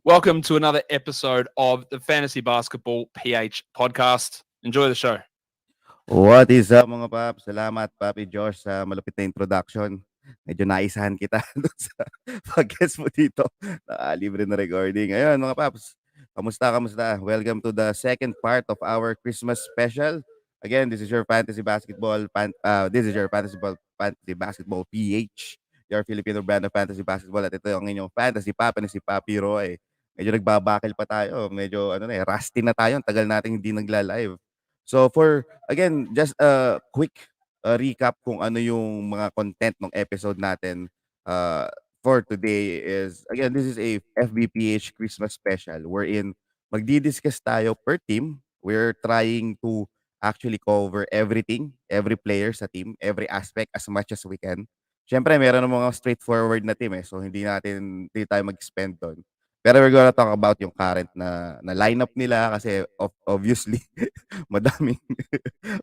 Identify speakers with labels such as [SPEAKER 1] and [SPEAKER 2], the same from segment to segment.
[SPEAKER 1] Welcome to another episode of the Fantasy Basketball PH podcast. Enjoy the show.
[SPEAKER 2] What is up mga paps? Salamat Papi Josh sa malupit na introduction. Medyo naisahan kita doon sa podcast mo dito. Libre na recording. Ayun mga paps, kamusta? Welcome to the second part of our Christmas special. Again, this is your fantasy basketball PH. Your Filipino brand of fantasy basketball. At ito yung inyong fantasy papa na si Papi Roy. Medyo nagbabakil pa tayo. Medyo rusty na tayo. Ang tagal nating hindi nagla-live. So for again, just a quick recap kung ano yung mga content ng episode natin for today is again, this is a FBPH Christmas special wherein magdi-discuss tayo per team. We're trying to actually cover everything, every player sa team, every aspect as much as we can. Siyempre, meron ng mga straightforward na team so hindi tayo mag-spend doon. Pero we're gonna talk about yung current na lineup nila kasi obviously madaming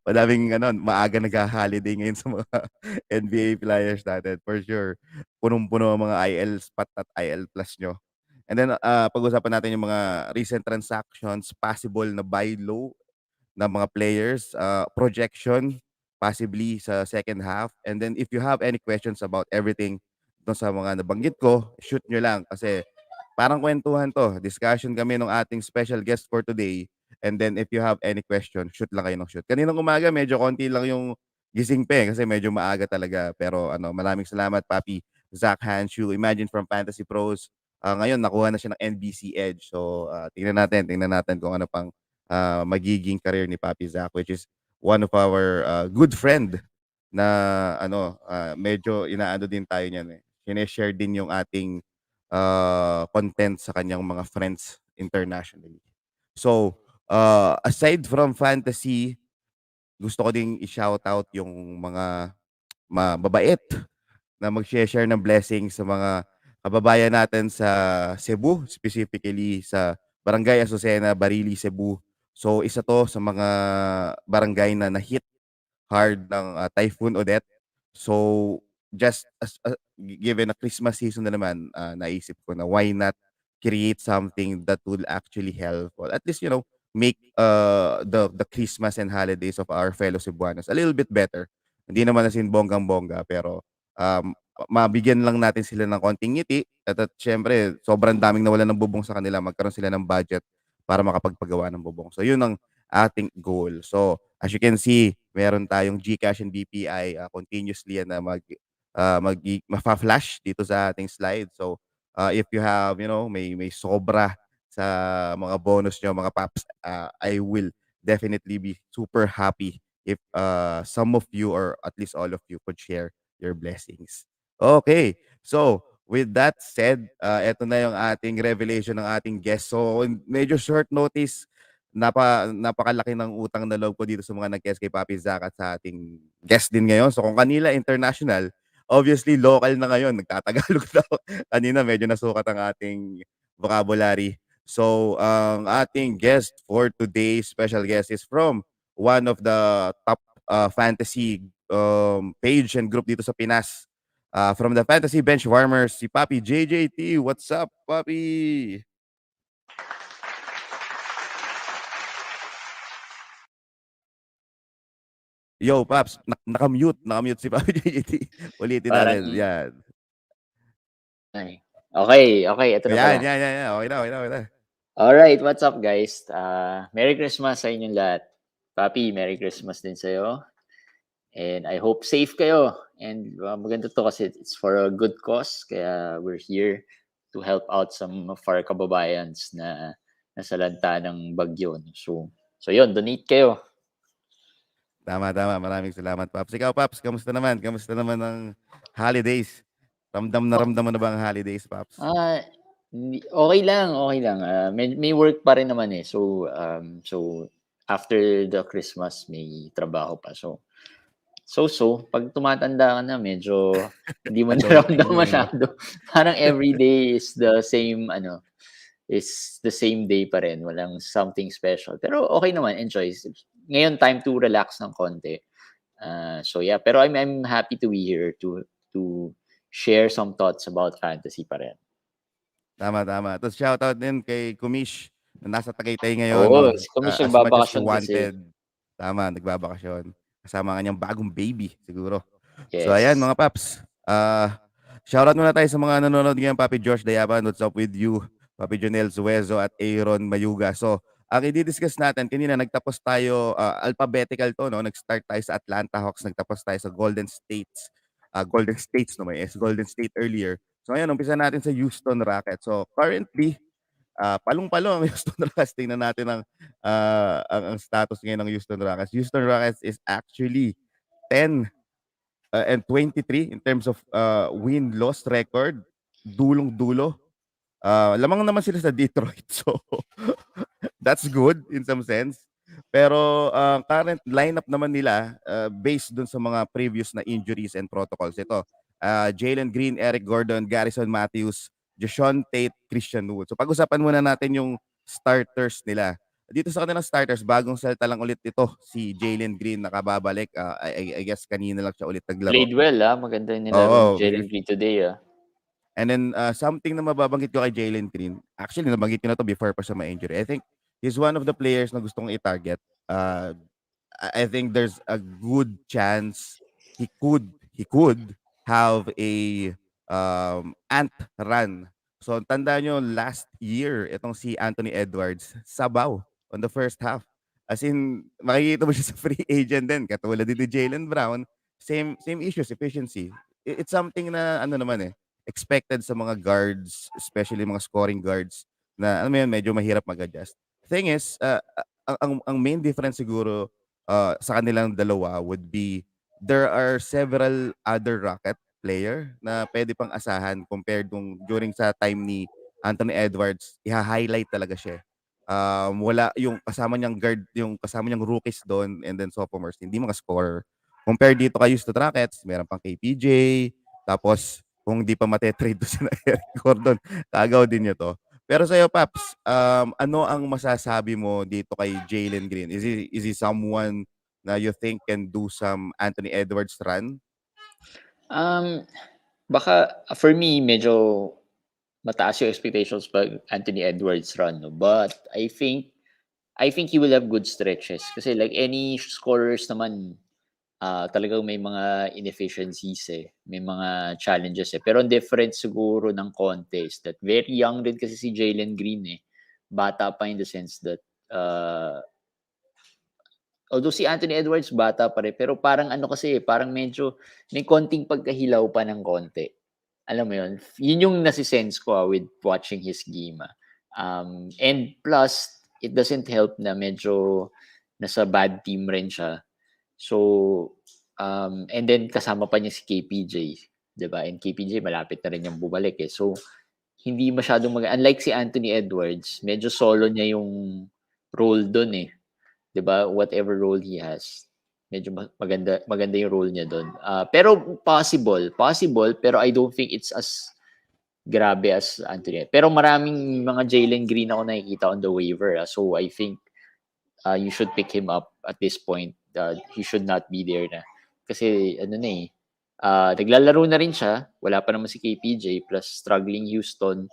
[SPEAKER 2] madaming maaga nagha-holiday ngayon sa mga NBA players natin for sure. Punong-puno ang mga IL spot at IL plus nyo. And then pag-usapan natin yung mga recent transactions, possible na buy low ng mga players, projection possibly sa second half. And then if you have any questions about everything dun sa mga nabanggit ko, shoot nyo lang kasi parang kwentuhan to. Discussion kami ng ating special guest for today. And then if you have any question, shoot lang kayo ng shoot. Kaninang umaga, medyo konti lang yung gising pa kasi medyo maaga talaga. Pero maraming salamat, Papi. Zach Hanshu, Imagine from Fantasy Pros. Ngayon, nakuha na siya ng NBC Edge. So, tingnan natin kung ano pang magiging career ni Papi Zach, which is one of our good friend na medyo inaano din tayo niyan eh. Sineshare din yung ating content sa kanyang mga friends internationally. So, aside from fantasy, gusto ko ding i-shoutout yung mga mababait na mag-share ng blessings sa mga kababayan natin sa Cebu, specifically sa Barangay Azucena, Barili, Cebu. So, isa to sa mga barangay na na-hit hard ng Typhoon Odette. So, just given a Christmas season na naman, naisip ko na why not create something that will actually help, or at least, make the Christmas and holidays of our fellow Cebuanos a little bit better. Hindi naman as in bonggang-bongga, pero mabigyan lang natin sila ng konting ngiti at syempre, sobrang daming nawalan ng bubong sa kanila, magkaroon sila ng budget para makapagpagawa ng bubong. So, yun ang ating goal. So, as you can see, meron tayong GCash and BPI continuously na ma-flash dito sa ating slide. So, if you have, may sobra sa mga bonus nyo, mga paps, I will definitely be super happy if some of you or at least all of you could share your blessings. Okay. So, with that said, eto na yung ating revelation ng ating guest. So, medyo short notice, napakalaki ng utang na loob ko dito sa mga nag-guest kay Papi Zach at sa ating guest din ngayon. So kung kanila international, obviously local na ngayon, nagtatagalog daw. Kanina medyo nasukat ang ating vocabulary. So ang ating guest for today's special guest is from one of the top fantasy page and group dito sa Pinas. From the Fantasy BenchWarmers, si Papi JJT. What's up, Papi? Yo, Paps, nakamute si Papi JJT. Ulitin
[SPEAKER 3] Parang,
[SPEAKER 2] natin, yan.
[SPEAKER 3] okay, ito na pala.
[SPEAKER 2] Yan. Okay na.
[SPEAKER 3] Alright, what's up guys? Merry Christmas sa inyong lahat. Papi, Merry Christmas din sa'yo. And I hope safe kayo. And maganda to kasi it's for a good cause. Kaya we're here to help out some of our kababayans na nasalanta ng bagyo. So yun, donate kayo.
[SPEAKER 2] Tama. Maraming salamat, Paps. Ikaw, Paps, kamusta naman? Kamusta naman ang holidays? Ramdam mo na ba ang holidays, Paps?
[SPEAKER 3] Okay lang. May work pa rin naman eh. So after the Christmas, may trabaho pa. So, pag tumatanda ka na, medyo hindi mo naramdam masyado. Parang every day is the same, day pa rin. Walang something special. Pero okay naman, enjoy. Ngayon, time to relax ng konti. So yeah, pero I'm happy to be here to share some thoughts about fantasy pa rin.
[SPEAKER 2] Tama. Tapos shoutout din kay Kumish na nasa Tagaytay ngayon,
[SPEAKER 3] Oo,
[SPEAKER 2] 'no?
[SPEAKER 3] si Kumish
[SPEAKER 2] As much as he
[SPEAKER 3] nagbabakasyon kasi.
[SPEAKER 2] wanted, tama, nagbabakasyon. Kasama ang kanyang bagong baby siguro. So ayan
[SPEAKER 3] Yes.
[SPEAKER 2] mga paps, shoutout muna tayo sa mga nanonood ngayon, Papi Josh Dayaban, what's up with you? Papi Jonel Zuezo at Aaron Mayuga. So, ang i-discuss natin, kanina nagtapos tayo, alphabetical to, no? Nag-start tayo sa Atlanta Hawks, nagtapos tayo sa Golden States, no? May Golden State earlier. So ngayon, umpisa natin sa Houston Rockets. So currently, palong-palo ang Houston Rockets. Tingnan natin ang status ngayon ng Houston Rockets. Houston Rockets is actually 10 and 23 in terms of win-loss record. Dulong-dulo. Lamang naman sila sa Detroit. So that's good in some sense. Pero current lineup naman nila, based dun sa mga previous na injuries and protocols, ito, Jalen Green, Eric Gordon, Garrison Matthews, Jashawn Tate, Christian Wood. So pag-usapan muna natin yung starters nila. Dito sa kanilang starters, bagong salta lang ulit ito, si Jalen Green, nakababalik. I guess kanina lang siya ulit naglaro.
[SPEAKER 3] Played well, maganda yung nilaro ni
[SPEAKER 2] Oo,
[SPEAKER 3] Jalen Green today,
[SPEAKER 2] and then something na mababanggit ko kay Jalen Green, actually nabanggit ko na to before pa siya ma-injury. I think he's one of the players na gustong i-target. I think there's a good chance he could have a ant run. So tandaan nyo, last year itong si Anthony Edwards sabaw on the first half. As in, makikita mo siya sa free agent din, katulad din ni Jaylen Brown, same issues, efficiency. It's something na ano naman expected sa mga guards, especially mga scoring guards na alam mo yun, medyo mahirap mag-adjust. Thing is, ang main difference siguro sa kanilang dalawa would be there are several other Rocket player na pwede pang asahan compared during sa time ni Anthony Edwards, iha-highlight talaga siya. Wala yung kasama niyang guard, yung kasama niyang rookies doon and then sophomores, hindi mga scorer. Compared dito kay Houston Rockets, meron pang KPJ, tapos kung di pa mate-trade to sila Eric Gordon, kagaw din niyo to. Pero sa'yo, Paps, ano ang masasabi mo dito kay Jalen Green? Is he someone na you think can do some Anthony Edwards run?
[SPEAKER 3] Baka for me, medyo mataas yung expectations pag Anthony Edwards run, no? But I think he will have good stretches. Kasi like any scorers naman, talagang may mga inefficiencies may mga challenges Pero ang difference siguro ng konti is that very young din kasi si Jalen Green Bata pa in the sense that, although si Anthony Edwards bata pa rin, pero parang ano kasi parang medyo may konting pagkahilaw pa ng konti. Alam mo yun? Yun yung nasi-sense ko with watching his game. And plus, it doesn't help na medyo nasa bad team rin siya. So, and then kasama pa niya si KPJ, 'di ba? And KPJ malapit na rin yung bumalik So, hindi masyadong unlike si Anthony Edwards, medyo solo niya yung role doon 'di ba? Whatever role he has, medyo maganda yung role niya doon. Pero possible, pero I don't think it's as grabe as Anthony. Pero maraming mga Jalen Green ako nakikita on the waiver. So I think you should pick him up at this point. He should not be there na. Kasi ano na naglalaro na rin siya. Wala pa naman si KPJ plus struggling Houston,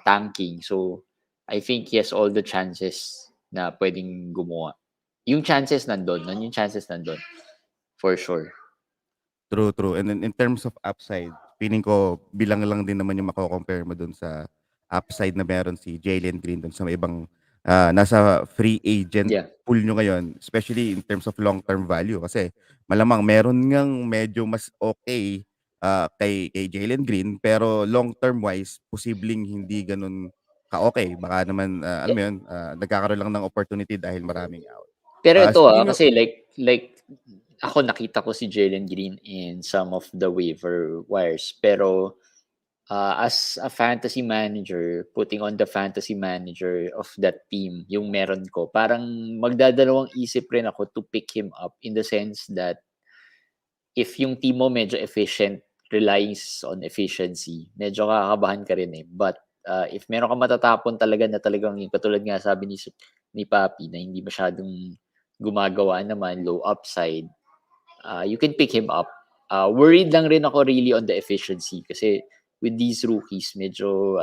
[SPEAKER 3] tanking. So I think he has all the chances na pwedeng gumawa. Yung chances nandun. For sure.
[SPEAKER 2] True. And then in terms of upside, feeling ko bilang lang din naman yung mako-compare mo dun sa upside na meron si Jalen Green dun sa may ibang nasa free agent
[SPEAKER 3] Yeah.
[SPEAKER 2] pool nyo ngayon, especially in terms of long-term value. Kasi malamang meron ngang medyo mas okay kay Jalen Green, pero long-term wise, posibleng hindi ganun ka-okay. Baka naman, alam mo yun, nagkakaroon lang ng opportunity dahil maraming out.
[SPEAKER 3] Pero ito
[SPEAKER 2] Speaking of,
[SPEAKER 3] kasi like ako nakita ko si Jalen Green in some of the waiver wires. Pero as a fantasy manager, putting on the fantasy manager of that team, yung meron ko, parang magdadalawang isip rin ako to pick him up in the sense that if yung team mo medyo efficient, relies on efficiency, medyo kakabahan ka rin But if meron ka matatapon talaga na talagang yung katulad nga sabi ni Papi na hindi masyadong gumagawa naman, low upside, you can pick him up. Worried lang rin ako really on the efficiency kasi with these rookies, medyo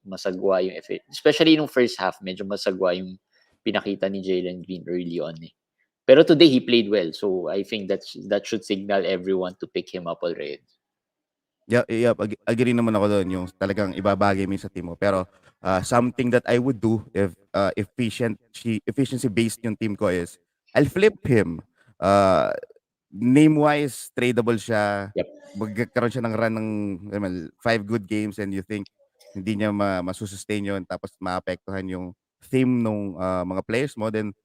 [SPEAKER 3] masagwa yung especially nung first half, medyo masagwa yung pinakita ni Jalen Green early on eh. Pero today he played well, so I think that should signal everyone to pick him up already.
[SPEAKER 2] Yeah, agree naman ako doon yung talagang ibabagay mo sa team mo. Pero something that I would do if efficiency based yung team ko is I'll flip him. Name-wise, tradable siya.
[SPEAKER 3] Yep.
[SPEAKER 2] Magkakaroon siya ng run ng 5 good games and you think hindi niya masusustain yun tapos maapektuhan yung theme ng mga players mo, then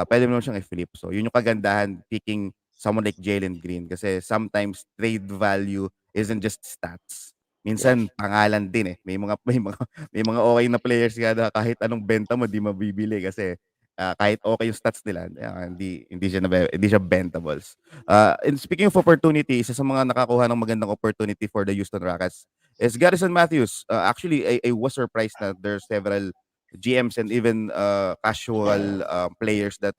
[SPEAKER 2] pwede mo naman siyang i-flip. So, yun yung kagandahan picking someone like Jalen Green kasi sometimes trade value isn't just stats. Minsan pangalan din eh. May mga okay na players kada kahit anong benta mo di mabibili kasi kahit okay yung stats nila, hindi siya bentables. And speaking of opportunity, isa sa mga nakakuha ng magandang opportunity for the Houston Rockets is Garrison Matthews. Actually, I was surprised na there's several GMs and even casual players that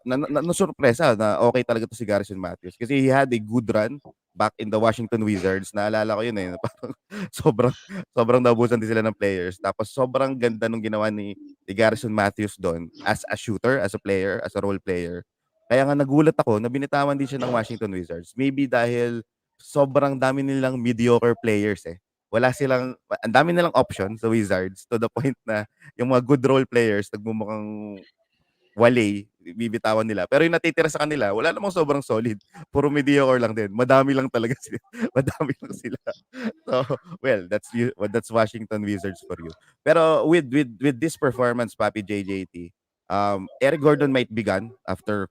[SPEAKER 2] na-surpresa na okay talaga to si Garrison Matthews kasi he had a good run back in the Washington Wizards. Naalala ko yun eh. Parang sobrang naubusan din sila ng players. Tapos sobrang ganda nung ginawa ni Garrison Matthews doon as a shooter, as a player, as a role player. Kaya nga nagulat ako na binitawan din siya ng Washington Wizards. Maybe dahil sobrang dami nilang mediocre players eh. Ang dami nilang options sa Wizards to the point na yung mga good role players nagmumukhang wale, bibitawan nila. Pero yung natitira sa kanila, wala namang sobrang solid. Puro mediocre lang din. Madami lang talaga sila. Madami lang sila. So, well, that's Washington Wizards for you. Pero with this performance, Papi JJT, Eric Gordon might be gone after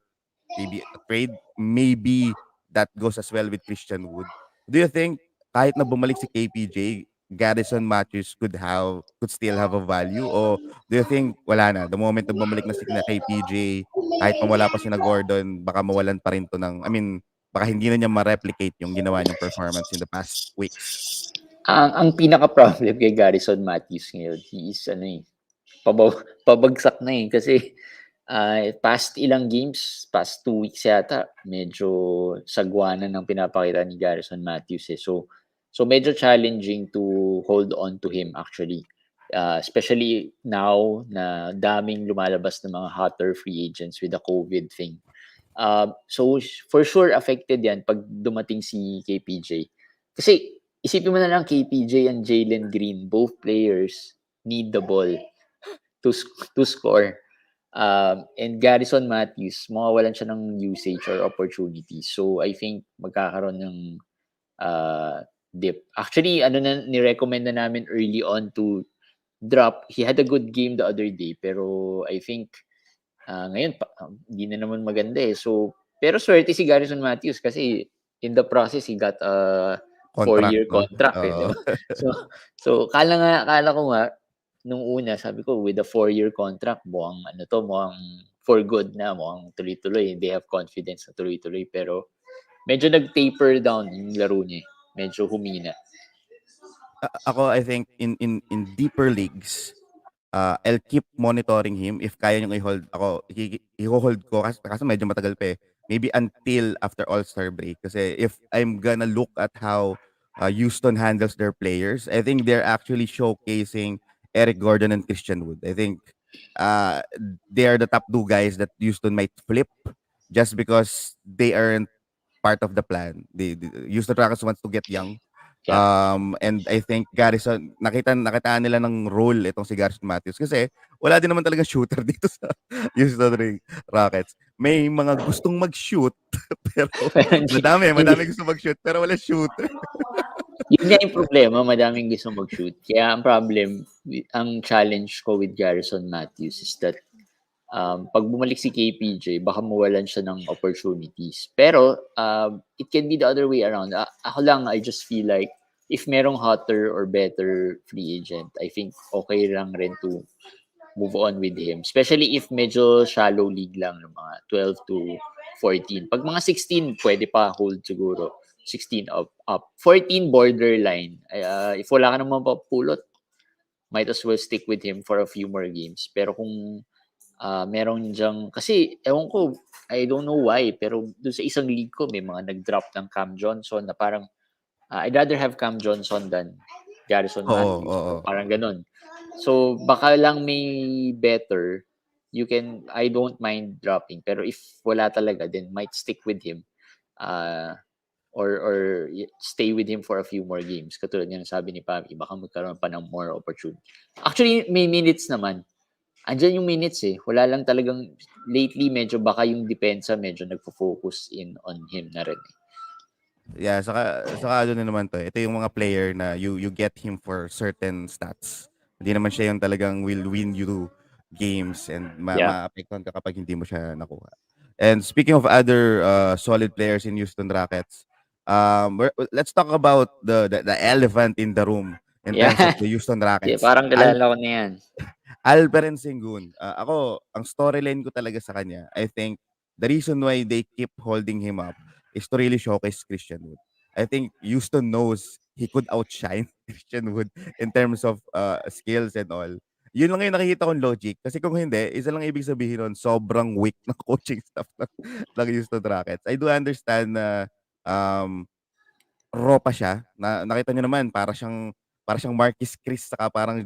[SPEAKER 2] maybe a trade. Maybe that goes as well with Christian Wood. Do you think kahit na bumalik si KPJ, Garrison Matthews could still have a value, o do you think wala na the moment na bumalik na si KPJ, kahit pa wala pa si na Gordon, baka mawalan pa rin to ng baka hindi na niya ma-replicate yung ginawa niyang performance in the past weeks?
[SPEAKER 3] Ang pinaka-problem kay Garrison Matthews ngayon, he is pabagsak na eh kasi past ilang games, past 2 weeks yata, medyo sagwa na ng pinapakita ni Garrison Matthews eh. So medyo challenging to hold on to him actually. Especially now na daming lumalabas ng mga hotter free agents with the COVID thing. So for sure affected yan pag dumating si KPJ. Kasi isipin mo na lang KPJ and Jalen Green, both players need the ball to score. And Garrison Matthews, mawawalan siya ng usage or opportunity. So I think magkakaroon ng dip. Actually, ni-recommend na namin early on to drop. He had a good game the other day, pero I think ngayon hindi na naman maganda eh. So, pero swerte si Garrison Matthews kasi in the process he got a 4-year contract eh, diba? So kala ko nga nung una, sabi ko with a 4-year contract, mukhang for good na, mukhang tuloy-tuloy. They have confidence na tuloy-tuloy, pero medyo nag-taper down yung laro niya. Medyo humina.
[SPEAKER 2] Ako, I think in deeper leagues, I'll keep monitoring him. If kaya niyong i-hold, ako, i-hold ko kasi medyo matagal pa eh. Maybe until after All-Star break. Kasi if I'm gonna look at how Houston handles their players, I think they're actually showcasing Eric Gordon and Christian Wood. I think they are the top 2 guys that Houston might flip just because they aren't part of the plan. The Houston Rockets wants to get young. And I think Garrison, nakitaan nila ng role itong si Garrison Matthews kasi wala din naman talaga shooter dito sa Houston Rockets. May mga gustong mag-shoot pero madami gustong mag-shoot pero wala shooter.
[SPEAKER 3] Yun nga yung problema, madaming gustong mag-shoot. Kaya ang problem, ang challenge ko with Garrison Matthews is that pag bumalik si KPJ, baka mawalan siya ng opportunities. Pero it can be the other way around. Ako lang, I just feel like if merong hotter or better free agent, I think okay lang rin to move on with him. Especially if medyo shallow league lang, mga 12 to 14. Pag mga 16, pwede pa hold siguro. 16 up. 14 borderline. If wala ka naman papulot, might as well stick with him for a few more games. Pero kung meron diyang, kasi ewan ko, I don't know why, pero doon sa isang league ko, may mga nag-drop ng Cam Johnson na parang I'd rather have Cam Johnson than Garrison
[SPEAKER 2] Oo,
[SPEAKER 3] Matthews.
[SPEAKER 2] oo.
[SPEAKER 3] So, parang ganun. So, baka lang may better, I don't mind dropping. Pero if wala talaga, then might stick with him. Or stay with him for a few more games. Katulad nga ng sabi ni Papi, baka magkaroon pa ng more opportunity. Actually, may minutes naman. Andyan yung minutes eh. Wala lang talagang, lately, medyo baka yung depensa medyo nagpo-focus in on him na rin.
[SPEAKER 2] Yeah, saka ano na naman 'to, ito yung mga player na you get him for certain stats. Hindi naman siya yung talagang will win you games and
[SPEAKER 3] Yeah.
[SPEAKER 2] maapektuhan ka kapag hindi mo siya nakuha. And speaking of other solid players in Houston Rockets, let's talk about the elephant in the room in
[SPEAKER 3] Yeah.
[SPEAKER 2] terms of the Houston
[SPEAKER 3] Yeah,
[SPEAKER 2] Rockets.
[SPEAKER 3] parang kilala ko na yan.
[SPEAKER 2] Alperen Sengun. Ako, ang storyline ko talaga sa kanya, I think the reason why they keep holding him up is to really showcase Christian Wood. I think Houston knows he could outshine Christian Wood in terms of skills and all. Yun lang yung nakikita kong logic. Kasi kung hindi, isa lang ibig sabihin nun, sobrang weak ng coaching staff ng Houston Rockets. I do understand na raw pa siya. Nakita niyo naman para siyang Marquis Chris saka parang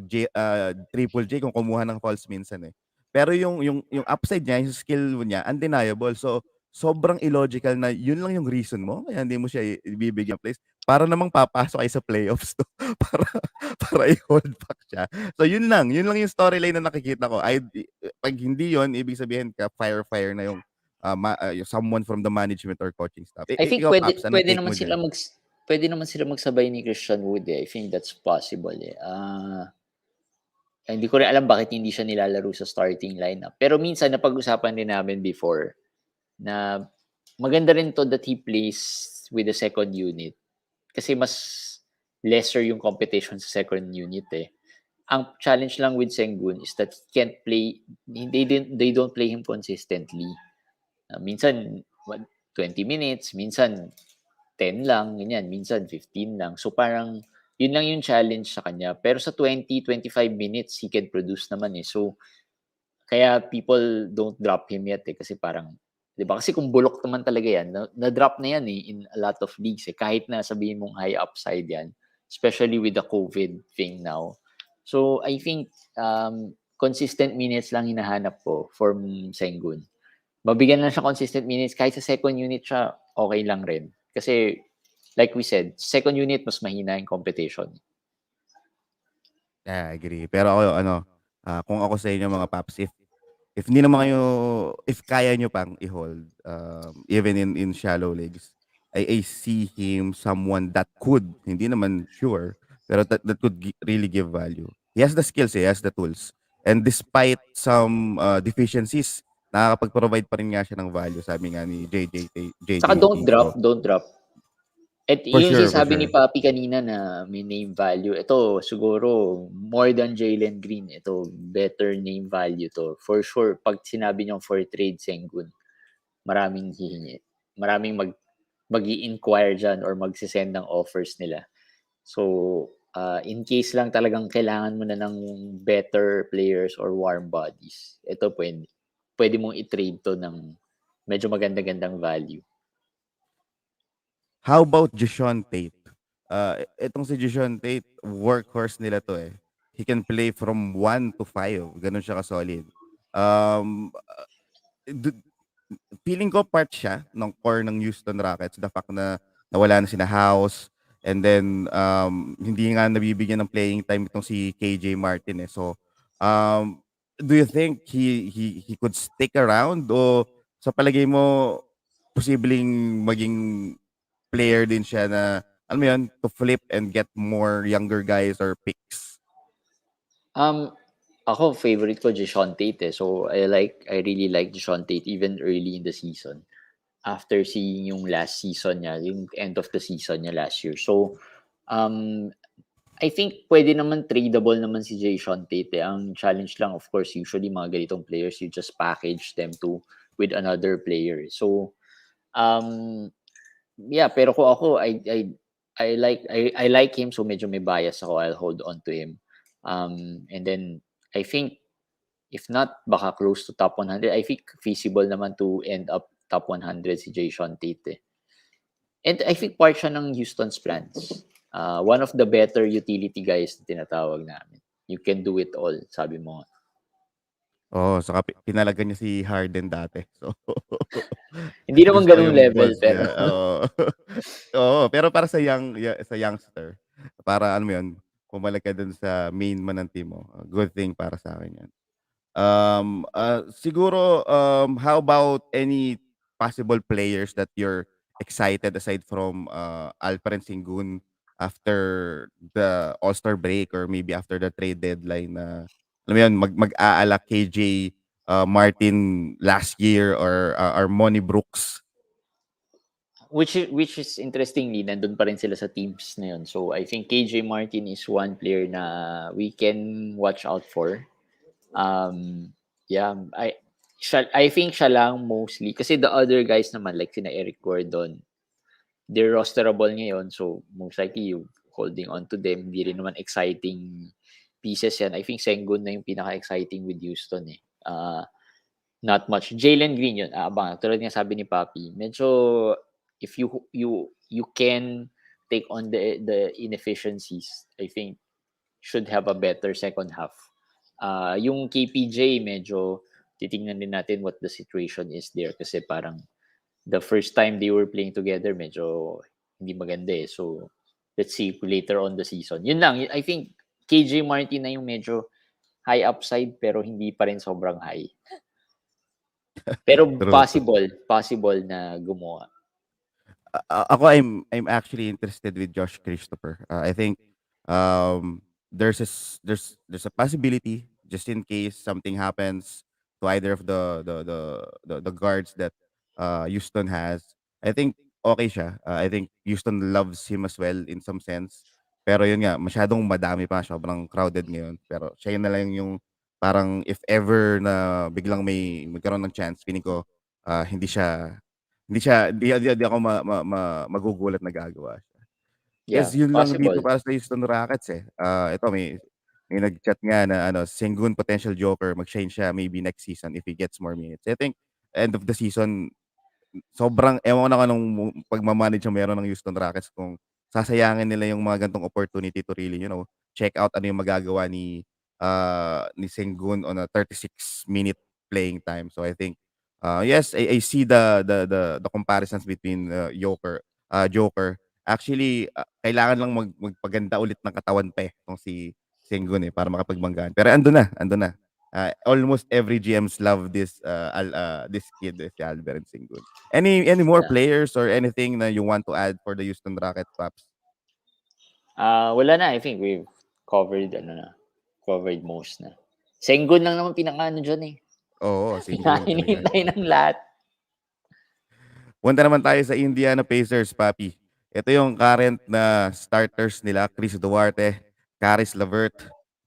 [SPEAKER 2] Triple J kung kumuha ng fouls minsan eh. Pero yung upside niya, yung skill niya undeniable. So sobrang illogical na yun lang yung reason mo kaya hindi mo siya ibibigyan ng place para namang papasok ay sa playoffs to para para i-hold back siya. So yun lang yung storyline na nakikita ko. Pag hindi yun, ibig sabihin ka fire na yung someone from the management or coaching staff.
[SPEAKER 3] I think
[SPEAKER 2] Ikaw, Paps, anong take mo dyan?
[SPEAKER 3] pwede naman sila magsabay ni Christian Wood eh. I think that's possible eh. Hindi ko rin alam bakit hindi siya nilalaro sa starting lineup. Pero minsan napag-usapan din namin before na maganda rin to that he plays with the second unit. Kasi mas lesser yung competition sa second unit eh. Ang challenge lang with Sengun is that he can't play, they don't play him consistently. Minsan 20 minutes, minsan 10 lang, ganyan, minsan 15 lang. So parang yun lang yung challenge sa kanya. Pero sa 20-25 minutes, he can produce naman eh. So kaya people don't drop him yet eh kasi parang 'di ba? Kasi kung bulok naman talaga yan, na-drop na yan eh in a lot of leagues eh. Kahit na sabihin mong high upside yan, especially with the COVID thing now. So I think consistent minutes lang hinahanap ko for Sengun. Mabigyan lang siya consistent minutes kahit sa second unit siya, okay lang rin. Kasi like we said, second unit mas mahina yung competition.
[SPEAKER 2] Yeah, I agree. Pero ako kung ako sa inyo mga paps, if hindi naman kayo, if kaya nyo pang i-hold, even in shallow leagues, I see him someone that could, hindi naman sure, pero that could really give value. He has the skills, he has the tools. And despite some deficiencies, nakakapag-provide pa rin nga siya ng value, sabi nga ni
[SPEAKER 3] Saka
[SPEAKER 2] JJT. So,
[SPEAKER 3] don't drop. At
[SPEAKER 2] for
[SPEAKER 3] yung
[SPEAKER 2] sure, for
[SPEAKER 3] sinasabi ni
[SPEAKER 2] sure.
[SPEAKER 3] Papi kanina na may name value, ito siguro more than Jalen Green, ito better name value to. For sure, pag sinabi niyong for trade Sengun, maraming hihingi. Maraming mag-i-inquire dyan or magsisend ng offers nila. So, in case lang talagang kailangan mo na ng better players or warm bodies, ito pwede mong i-trade to ng medyo maganda-gandang value.
[SPEAKER 2] How about Jushaun Tate? Itong si Jushaun Tate, workhorse nila to eh. He can play from 1 to 5. Ganun siya ka-solid. D- Feeling ko part siya ng core ng Houston Rockets. The fact na nawala na sina House and then hindi nga nabibigyan ng playing time itong si KJ Martin eh. So, do you think he could stick around o sa palagay mo posibleng maging player din siya na alam mo yun, to flip and get more younger guys or picks?
[SPEAKER 3] Ako favorite ko Deshaun Tate eh. So I really like Deshaun Tate even early in the season. After seeing yung last season niya, yung end of the season niya last year. So I think pwede naman tradable naman si Deshaun Tate eh. Ang challenge lang of course usually mga ganitong players you just package them with another player. So yeah, pero kung ako I like him so medyo may bias ako. I'll hold on to him. And then I think if not baka close to top 100, I think feasible naman to end up top 100 si Deshaun Tate. And I think part siya ng Houston's plans. One of the better utility guys na tinatawag namin. You can do it all, sabi mo.
[SPEAKER 2] Oo, saka pinalagan niya si Harden dati. So,
[SPEAKER 3] Hindi naman
[SPEAKER 2] gusto
[SPEAKER 3] ganung
[SPEAKER 2] yung
[SPEAKER 3] level,
[SPEAKER 2] balls
[SPEAKER 3] pero
[SPEAKER 2] niya, oo. Oo, pero para sa youngster, para alam mo yun, pumalag ka dun sa main man ng team mo, good thing para sa'kin 'yan. Siguro, how about any possible players that you're excited aside from, Alperen Sengun after the All-Star break or maybe after the trade deadline na alam mo yun, mag-aala KJ, Martin last year or Monty Brooks?
[SPEAKER 3] which is interestingly, nandun pa rin sila sa teams na yun. So, I think KJ Martin is one player na we can watch out for. Yeah, I think siya lang mostly. Kasi the other guys naman, like sina Eric Gordon, they're rosterable ngayon. So, most likely, you holding on to them. Hindi rin naman exciting pieces yan. I think Sengun na yung pinaka-exciting with Houston eh. Not much. Jalen Green yun. Abang. Tulad nga sabi ni Papi, medyo if you can take on the inefficiencies, I think should have a better second half. Yung KPJ, medyo titingnan din natin what the situation is there kasi parang the first time they were playing together, medyo hindi maganda eh. So, let's see later on the season. Yun lang. I think KJ Martin na yung medyo high upside pero hindi pa rin sobrang high. Pero
[SPEAKER 2] True, true.
[SPEAKER 3] possible na gumawa.
[SPEAKER 2] Ako I'm actually interested with Josh Christopher. I think there's a possibility just in case something happens to either of the guards that Houston has. I think okay siya. I think Houston loves him as well in some sense. Pero yun nga, masyadong madami pa, sobrang crowded ngayon. Pero siya yun na lang yung parang if ever na biglang may magkaroon ng chance, feeling ko hindi ako magugulat na gagawa siya.
[SPEAKER 3] Yeah,
[SPEAKER 2] Yes, yun lang dito
[SPEAKER 3] possible.
[SPEAKER 2] para sa Houston Rockets, eh. Ito may nag-chat nga na ano, Sengun potential joker, mag-shine siya maybe next season if he gets more minutes. I think end of the season, sobrang ewan ko na kung anong pagma-manage ang meron ng Houston Rockets kung sasayangin nila yung mga ganitong opportunity to really, check out ano yung magagawa ni Sengun on a 36-minute playing time. So I think yes, I see the comparisons between Joker. Actually, kailangan lang magpaganda ulit ng katawan pa tong si Sengun para makapagbanggaan. Pero andun na. Almost every GMs love this kid, si Albert Sengun. Any more
[SPEAKER 3] Yeah.
[SPEAKER 2] players or anything na you want to add for the Houston Rockets, Paps?
[SPEAKER 3] Wala na. I think we've covered most na. Sengun lang naman pinaka-ano dyan eh.
[SPEAKER 2] Oo, Sengun talaga.
[SPEAKER 3] Hinahintay ng lahat.
[SPEAKER 2] Punta naman tayo sa Indiana Pacers, Papi. Ito yung current na starters nila, Chris Duarte, Caris LeVert,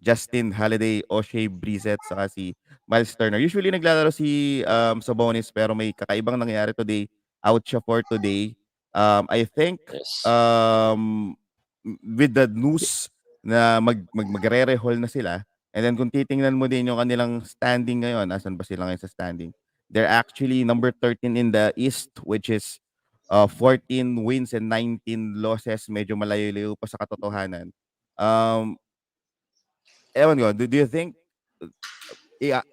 [SPEAKER 2] Justin Holiday, O'Shea Brissett, saka si Miles Turner. Usually naglalaro si Sabonis pero may kakaibang nangyari today. Out siya for today. I think
[SPEAKER 3] Yes.
[SPEAKER 2] with the news na magre-rehol na sila, and then kung titingnan mo din yung kanilang standing ngayon, asan ba sila ngayon sa standing? They're actually number 13 in the East, which is 14 wins and 19 losses. Medyo malayo-layo pa sa katotohanan. Ewan ko, do you think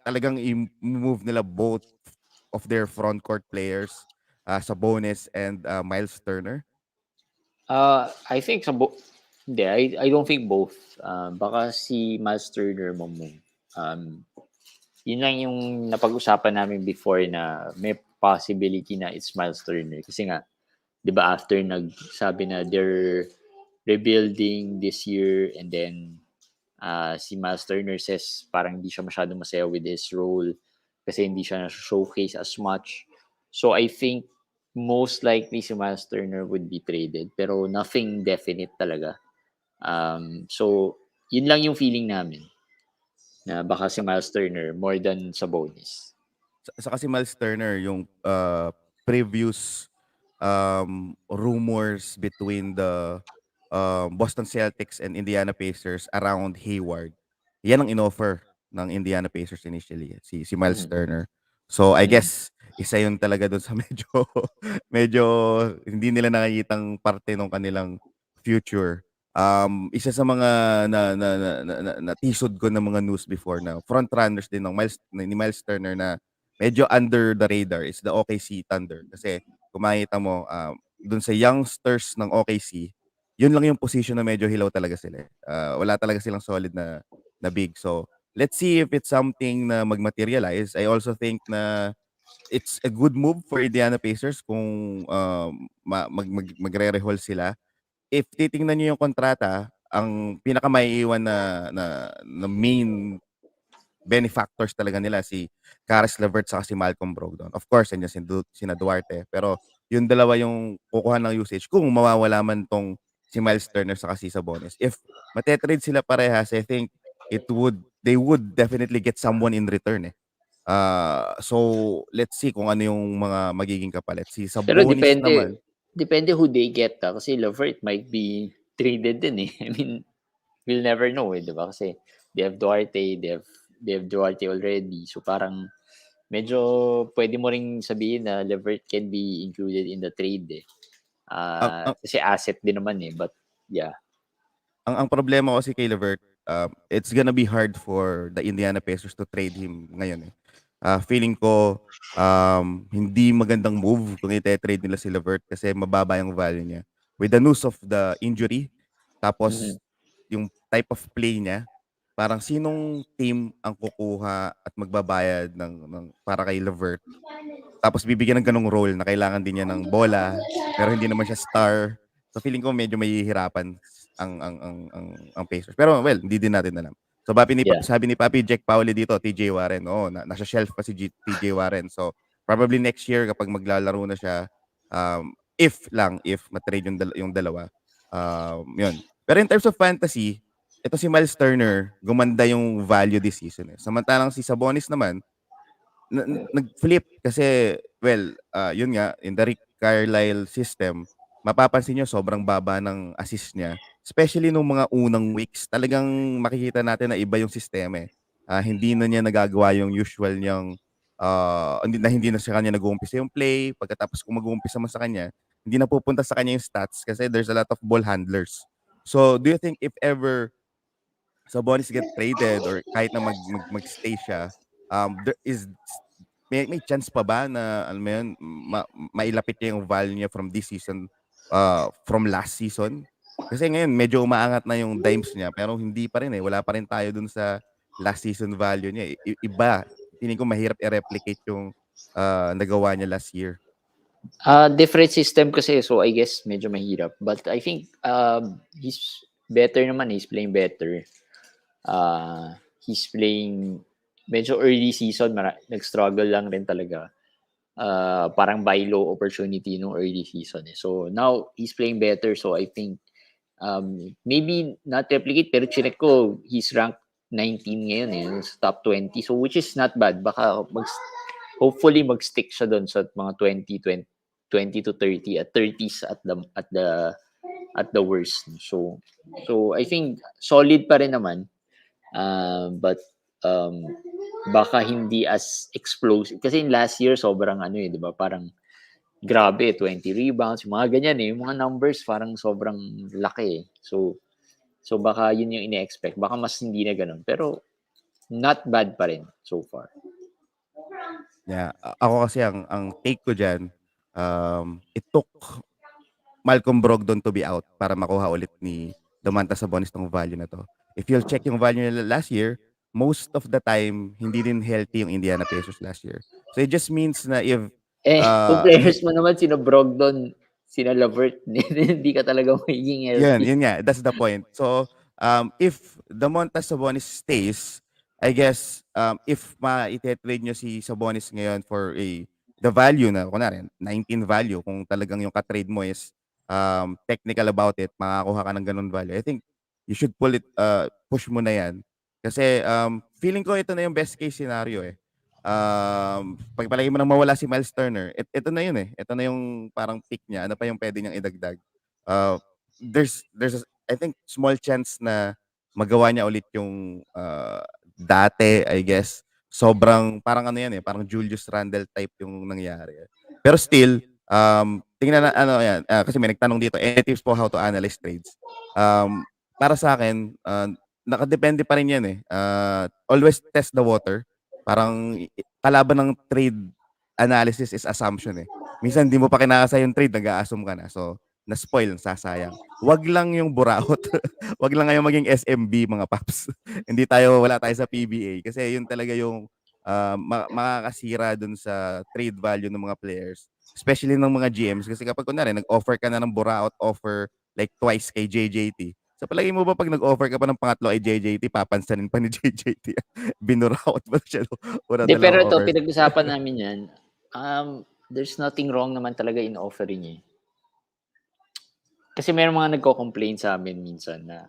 [SPEAKER 2] talagang i-move nila both of their front court players, Sabonis and Miles Turner?
[SPEAKER 3] I think hindi, I don't think both. Baka si Miles Turner mo move. Yun lang yung napag-usapan namin before na may possibility na it's Miles Turner. Kasi nga, di ba after nagsabi na they're rebuilding this year and then si Miles Turner says parang hindi siya masyadong masaya with his role kasi hindi siya na-showcase as much. So I think most likely si Miles Turner would be traded pero nothing definite talaga. So yun lang yung feeling namin na baka si Miles Turner more than Sabonis.
[SPEAKER 2] Sa kasi Miles Turner, yung previous rumors between the Boston Celtics and Indiana Pacers around Hayward. Yan ang inoffer ng Indiana Pacers initially, si Miles
[SPEAKER 3] Mhm.
[SPEAKER 2] Turner. So I
[SPEAKER 3] Mm.
[SPEAKER 2] guess isa yun talaga dun sa medyo hindi nila nakikitang parte ng kanilang future. Isa sa mga natisod ko ng mga news before na front runners din ni Miles Turner na medyo under the radar is the OKC Thunder. Kasi kung makikita mo, dun sa youngsters ng OKC, yun lang yung position na medyo hilaw talaga sila. Wala talaga silang solid na big. So, let's see if it's something na mag-materialize. I also think na it's a good move for Indiana Pacers kung magre-rehaul sila. If titingnan niyo yung kontrata, ang pinakamaiiwan na main benefactors talaga nila si Caris LeVert saka si Malcolm Brogdon. Of course, nandiyan sina Duarte, pero yung dalawa yung kukuha ng usage kung mawawala man tong si Miles Turner saka si Sabonis. If mate-trade sila parehas, I think they would definitely get someone in return eh. So let's see kung ano yung mga magiging kapalit. Si
[SPEAKER 3] Pero
[SPEAKER 2] Sabonis naman,
[SPEAKER 3] depende who they get. Kasi Levert might be traded din eh. I mean, we'll never know eh, di ba? Kasi they have Duarte, they have Duarte already. So parang medyo pwede mo ring sabihin na Levert can be included in the trade eh.
[SPEAKER 2] ang
[SPEAKER 3] Kasi asset din naman eh. But yeah.
[SPEAKER 2] ang problema kasi kay LeVert, it's gonna be hard for the Indiana Pacers to trade him ngayon eh. Feeling ko hindi magandang move kung i-trade nila si LeVert kasi mababa yung value niya. With the news of the injury,
[SPEAKER 3] Mhm.
[SPEAKER 2] tapos yung type of play niya, parang sinong team ang kukuha at magbabayad ng para kay LeVert tapos bibigyan ng ganong role na kailangan din niya ng bola, pero hindi naman siya star. So feeling ko medyo mahihirapan ang Pacers. Pero well, hindi din natin alam. So
[SPEAKER 3] Yeah.
[SPEAKER 2] sabi ni Papi Jack Pauli dito, TJ Warren. Oo, nasa shelf pa si TJ Warren. So probably next year kapag maglalaro na siya, if matrade yung dalawa, yun. Pero in terms of fantasy, ito si Miles Turner, gumanda yung value this season eh. Samantalang si Sabonis naman, nag-flip kasi yun nga in the Rick Carlisle system, mapapansin niyo sobrang baba ng assist niya. Especially nung mga unang weeks, talagang makikita natin na iba yung sistema eh. Hindi na niya nagagawa yung usual niyang hindi na sa kanya nag-uumpisa yung play. Pagkatapos kung mag-uumpisa man sa kanya, hindi na pupunta sa kanya yung stats kasi there's a lot of ball handlers. So, do you think if ever Sabonis get traded or kahit na magstay siya, there is may chance pa ba na alam mo yun, mailapit niya yung value niya from this season, from last season? Kasi ngayon medyo umaangat na yung dimes niya pero hindi pa rin eh, wala pa rin tayo dun sa last season value niya. Iba, feeling ko mahirap i-replicate yung nagawa niya last year.
[SPEAKER 3] Different system kasi, so I guess medyo mahirap. But I think he's better naman. He's playing better. He's playing medyo early season. Nag-struggle lang rin talaga. Parang buy low opportunity nung early season. Eh. So now he's playing better. So I think maybe not replicate, pero chinek ko, he's ranked 19 ngayon eh, sa top 20. So which is not bad. Baka hopefully mag-stick siya doon sa mga 20 to 30 at 30s at the worst. So I think solid pa rin naman. But baka hindi as explosive kasi in last year sobrang ano eh, 'di ba? Parang grabe, 20 rebounds, mga ganyan eh. Yung mga numbers parang sobrang laki eh. So baka yun yung ine-expect. Baka mas hindi na ganun. Pero not bad pa rin so far.
[SPEAKER 2] Yeah, ako kasi ang take ko diyan, it took Malcolm Brogdon to be out para makuha ulit ni Domantas Sabonis tong value na 'to. If you'll check yung value nila last year, most of the time hindi din healthy yung Indiana Pacers last year. So it just means na if
[SPEAKER 3] Kung
[SPEAKER 2] uh,
[SPEAKER 3] players mo naman, sino Brogdon, sino Lavert, hindi ka talaga magiging healthy.
[SPEAKER 2] yun nga, that's the point. So, if Domantas Sabonis stays, I guess, if ma-trade nyo si Sabonis ngayon for the value na, kunwari, 19 value, kung talagang yung ka-trade mo is technical about it, makakuha ka ng ganun value. I think you should push mo na yan. Kasi feeling ko ito na yung best case scenario eh. Pagpalagi mo nang mawala si Miles Turner, ito na yun eh. Ito na yung parang pick niya. Ano pa yung pwede niyang idagdag? Uh, I think small chance na magawa niya ulit yung dati, I guess. sobrang parang ano yan parang Julius Randle type yung nangyari. Pero still, tingnan na ano yan, kasi may nagtanong dito, any tips po how to analyze trades? Para sa akin, nakadepende pa rin yan always test the water. Parang kalaban ng trade analysis is assumption Minsan hindi mo pa kinakasa yung trade, nag-a-assume ka na. So, na-spoil, sasayang. Wag lang yung buraot. Wag lang kayong maging SMB mga paps. Wala tayo sa PBA kasi yun talaga yung makakasira dun sa trade value ng mga players, especially ng mga GMs kasi kapag kunwari nag-offer ka na ng buraot offer like twice kay JJT. Sa palagay mo ba pag nag-offer ka pa ng pangatlo kay JJT, papansanin pa ni JJT? Binuraot ba siya? Una
[SPEAKER 3] Hindi, pero
[SPEAKER 2] dalawang
[SPEAKER 3] ito,
[SPEAKER 2] offers.
[SPEAKER 3] pinag-usapan namin yan. There's nothing wrong naman talaga in offering Kasi may mga nagko-complain sa amin minsan na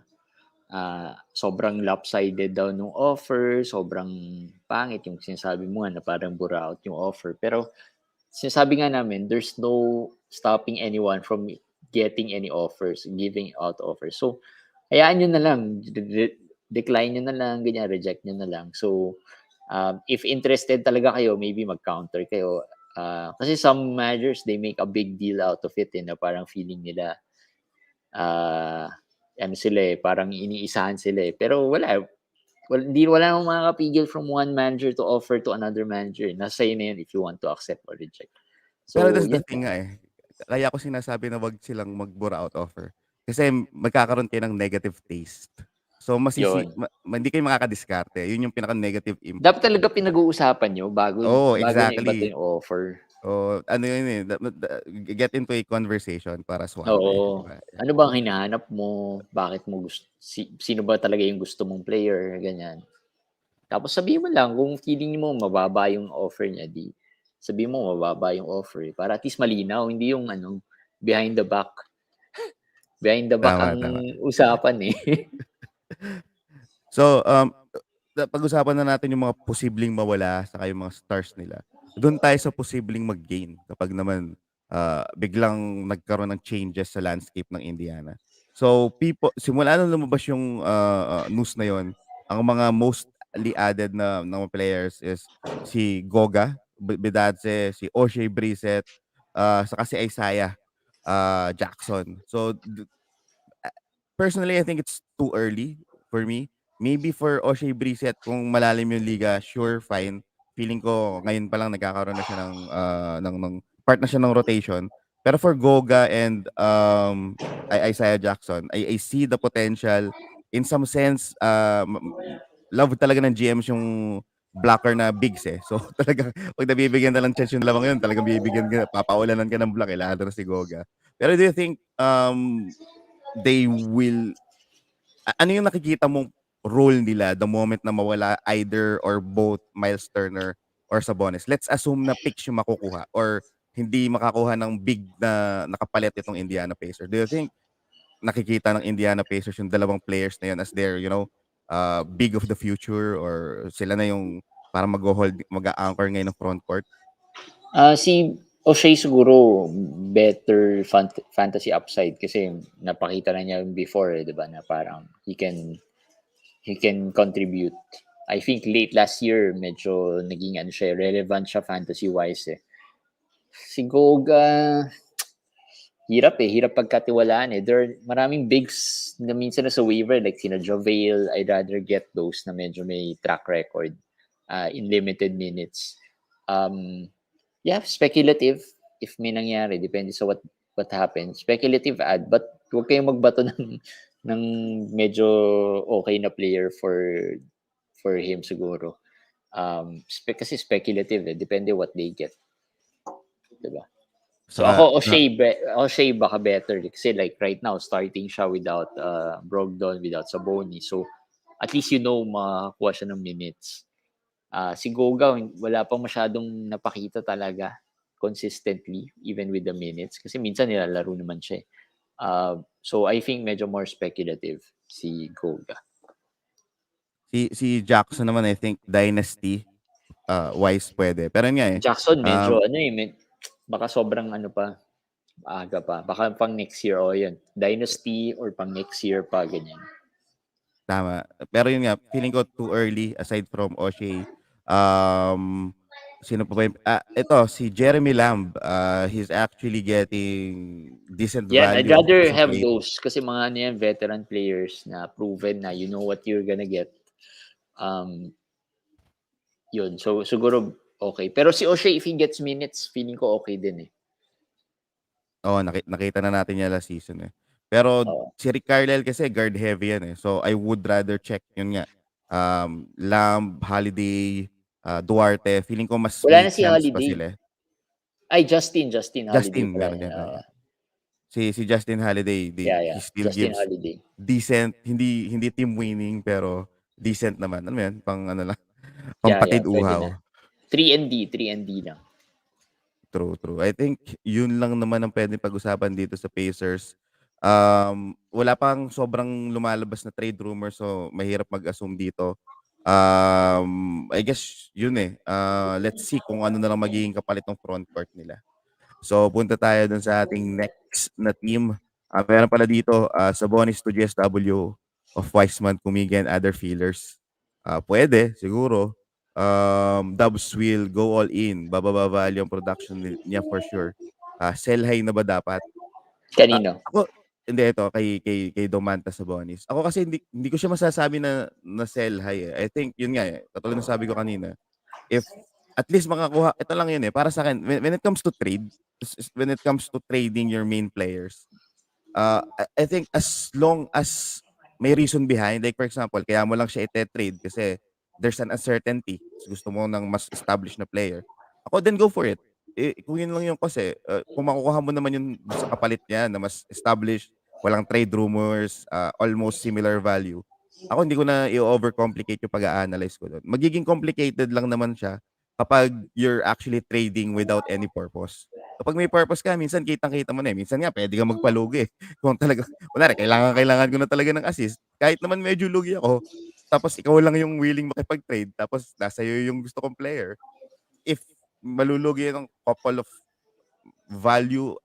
[SPEAKER 3] sobrang lopsided daw nung offer, sobrang pangit yung sinasabi mo na parang buraot yung offer. Pero sinasabi nga namin, there's no stopping anyone from getting any offers, giving out offers. So, hayaan nyo na lang, decline nyo na lang, ganyan, reject nyo na lang. So, if interested talaga kayo, maybe mag-counter kayo. Kasi some managers, they make a big deal out of it na parang feeling nila parang iniisahan sila pero wala namang makakapigil from one manager to offer to another manager. Nasa iyo na yun if you want to accept or reject. So,
[SPEAKER 2] Pero that's the thing nga Kaya ko sinasabi na wag silang magbura out offer. Kasi magkakaroon kayo ng negative taste. So, hindi kayo makakadiskarte. Yun yung pinaka-negative impact.
[SPEAKER 3] Dapat talaga pinag-uusapan nyo bago na iba
[SPEAKER 2] exactly.
[SPEAKER 3] yung offer.
[SPEAKER 2] Ano yun get into a conversation para swerte.
[SPEAKER 3] Oo. Diba? Ano bang hinahanap mo? Bakit mo gusto? Sino ba talaga yung gusto mong player? Ganyan. Tapos sabihin mo lang kung feeling mo mababa yung offer niya, sabihin mo mababa yung offer para at least malinaw, hindi yung behind the back. Behind the back ang usapan
[SPEAKER 2] So, pag-usapan na natin yung mga posibleng mawala sa yung mga stars nila. Doon tayo sa posibleng mag-gain kapag naman biglang nagkaroon ng changes sa landscape ng Indiana. So, simula nung lumabas yung news na yon, ang mga mostly added na mga players is si Goga, Bidadze, si O'Shea Brissett, saka si Isaiah Jackson. So, personally, I think it's too early for me. Maybe for O'Shea Brissett, kung malalim yung liga, sure, fine. Feeling ko ngayon pa lang nagkakaroon na siya ng part na siya ng rotation. Pero for Goga and Isaiah Jackson, I see the potential. In some sense, love talaga ng GMs yung blocker na bigs So talaga, pag nabibigyan na lang chance yung lamang yun, talagang bibigyan ka, papaulanan ka ng block, lalo na si Goga. Pero do you think they will ano yung nakikita mong role nila the moment na mawala either or both Miles Turner or Sabonis? Let's assume na picks yung makukuha or hindi makakuha ng big na nakapalit itong Indiana Pacers. Do you think nakikita ng Indiana Pacers yung dalawang players na yun as their, big of the future or sila na yung para mag-anchor ngayon ng front court?
[SPEAKER 3] Si O'Shea siguro better fantasy upside kasi napakita na niya before, 'di ba, na parang he can contribute. I think late last year medyo naging relevant siya fantasy wise Si Goga hirap pagkatiwalaan There are maraming bigs na minsan na sa waiver like sina JaVale. I'd rather get those na medyo may track record in limited minutes. Speculative if may nangyari, depende sa what happens. Speculative ad, but huwag kayong magbato ng medyo okay na player for him siguro. Kasi speculative depende what they get. Diba? So ako, O'Shea baka better kasi like right now, starting siya without Brogdon, without Sabonis. So at least makakuha siya ng minutes. Si Goga, wala pang masyadong napakita talaga consistently, even with the minutes. Kasi minsan nilalaro naman siya. So I think medyo more speculative si Goga.
[SPEAKER 2] Si Jackson naman, I think, dynasty wise pwede. Pero nga
[SPEAKER 3] Jackson, medyo baka sobrang aga pa. Baka pang next year yun. Dynasty or pang next year pa, ganyan.
[SPEAKER 2] Tama. Pero yun nga, feeling ko too early aside from O'Shea. Sino pa ba ito, si Jeremy Lamb. He's actually getting decent
[SPEAKER 3] Yan, I'd
[SPEAKER 2] value
[SPEAKER 3] rather
[SPEAKER 2] as of
[SPEAKER 3] have
[SPEAKER 2] late.
[SPEAKER 3] those kasi mga ano yan, veteran players na proven na you know what you're gonna get. Yun. So, siguro okay. Pero si O'Shea, if he gets minutes, feeling ko okay din eh.
[SPEAKER 2] Oo, nakita na natin yan last season eh. Pero
[SPEAKER 3] Oo.
[SPEAKER 2] si Rick Carlisle kasi guard heavy yan eh. So I would rather check yun nga. Lamb, Holiday, Duarte, feeling ko mas
[SPEAKER 3] Wala
[SPEAKER 2] may
[SPEAKER 3] na si
[SPEAKER 2] chance pa
[SPEAKER 3] Holiday.
[SPEAKER 2] sila eh.
[SPEAKER 3] Ay, Justin Holiday
[SPEAKER 2] Justin,
[SPEAKER 3] pala.
[SPEAKER 2] meron yan. Si Justin Holiday, he
[SPEAKER 3] Yeah.
[SPEAKER 2] still
[SPEAKER 3] Justin
[SPEAKER 2] gives
[SPEAKER 3] Holiday.
[SPEAKER 2] decent, hindi team winning pero decent naman. Ano yan? Pang ano lang,
[SPEAKER 3] Yeah,
[SPEAKER 2] pampatid
[SPEAKER 3] pwede na.
[SPEAKER 2] uhaw.
[SPEAKER 3] 3 and D lang.
[SPEAKER 2] True. I think yun lang naman ang pwedeng pag-usapan dito sa Pacers. Wala pang sobrang lumalabas na trade rumor so mahirap mag-assume dito. I guess yun eh. Let's see kung ano na lang magiging kapalit ng front court nila. So punta tayo dun sa ating next na team. Meron pala dito Sabonis to GSW of Wiseman, Kumiga and other feelers. Pwede, siguro. Dubs will go all in. Bababa value ang production niya for sure. Sell high na ba dapat?
[SPEAKER 3] Kanino?
[SPEAKER 2] Ako, hindi ito, kay Domantas Sabonis. Ako kasi hindi ko siya masasabi na sell high eh. I think, yun nga eh. Katulad ng sabi ko kanina. If at least makakuha, ito lang yun eh. Para sa akin, when it comes to trade, when it comes to trading your main players, I think as long as may reason behind, like for example, kaya mo lang siya ite-trade kasi there's an uncertainty. Gusto mo ng mas established na player. Ako, then go for it. Kung yun lang yung kasi, kung makukuha mo naman yung sa kapalit niya na mas established, walang trade rumors, almost similar value. Ako, hindi ko na i-overcomplicate yung pag-a-analyze ko doon. Magiging complicated lang naman siya kapag you're actually trading without any purpose. Kapag may purpose ka, minsan kitang-kita mo na eh. Minsan nga, pwede kang magpalugi. Kung talaga, kunwari, kailangan ko na talaga ng assist. Kahit naman medyo lugi ako, tapos ikaw lang yung willing makipag-trade, tapos nasa iyo yung gusto kong player. If malulugi ng couple of value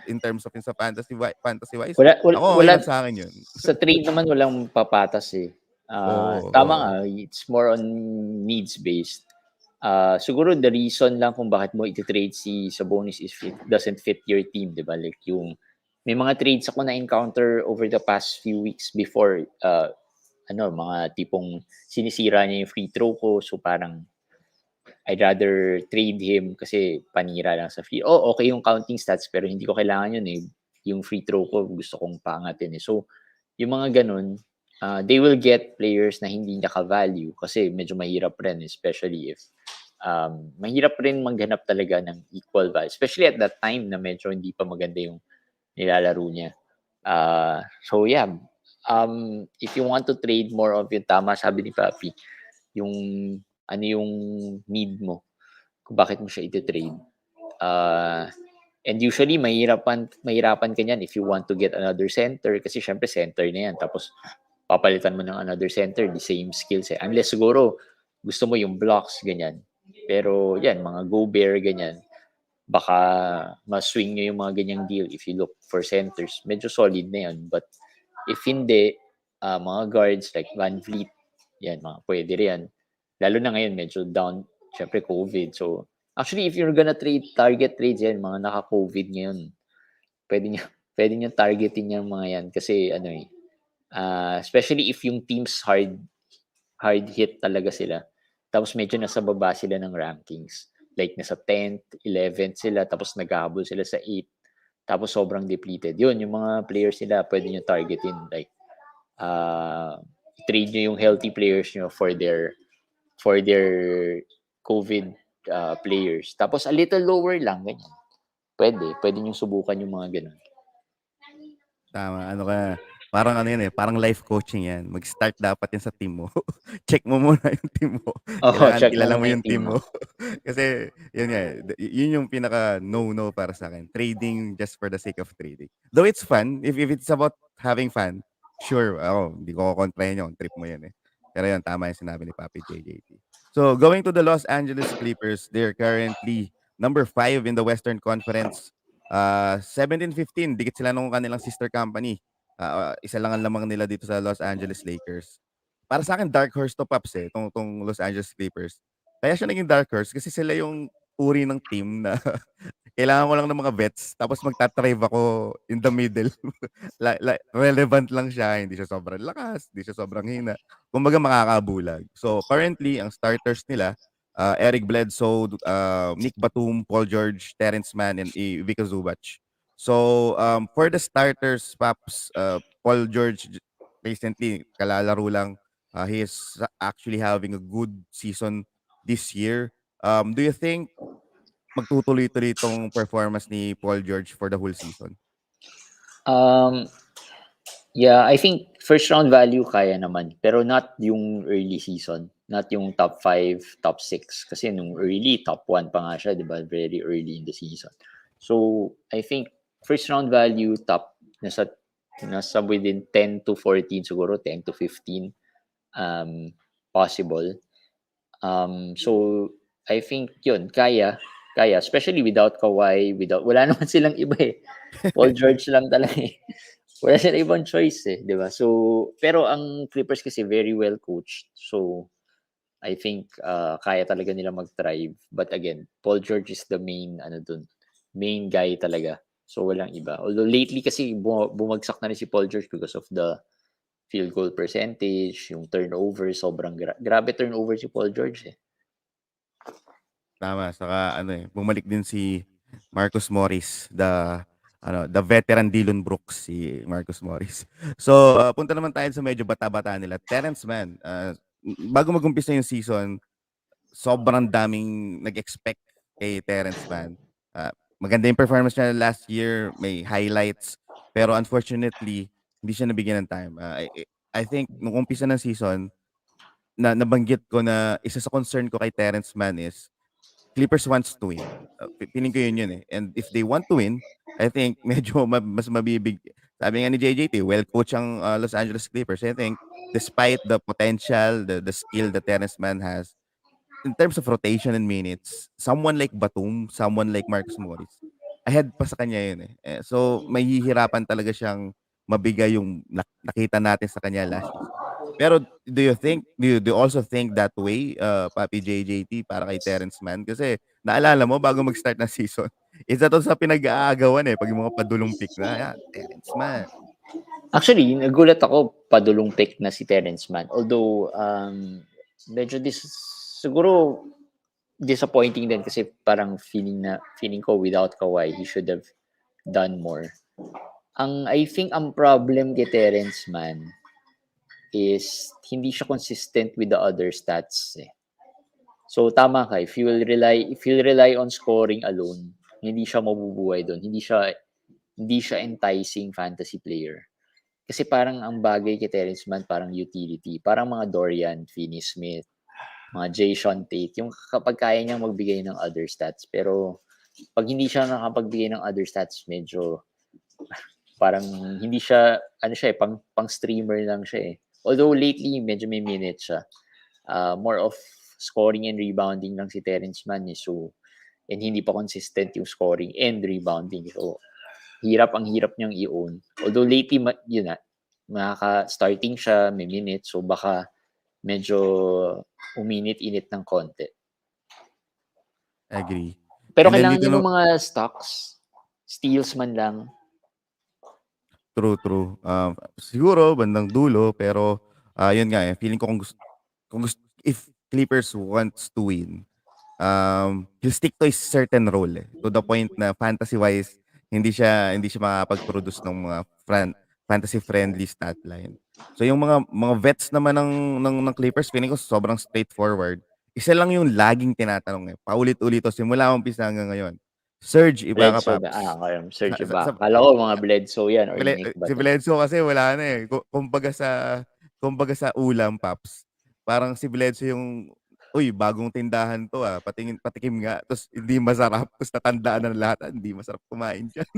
[SPEAKER 2] in terms of sa fantasy-wise, ako okay
[SPEAKER 3] Wala
[SPEAKER 2] lang sa akin yun.
[SPEAKER 3] sa trade naman walang papatas eh. Tama nga, it's more on needs-based. Siguro the reason lang kung bakit mo iti-trade si Sabonis is it doesn't fit your team, di ba? Like yung, may mga trades ako na-encounter over the past few weeks before, mga tipong sinisira niya yung free throw ko, so parang I'd rather trade him kasi panira lang sa free. Okay yung counting stats pero hindi ko kailangan yun eh. Yung free throw ko gusto kong paangatin eh. So, yung mga ganun, they will get players na hindi naka-value kasi medyo mahirap rin, especially if mahirap rin maghanap talaga ng equal value. Especially at that time na medyo hindi pa maganda yung nilalaro niya. So yeah, if you want to trade more of yung tama sabi ni Papi, yung ano yung need mo, kung bakit mo siya iti-trade. And usually, mahirapan ka niyan if you want to get another center kasi syempre center na yan. Tapos, papalitan mo ng another center, the same skills eh. Unless siguro, gusto mo yung blocks, ganyan. Pero yan, mga go-bear, ganyan. Baka ma-swing nyo yung mga ganyang deal if you look for centers. Medyo solid na yan. But if hindi, mga guards like Van Vliet, yan, mga pwede rin. Lalo na ngayon, medyo down, syempre COVID. So, actually, if you're gonna target trades yan, mga naka-COVID ngayon, pwede nyo targetin yung mga yan. Kasi, especially if yung teams hard hit talaga sila. Tapos medyo nasa baba sila ng rankings. Like, nasa 10th, 11th sila, tapos naghahabol sila sa 8th. Tapos sobrang depleted. Yun, yung mga players nila, pwede nyo targetin. Like, trade nyo yung healthy players nyo for their COVID players. Tapos a little lower lang, ganyan. Pwede nyo subukan yung mga ganun.
[SPEAKER 2] Tama, parang ano yan eh, parang life coaching yan. Mag-start dapat yan sa team mo. Check mo muna yung team mo. Kailangan kilala mo yung team mo. Kasi, yun nga, yun yung pinaka no-no para sa akin. Trading just for the sake of trading. Though it's fun, if it's about having fun, sure, hindi ko kukontrahin yun. Trip mo yan eh. Pero yun, tama yung sinabi ni Papi JJT. So, going to the Los Angeles Clippers, they're currently number 5 in the Western Conference. 17-15, dikit sila nung kanilang sister company. Isa lang ang lamang nila dito sa Los Angeles Lakers. Para sa akin, dark horse to Pops eh, tong Los Angeles Clippers. Kaya siya naging dark horse kasi sila yung uri ng team na kailangan ko lang ng mga vets tapos magta-thrive ako in the middle. Relevant lang siya, hindi siya sobrang lakas, hindi siya sobrang hina. Kumbaga makakabulag. So currently, ang starters nila, Eric Bledsoe, Nick Batum, Paul George, Terrence Mann, and Vica Zubac. So for the starters, Paps, Paul George recently, kalalaro lang, he is actually having a good season this year. Do you think magtutuloy-tuloy itong performance ni Paul George for the whole season?
[SPEAKER 3] Um, yeah, I think first round value kaya naman, pero not yung early season, not yung top 5, top 6 kasi nung early top 1 pa nga siya, 'di ba? Very early in the season. So, I think first round value top nasa within 10 to 14 siguro, 10 to 15 possible. So I think yun kaya especially without Kawhi, wala naman silang iba eh. Paul George lang talaga eh. Wala silang ibang choice eh, 'di ba? So pero ang Clippers kasi very well coached. So I think kaya talaga nila mag-thrive. But again, Paul George is the main main guy talaga. So walang iba. Although lately kasi bumagsak na rin si Paul George because of the field goal percentage, yung turnover, sobrang grabe turnover si Paul George eh.
[SPEAKER 2] Tama, saka bumalik din si Marcus Morris, the veteran Dillon Brooks, si Marcus Morris. So, punta naman tayo sa medyo bata-bata nila. Terrence Mann, bago mag-umpisa yung season, sobrang daming nag-expect kay Terrence Mann. Maganda yung performance niya last year, may highlights, pero unfortunately, hindi siya nabigyan ng time. I think nung umpisa ng season, nabanggit ko na isa sa concern ko kay Terrence Mann is Clippers wants to win. Feeling ko yun eh. And if they want to win, I think medyo mas mabibig. Sabi nga ni JJT, well-coach ang Los Angeles Clippers. I think despite the potential, the skill that Terrence Mann has, in terms of rotation and minutes, someone like Batum, someone like Marcus Morris, ahead pa sa kanya yun eh. So, mahihirapan talaga siyang mabigay yung nakita natin sa kanya last season. Pero do you also think that way, Papi JJT, para kay Terrence Mann? Kasi naalala mo bago mag-start ng season, isa to sa pinag-aagawan eh, pag yung mga padulong pick na, yan, Terrence Mann.
[SPEAKER 3] Actually, nagulat ako padulong pick na si Terrence Mann. Although, medyo siguro disappointing din kasi parang feeling ko without Kawhi, he should have done more. I think ang problem kay Terrence Mann is hindi siya consistent with the other stats eh. So tama ka, if you'll rely on scoring alone, hindi siya mabubuhay doon. Hindi siya enticing fantasy player. Kasi parang ang bagay kay Terrence Mann parang utility, parang mga Dorian Finney-Smith, mga Jason Tate, yung kapag kaya niyang magbigay ng other stats. Pero pag hindi siya nakapagbigay ng other stats, medyo parang hindi siya pang streamer lang siya eh. Although lately medyo may minutes siya. More of scoring and rebounding lang si Terrence Mann eh. So, and hindi pa consistent yung scoring and rebounding. So, ang hirap niyang i-own. Although lately, yun na, starting siya, may minutes. So, baka medyo uminit-init ng konti.
[SPEAKER 2] Agree.
[SPEAKER 3] Pero kailangan niya ng mga stocks. Steals man lang.
[SPEAKER 2] True. Siguro bandang dulo, pero yun nga eh, feeling ko if Clippers wants to win, he'll stick to a certain role eh, to the point na fantasy wise hindi siya makapag-produce ng mga fantasy friendly stat line. So yung mga vets naman ng Clippers, feeling ko sobrang straightforward. Isa lang yung laging tinatanong eh, paulit-ulit simula umpisa hanggang ngayon. Serge Ibaka, Paps.
[SPEAKER 3] Serge Ibaka. Kala ko mga Bledsoe yan or Nick Batum.
[SPEAKER 2] Si Bledsoe kasi wala na eh. Kumbaga sa ulam, Paps. Parang si Bledsoe yung, uy, bagong tindahan to patikim nga. Tapos hindi masarap. Tapos natandaan na lahat, hindi masarap kumain dyan.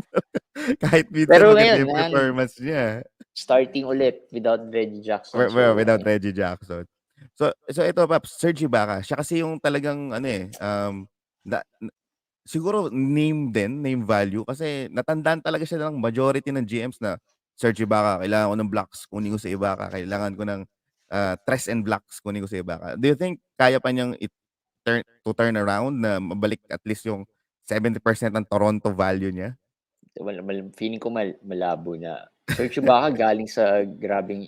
[SPEAKER 2] Kahit minsan maganda yung performance niya.
[SPEAKER 3] Starting ulit without Reggie Jackson.
[SPEAKER 2] Without Reggie Jackson. So ito, Paps, Serge Ibaka. Siya kasi yung talagang, siguro name value kasi natandaan talaga siya ng majority ng GMs na Serge Ibaka, kailangan ko ng blocks, kunin ko sa Ibaka, kailangan ko ng tres and blocks, kunin ko sa Ibaka. Do you think kaya pa niyang turn around na mabalik at least yung 70% ng Toronto value niya?
[SPEAKER 3] Feeling ko malabo na. Serge Ibaka galing sa grabing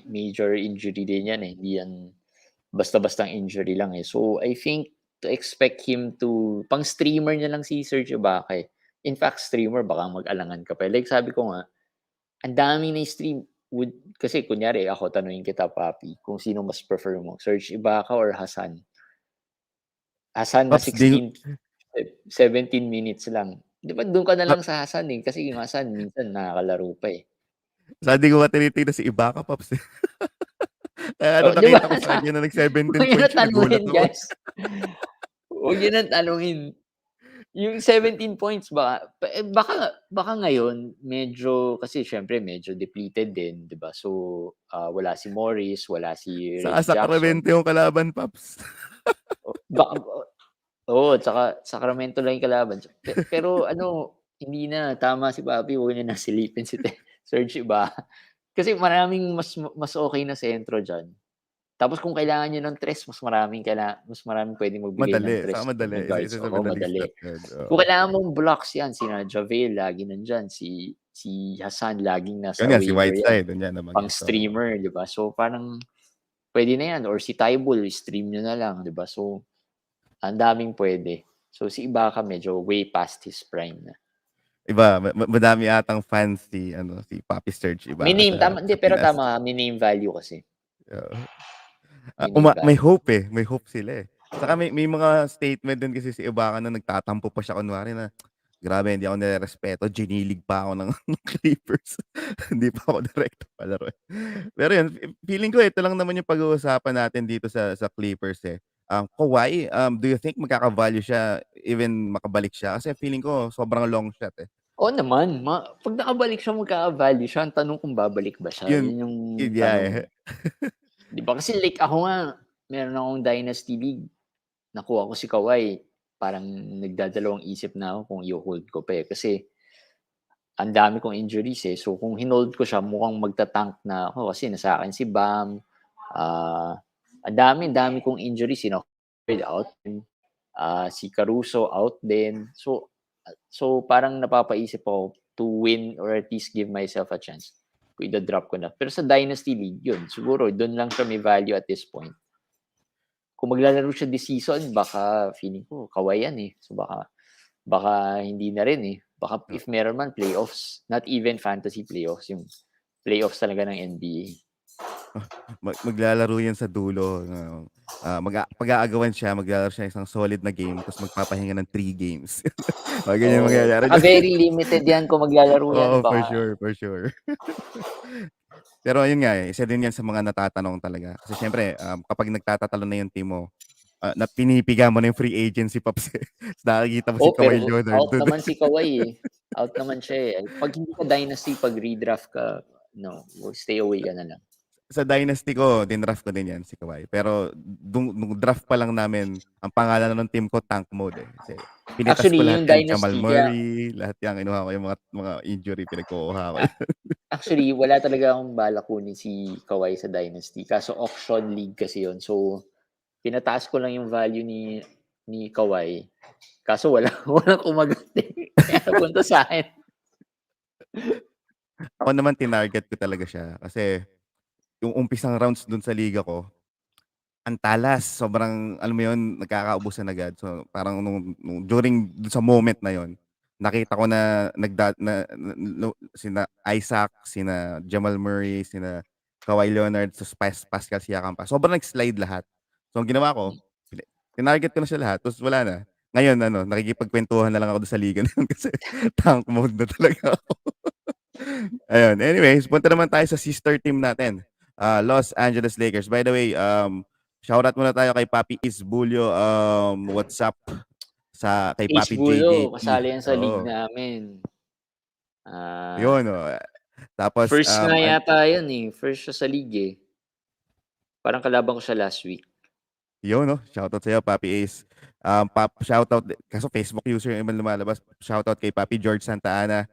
[SPEAKER 3] major injury din yan eh. Hindi yan basta-bastang injury lang eh. So, I think to expect him to, pang streamer niya lang si Serge Ibaka eh. In fact, streamer, baka mag-alangan ka pa. Like sabi ko nga, ang dami na stream. Kasi kunyari, ako, tanungin kita, Papi, kung sino mas prefer mo, Serge Ibaka or Hassan? Hassan na
[SPEAKER 2] Paps, di,
[SPEAKER 3] 17 minutes lang. Di ba doon ka na lang sa Hassan eh? Kasi yung Hassan minsan nakakalaro pa eh.
[SPEAKER 2] Sa di ko nga tinitignan si Ibaka, Paps. Kaya
[SPEAKER 3] Oh, di ba?
[SPEAKER 2] nakita ko sa kanya na nag-17
[SPEAKER 3] Huwag yun
[SPEAKER 2] points,
[SPEAKER 3] na
[SPEAKER 2] nagulat
[SPEAKER 3] tanungin,
[SPEAKER 2] ako.
[SPEAKER 3] guys. Huwag yun na tanungin. Yung 17 points, baka ngayon, medyo, kasi syempre medyo depleted din, di ba? So, wala si Morris, wala si
[SPEAKER 2] Sa
[SPEAKER 3] Reggie Jackson.
[SPEAKER 2] Sacramento yung kalaban, Paps.
[SPEAKER 3] Tsaka Sacramento lang yung kalaban. Pero hindi na, tama si Papi, huwag niya nasilipin si Serge Ibaka. Kasi maraming mas okay na sentro dyan. Tapos kung kailangan niyo ng tres, mas maraming pwedeng magbigay ng
[SPEAKER 2] Madali.
[SPEAKER 3] tres
[SPEAKER 2] Saka madali.
[SPEAKER 3] na guards.
[SPEAKER 2] Isa sa
[SPEAKER 3] Oo,
[SPEAKER 2] madali
[SPEAKER 3] madali.
[SPEAKER 2] step yan.
[SPEAKER 3] Kung kailangan mong blocks yan, sina Javel, lagi nandyan. Si Hassan, laging nasa
[SPEAKER 2] Yun yan, si
[SPEAKER 3] waiver yan.
[SPEAKER 2] Whiteside. Yun yan naman.
[SPEAKER 3] Pang streamer, di ba? So, parang pwede na yan. Or si Tybull, stream nyo na lang, di ba? So, ang daming pwede. So, si Ibaka medyo way past his prime na.
[SPEAKER 2] Iba, madami atang fans si Papi Serge Ibaka
[SPEAKER 3] May name,
[SPEAKER 2] sa
[SPEAKER 3] pero
[SPEAKER 2] Pinas.
[SPEAKER 3] tama, may name value kasi.
[SPEAKER 2] May hope eh. May hope sila eh. Saka may mga statement din kasi si Ibaka na nagtatampo pa siya kunwari na grabe, hindi ako nirerespeto. Ginilig pa ako ng Clippers. Hindi pa ako direkto palaro. Pero yun, feeling ko ito lang naman yung pag-uusapan natin dito sa Clippers eh. Kawhi, do you think magkaka-value siya even makabalik siya? Kasi feeling ko sobrang long shot eh.
[SPEAKER 3] Oo naman. Pag nakabalik siya, magka-value siya. Ang tanong kung babalik ba siya. Yun yung tanong. Di ba? Kasi like ako nga, meron akong Dynasty League. Nakuha ko si Kawhi. Parang nagdadalawang isip na ako kung i-hold ko pa eh. Kasi ang dami kong injuries eh. So kung hinold ko siya, mukhang magta-tank na ako. Kasi nasa akin si Bam. Ang dami kong injuries. Out. Si Caruso out din. So parang napapaisip ako to win or at least give myself a chance. Kung i-drop ko na. Pero sa Dynasty League, yun. Siguro, doon lang siya may value at this point. Kung maglalaro siya this season, baka feeling ko, Kawhi yan eh. So baka hindi na rin eh. Baka if meron man playoffs, not even fantasy playoffs, yung playoffs talaga ng NBA.
[SPEAKER 2] Maglalaro yan sa dulo. Pag-aagawan siya, maglalaro siya isang solid na game, tapos magpapahinga ng 3 games. Ganyan mangyayari.
[SPEAKER 3] Very limited yan kung maglalaro yan.
[SPEAKER 2] Oo, for sure. Pero yun nga isa din yan sa mga natatanong talaga. Kasi syempre, kapag nagtatatalo na yung team mo, na pinipiga mo na yung free agency, Pops. Nakikita mo si Kawhi Leonard.
[SPEAKER 3] Out naman si Kawhi eh. Out naman siya eh. Pag hindi ka Dynasty, pag redraft ka, no, stay away ka na lang.
[SPEAKER 2] Sa Dynasty ko, dinraft ko din yan si Kawhi. Pero nung draft pa lang namin, ang pangalan ng team ko, Tank Mode eh. Kasi pinitas ko lahat yung Jamal Murray, lahat yan, kinuha ko yung mga injury, pinagkukuha ko.
[SPEAKER 3] Actually, wala talaga akong balak kunin si Kawhi sa Dynasty. Kaso auction league kasi yon. So, pinataas ko lang yung value ni Kawhi. Kaso walang kumagat eh. Kaya napunta sa akin.
[SPEAKER 2] Ako naman, tinarget ko talaga siya. Kasi yung umpisang rounds dun sa liga ko, ang talas. Sobrang, alam mo yun, nagkakaubusan agad. So, parang during dun sa moment na yon, nakita ko na sina Isaac, sina Jamal Murray, sina Kawhi Leonard, sa Pascal Siakam pa. Sobrang nag-slide lahat. So, ang ginawa ko, tinarget ko na siya lahat. Tapos wala na. Ngayon, nakikipagkwentuhan na lang ako sa liga na yun kasi tank mode na talaga ako. Ayun. Anyways, punta naman tayo sa sister team natin. Los Angeles Lakers. By the way, shoutout muna tayo kay Papi Isbulyo. What's up? Kay Papi JJT.
[SPEAKER 3] Kasali yan sa league namin.
[SPEAKER 2] Yun, Tapos,
[SPEAKER 3] first na yata yan eh. First siya sa league eh. Parang kalaban ko siya last week.
[SPEAKER 2] Yun, shoutout sa'yo, Papi Ace. Shoutout, kaso Facebook user yung ibang lumalabas. Shoutout kay Papi George Santa Ana.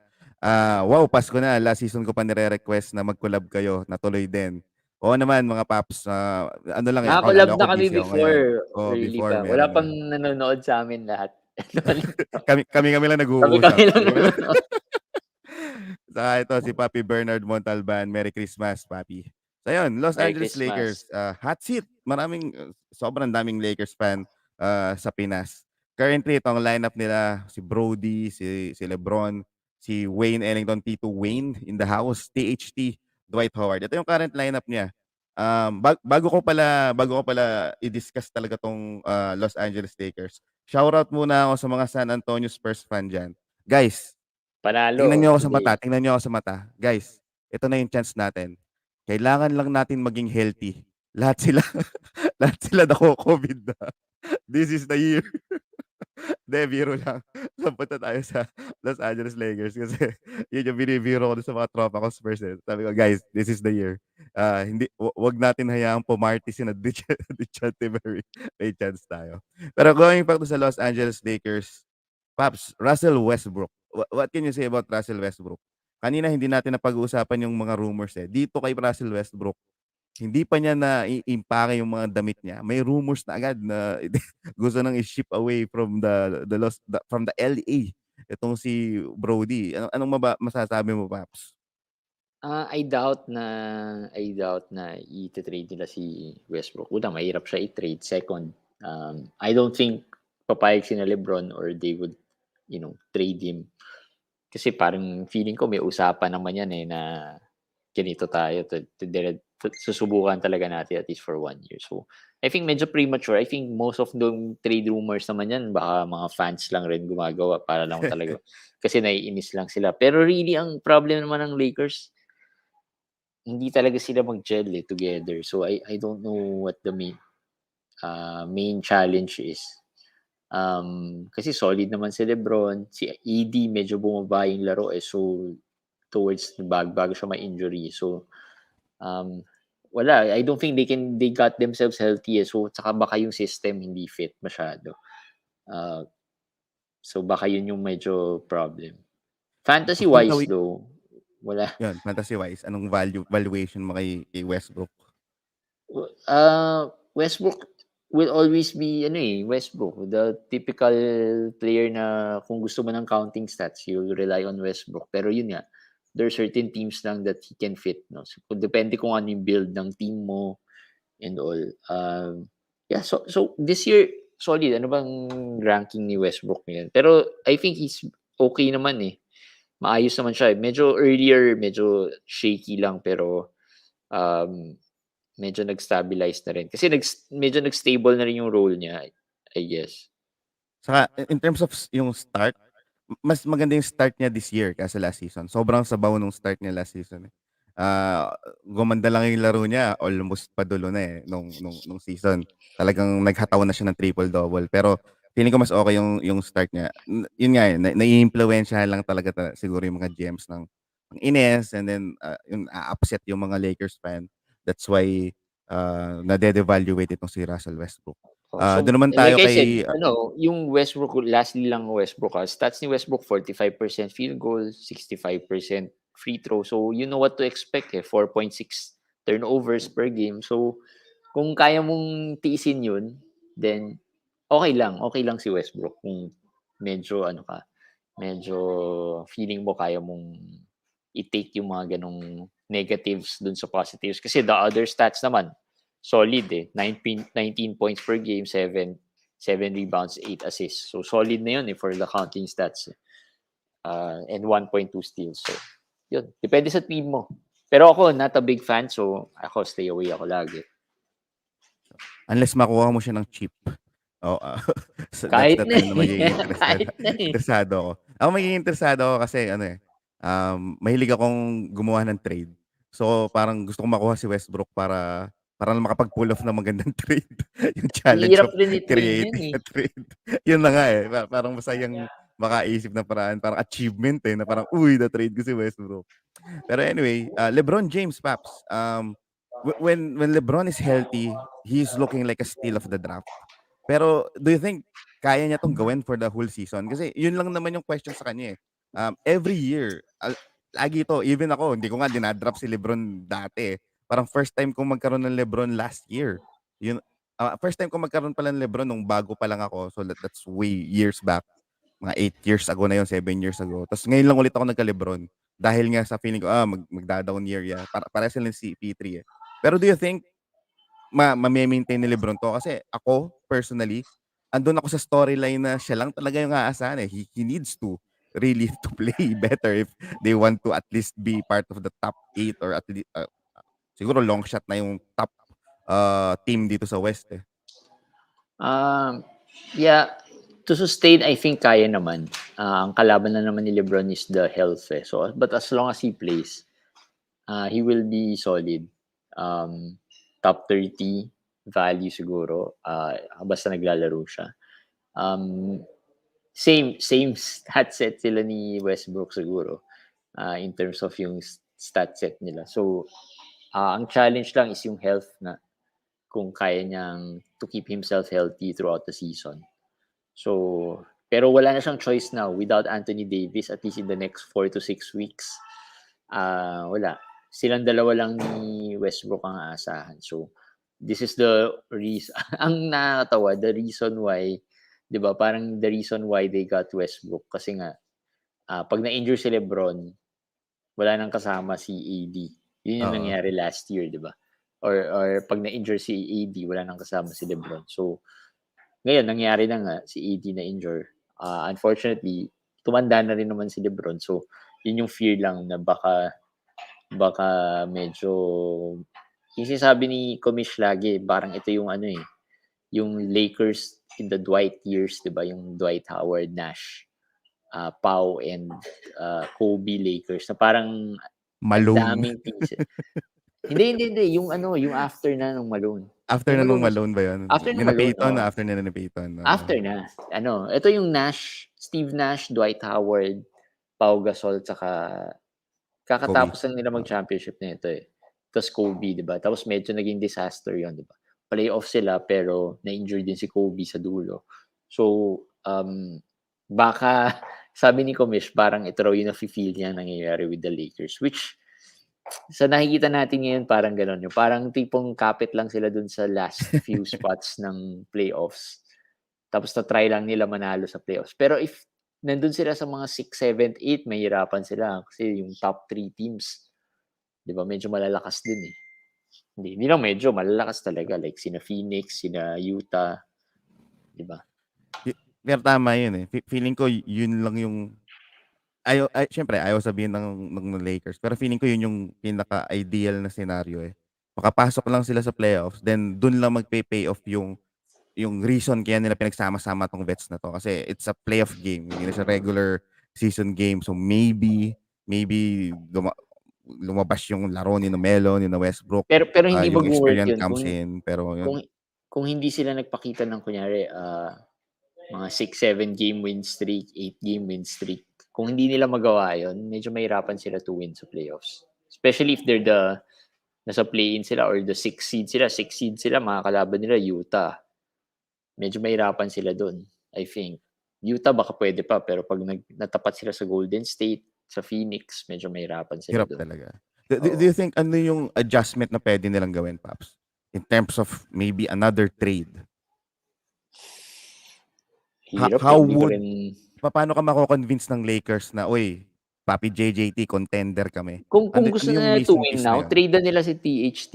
[SPEAKER 2] Wow, Pasko na. Last season ko pa nire-request na mag-collab kayo. Natuloy din. Oo naman mga paps, ano lang, ako
[SPEAKER 3] Naka-collab
[SPEAKER 2] lalo
[SPEAKER 3] na
[SPEAKER 2] ako
[SPEAKER 3] kami
[SPEAKER 2] busy ako ngayon.
[SPEAKER 3] before.
[SPEAKER 2] Oo,
[SPEAKER 3] Early
[SPEAKER 2] before
[SPEAKER 3] pa. Wala
[SPEAKER 2] meron
[SPEAKER 3] pang
[SPEAKER 2] na.
[SPEAKER 3] nanonood sa amin lahat.
[SPEAKER 2] Kami lang
[SPEAKER 3] Kami
[SPEAKER 2] nag-uusap.
[SPEAKER 3] lang nanonood.
[SPEAKER 2] Saka ito si Papi Bernard Montalban, Merry Christmas, Papi. So yun, Los
[SPEAKER 3] Merry
[SPEAKER 2] Angeles
[SPEAKER 3] Christmas.
[SPEAKER 2] Lakers, hot seat. Maraming, sobrang daming Lakers fan sa Pinas. Currently, itong lineup nila, si Brody, si LeBron, si Wayne Ellington, Tito Wayne in the house, THT, Dwight Howard. Ito yung current lineup niya. Bago ko pala i-discuss talaga tong Los Angeles Lakers. Shoutout muna ako sa mga San Antonio Spurs fan dyan. Guys, tingnan
[SPEAKER 3] Panalo
[SPEAKER 2] niyo ako sa mata,
[SPEAKER 3] today.
[SPEAKER 2] tingnan niyo ako sa mata. Guys, ito na yung chance natin. Kailangan lang natin maging healthy. Lahat sila lahat sila nako-COVID na. This is the year. Hindi, biro lang. Punta tayo sa Los Angeles Lakers kasi yun yung binibiro ko dun sa mga tropa ko Spurs. Sabi ko, guys, this is the year. Hindi, wag natin hayaang pumarty si Dejounte Murray. May chance tayo. Pero going back to sa Los Angeles Lakers, Paps, Russell Westbrook. What can you say about Russell Westbrook? Kanina hindi natin napag-uusapan yung mga rumors eh. Dito kay Russell Westbrook, hindi pa niya na-impake yung mga damit niya. May rumors na agad na gusto nang i-ship away from from the LA. Itong si Brody. Anong masasabi mo, Paps?
[SPEAKER 3] I doubt na i-trade nila si Westbrook. Una, mahirap siya i-trade. Second, I don't think papayag si na LeBron or they would, trade him. Kasi parang feeling ko may usapan naman yan na ganito tayo. Susubukan talaga natin at least for 1 year. So, I think medyo premature. I think most of the trade rumors naman yan, baka mga fans lang rin gumagawa para lang talaga. Kasi naiinis lang sila. Pero really, ang problem naman ng Lakers, hindi talaga sila mag-gel together. So I don't know what the main challenge is. Kasi solid naman si LeBron, si AD medyo bumaba yung laro so towards bago siya ma-injury. So wala, I don't think they got themselves healthy so tsaka baka yung system hindi fit masyado. So baka yun yung medyo problem. Fantasy wise though, wala.
[SPEAKER 2] Yun, fantasy-wise, anong valuation mo kay Westbrook?
[SPEAKER 3] Westbrook will always be Westbrook, the typical player na kung gusto mo ng counting stats, you'll rely on Westbrook. Pero yun nga, there are certain teams lang that he can fit, no? So depende kung ano yung build ng team mo and all. Yeah, so this year solid. Ano bang ranking ni Westbrook ngayon? Pero I think he's okay naman maayos naman siya. Medyo earlier, medyo shaky lang pero medyo nag-stabilize na rin. Kasi medyo nag-stable na rin yung role niya, I guess.
[SPEAKER 2] Saka in terms of yung start, mas maganda yung start niya this year kaysa last season. Sobrang sabaw nung start niya last season. Gumanda lang yung laro niya, almost padulo na nung season. Talagang naghataw na siya ng triple-double. Pero feeling ko mas okay yung start niya. Yun nga nai-impluwensyahan lang talaga siguro yung mga GMs ng Ines and then yung upset yung mga Lakers fan. That's why nade-devaluate itong si Russell Westbrook.
[SPEAKER 3] So,
[SPEAKER 2] Doon naman
[SPEAKER 3] like
[SPEAKER 2] tayo
[SPEAKER 3] I said,
[SPEAKER 2] kay
[SPEAKER 3] yung Westbrook, lastly lang Westbrook, stats ni Westbrook, 45% field goal, 65% free throw. So, you know what to expect 4.6 turnovers per game. So, kung kaya mong tiisin yun, then okay lang si Westbrook. Kung medyo medyo feeling mo kaya mong i-take yung mga ganong negatives dun sa positives. Kasi the other stats naman, solid 19 points per game, 7 rebounds, 8 assists. So solid na yun for the counting stats. And 1.2 steals. So yun, depende sa team mo. Pero ako, not a big fan, so ako stay away ako lagi.
[SPEAKER 2] Unless makuha mo siya ng cheap. Oh, so that's
[SPEAKER 3] Kahit
[SPEAKER 2] the time na magiging
[SPEAKER 3] kahit na
[SPEAKER 2] interesado ako. Ako magiging interesado ako kasi mahilig akong gumawa ng trade. So parang gusto kong makuha si Westbrook para makapag-pull off ng magandang trade. Yung challenge
[SPEAKER 3] hirap
[SPEAKER 2] of
[SPEAKER 3] rin i-trade yun
[SPEAKER 2] creating a trade. Yun na nga parang masayang makaisip na paraan, parang achievement na parang uy, na-trade ko si Westbrook. Pero anyway, LeBron James, Paps. When LeBron is healthy, he's looking like a steal of the draft. Pero do you think kaya niya tong gawin for the whole season? Kasi yun lang naman yung question sa kanya every year, lagi ito, even ako, hindi ko nga dinadraft si LeBron dati. Parang first time kong magkaroon ng LeBron last year. Yun, first time kong magkaroon pala ng LeBron nung bago pa lang ako. So that's way years back. Mga 8 years ago na yun, 7 years ago. Tapos ngayon lang ulit ako nagka-LeBron. Dahil nga sa feeling ko, magda-down year yan. Para sila si P3 eh. Pero do you think ma-maintain ni LeBron to? Kasi ako, personally, andun ako sa storyline na siya lang talaga yung aasahan eh. He needs to really to play better if they want to at least be part of the top 8 or at least siguro long shot na yung top team dito sa West eh.
[SPEAKER 3] Yeah, to sustain, I think kaya naman. Ang kalaban na naman ni LeBron is the health eh. So, but as long as he plays, he will be solid. Top 30 value siguro. Basta naglalaro siya. Same stat set sila ni Westbrook siguro in terms of yung stat set nila. So, ang challenge lang is yung health na kung kaya niyang to keep himself healthy throughout the season. So, pero wala na siyang choice now. Without Anthony Davis, at least in the next 4 to 6 weeks, wala. Silang dalawa lang ni Westbrook ang aasahan. So, this is the reason. Ang nakakatawa, the reason why, di ba, parang the reason why they got Westbrook. Kasi nga, pag na-injure si LeBron, wala nang kasama si AD. Yun yung nangyari last year, di ba? Or pag na-injure si AD, wala nang kasama si LeBron. So, ngayon, nangyari na nga, si AD na-injure. Unfortunately, tumanda na rin naman si LeBron. So, yun yung fear lang na baka medyo, yung sinasabi ni Komish lagi, parang ito yung yung Lakers in the Dwight years, di ba? Yung Dwight Howard, Nash, Pau, and Kobe Lakers, na parang
[SPEAKER 2] Malone.
[SPEAKER 3] daming pieces. Hindi. Yung after na nung Malone.
[SPEAKER 2] After na nung Malone ba yun?
[SPEAKER 3] After na Malone.
[SPEAKER 2] After na ni Payton.
[SPEAKER 3] After na. Ito yung Nash, Steve Nash, Dwight Howard, Pau Gasol, tsaka kakatapos lang nila mag-championship na ito eh. Tapos Kobe, di ba? Tapos medyo naging disaster yon, di ba? Playoff sila pero na-injured din si Kobe sa dulo. So, baka, sabi ni Komish, parang ito raw yung na-feel niya nangyayari with the Lakers. Which, sa nakikita natin ngayon, parang gano'n. Yung parang tipong kapit lang sila dun sa last few spots ng playoffs. Tapos na-try lang nila manalo sa playoffs. Pero if nandun sila sa mga 6, 7, 8, mahirapan sila. Kasi yung top 3 teams, di ba, medyo malalakas din eh. Hindi lang medyo, malalakas talaga. Like sina Phoenix, sina Utah, di ba?
[SPEAKER 2] Pero tama yun eh. Feeling ko yun lang yung syempre, ayaw sabihin ng Lakers. Pero feeling ko yun yung pinaka-ideal na scenario eh. Makapasok lang sila sa playoffs, then dun lang magpay off yung reason kaya nila pinagsama-sama tong vets na to. Kasi it's a playoff game. Hindi na siya regular season game. So maybe lumabas yung laro ni Melo, ni Westbrook.
[SPEAKER 3] Pero hindi
[SPEAKER 2] yung
[SPEAKER 3] mag-work
[SPEAKER 2] experience
[SPEAKER 3] yun.
[SPEAKER 2] comes in. Pero yun.
[SPEAKER 3] Kung hindi sila nagpakita ng kunyari, mga 6-7 game win streak, 8 game win streak, kung hindi nila magawa yun, medyo mahirapan sila to win sa playoffs. Especially if they're nasa play-in sila or the 6 seed sila, mga kalaban nila, Utah. Medyo mahirapan sila dun, I think. Utah baka pwede pa, pero pag natapat sila sa Golden State, sa Phoenix, medyo mahirapan sila
[SPEAKER 2] Hirap
[SPEAKER 3] dun.
[SPEAKER 2] talaga. Do you think ano yung adjustment na pwede nilang gawin, Paps? In terms of maybe another trade?
[SPEAKER 3] Hirap.
[SPEAKER 2] Paano ka mako-convince ng Lakers na, oy, Papi JJT, contender kami?
[SPEAKER 3] Kung gusto nila to win now, trade na nila si THT.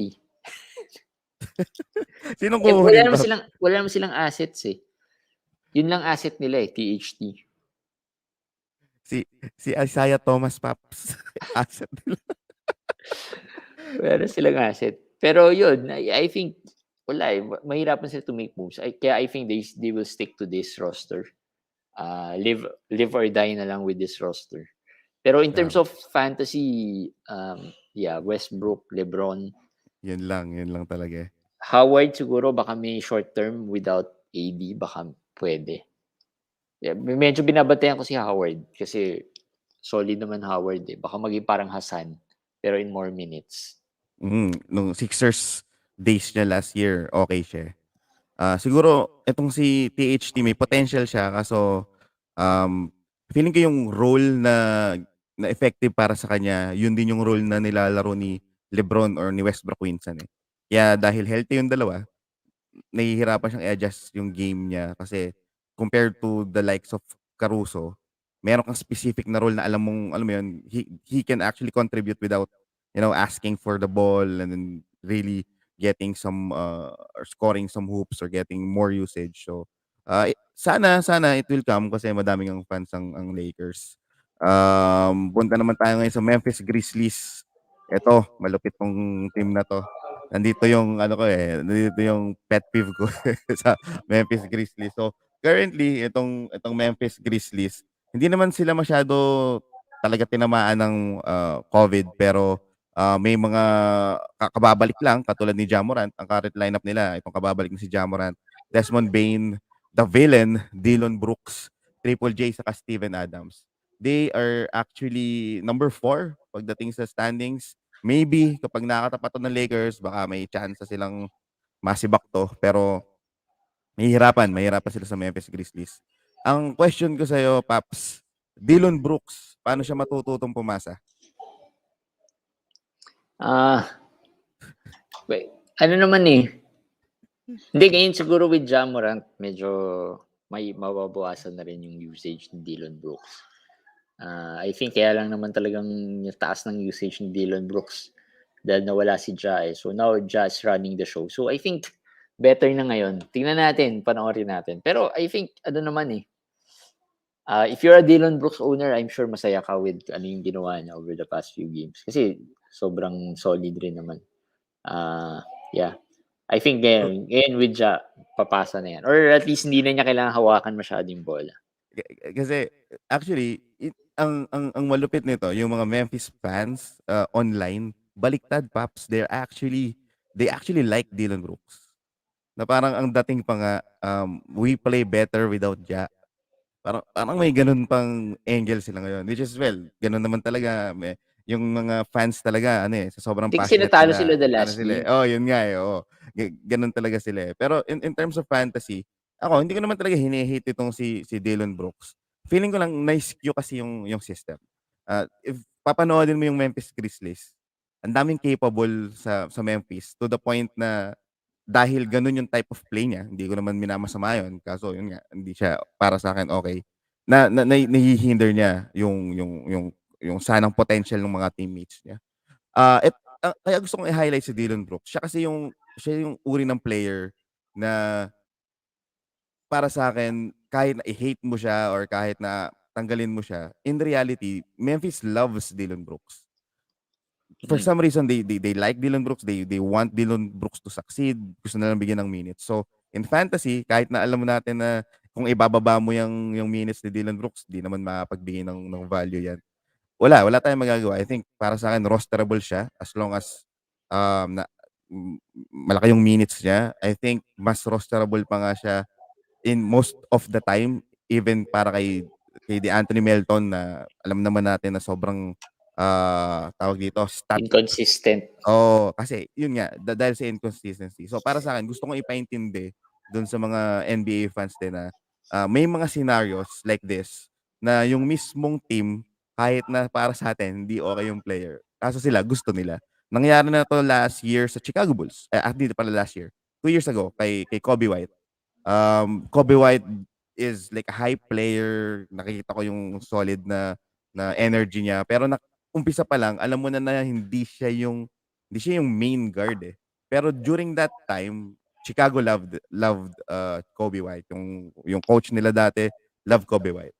[SPEAKER 2] Sinong kukunin?
[SPEAKER 3] Wala naman silang assets eh. Yun lang asset nila eh, THT.
[SPEAKER 2] Si Isaiah Thomas, Paps. Asset nila.
[SPEAKER 3] Wala silang asset. Pero yun, I think, wala eh. Mahirapan sila to make moves. Kaya I think they will stick to this roster. Live or die na lang with this roster. Pero in terms of fantasy, Westbrook, LeBron.
[SPEAKER 2] Yun lang talaga.
[SPEAKER 3] Howard siguro baka may short term without AD, baka pwede. Yeah, medyo binabantayan ko si Howard kasi solid naman Howard eh. Baka maging parang Hassan pero in more minutes.
[SPEAKER 2] Nung Sixers days niya last year, okay siya. Siguro itong si THT may potential siya kaso feeling ko yung role na effective para sa kanya, yun din yung role na nilalaro ni LeBron or ni Westbrook minsan eh. Kaya dahil healthy yung dalawa, nahihirapan siyang i-adjust yung game niya kasi compared to the likes of Caruso, meron kang specific na role na alam mo yun, he can actually contribute without, asking for the ball and then really getting some or scoring some hoops or getting more usage. So, sana it will come kasi madaming ang fans ang Lakers. Punta naman tayo ngayon sa Memphis Grizzlies. Eto, malupit tong team na 'to. Nandito yung pet peeve ko sa Memphis Grizzlies. So, currently itong Memphis Grizzlies, hindi naman sila masyado talaga tinamaan ng COVID pero may mga kababalik lang katulad ni Ja Morant, ang current lineup nila, itong kababalik na si Ja Morant, Desmond Bane, the villain, Dillon Brooks, Triple J saka Steven Adams. They are actually number 4 pagdating sa standings. Maybe kapag nakakatapat to ng Lakers, baka may chance silang masibak to. Pero mahirapan sila sa Memphis Grizzlies. Ang question ko sa'yo, Paps, Dillon Brooks, paano siya matututong pumasa?
[SPEAKER 3] Wait, ano naman eh. Hindi, ngayon siguro with Ja Morant, medyo may mababawasan na rin yung usage ni Dillon Brooks. I think kaya lang naman talagang yung taas ng usage ni Dillon Brooks dahil nawala si Ja eh. So now Ja is running the show. So I think better na ngayon. Tingnan natin, panoorin natin. Pero I think ano naman eh. If you're a Dillon Brooks owner, I'm sure masaya ka with ano yung ginawa niya over the past few games. Kasi sobrang solid rin naman. Yeah. I think ngayon with Ja, papasa na yan. Or at least hindi na niya kailangan hawakan masyadong bola.
[SPEAKER 2] Kasi actually, ang malupit nito, yung mga Memphis fans online, baliktad, Paps, they actually like Dillon Brooks. Na parang ang dating pa nga, we play better without Ja. Parang may ganun pang angle sila ngayon. Which is, well, ganun naman talaga. Yung mga fans talaga, sa sobrang
[SPEAKER 3] Hindi
[SPEAKER 2] passionate
[SPEAKER 3] sinatalo sila the last
[SPEAKER 2] sila.
[SPEAKER 3] game.
[SPEAKER 2] Oh, yun nga eh. Oh. Ganun talaga sila eh. Pero in terms of fantasy, ako, hindi ko naman talaga hine-hate itong si Dillon Brooks. Feeling ko lang na-skew kasi yung system. If papanoodin mo yung Memphis Grizzlies, ang daming capable sa Memphis to the point na dahil ganun yung type of play niya, hindi ko naman minamasama yun. Kaso yun nga, hindi siya para sa akin okay. Nahihinder niya yung sanang potential ng mga teammates niya. Kaya gusto kong i-highlight si Dillon Brooks. Siya yung uri ng player na para sa akin, kahit na i-hate mo siya or kahit na tanggalin mo siya, in reality, Memphis loves Dillon Brooks. For some reason, they like Dillon Brooks. They want Dillon Brooks to succeed. Gusto na lang bigyan ng minutes. So, in fantasy, kahit na alam mo natin na kung ibababa mo yung minutes ni Dillon Brooks, di naman makapagbigay ng value yan. Wala tayong magagawa. I think para sa akin, rosterable siya as long as malaki yung minutes niya. I think mas rosterable pa nga siya in most of the time, even para kay Anthony Melton na alam naman natin na sobrang tawag dito,
[SPEAKER 3] Inconsistent.
[SPEAKER 2] kasi yun nga, dahil sa inconsistency. So para sa akin, gusto kong ipaintindi dun sa mga NBA fans din na may mga scenarios like this na yung mismong team, kahit na para sa atin, hindi okay yung player. Kaso sila, gusto nila. Nangyari na to last year sa Chicago Bulls. Dito pala last year. 2 years ago, kay Kobe White. Kobe White is like a high player. Nakikita ko yung solid na energy niya. Pero umpisa pa lang, alam mo na hindi siya yung main guard eh. Pero during that time, Chicago loved Kobe White. Yung coach nila dati, loved Kobe White.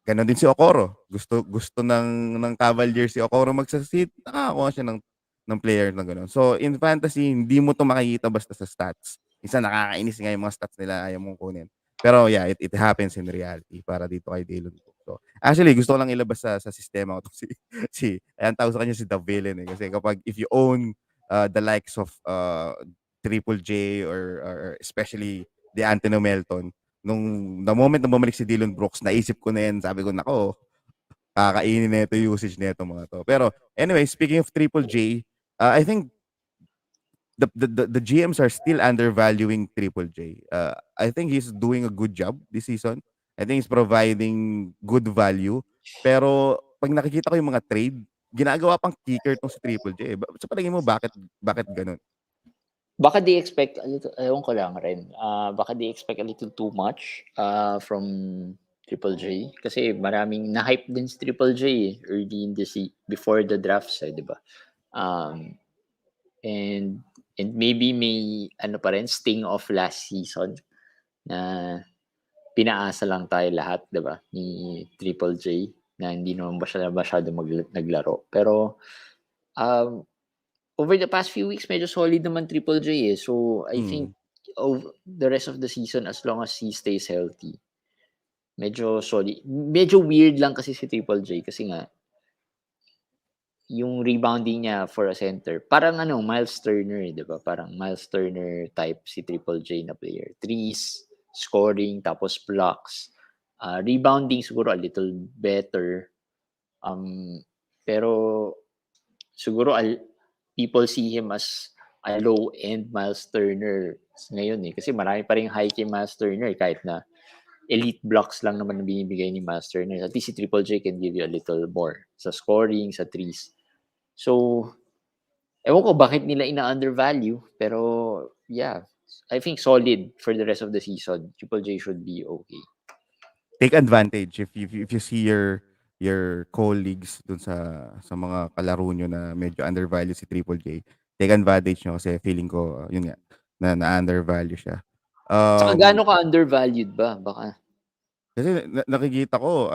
[SPEAKER 2] Ganon din si Okoro. Gusto ng Cavaliers si Okoro magsasit. Nakakuha siya ng player na gano'n. So, in fantasy, hindi mo to makikita basta sa stats. Minsan nakakainis nga yung mga stats nila, ayaw mong kunin. Pero yeah, it happens in reality para dito kay Dillon. So, actually, gusto ko lang ilabas sa sistema ko to ang tawag sa kanya si The Villain eh. Kasi if you own the likes of Triple J or especially the Anthony Melton, the moment na bumalik si Dillon Brooks, naisip ko na yan, sabi ko, nako, kakainin na ito usage na ito mga to. Pero anyway, speaking of Triple J, I think the GMs are still undervaluing Triple J. I think he's doing a good job this season. I think he's providing good value. Pero pag nakikita ko yung mga trade, ginagawa pang kicker 'tong si Triple J, sa palagay mo bakit gano'n?
[SPEAKER 3] Baka they expect a little, ewan ko lang rin, baka they expect a little too much from Triple J. Kasi maraming na-hype din si Triple J early in the before the drafts, 'di ba? Um, and maybe may ano pa rin, sting of last season na pinaasa lang tayo lahat, 'di ba? Ni Triple J na hindi naman masyado naglaro. Pero over the past few weeks, medyo solid naman Triple J eh. So, I think the rest of the season, as long as he stays healthy, medyo solid. Medyo weird lang kasi si Triple J kasi nga, yung rebounding niya for a center, parang Miles Turner, di ba? Parang Miles Turner type si Triple J na player. Threes, scoring, tapos blocks. Rebounding siguro a little better. Pero siguro people see him as a low-end Miles Turner ngayon eh. Kasi marami pa rin high kay Miles Turner kahit na elite blocks lang naman ang binibigay ni Miles Turner. At least si Triple J can give you a little more sa scoring, sa threes. So, ewan ko bakit nila ina-undervalue. Pero, yeah. I think solid for the rest of the season. Triple J should be okay.
[SPEAKER 2] Take advantage if you see your colleagues dun sa mga kalaro nyo na medyo undervalue si Triple J. Take advantage nyo kasi feeling ko, yun nga, na undervalue siya.
[SPEAKER 3] Saka gaano ka undervalued ba? Baka.
[SPEAKER 2] Kasi nakikita ko,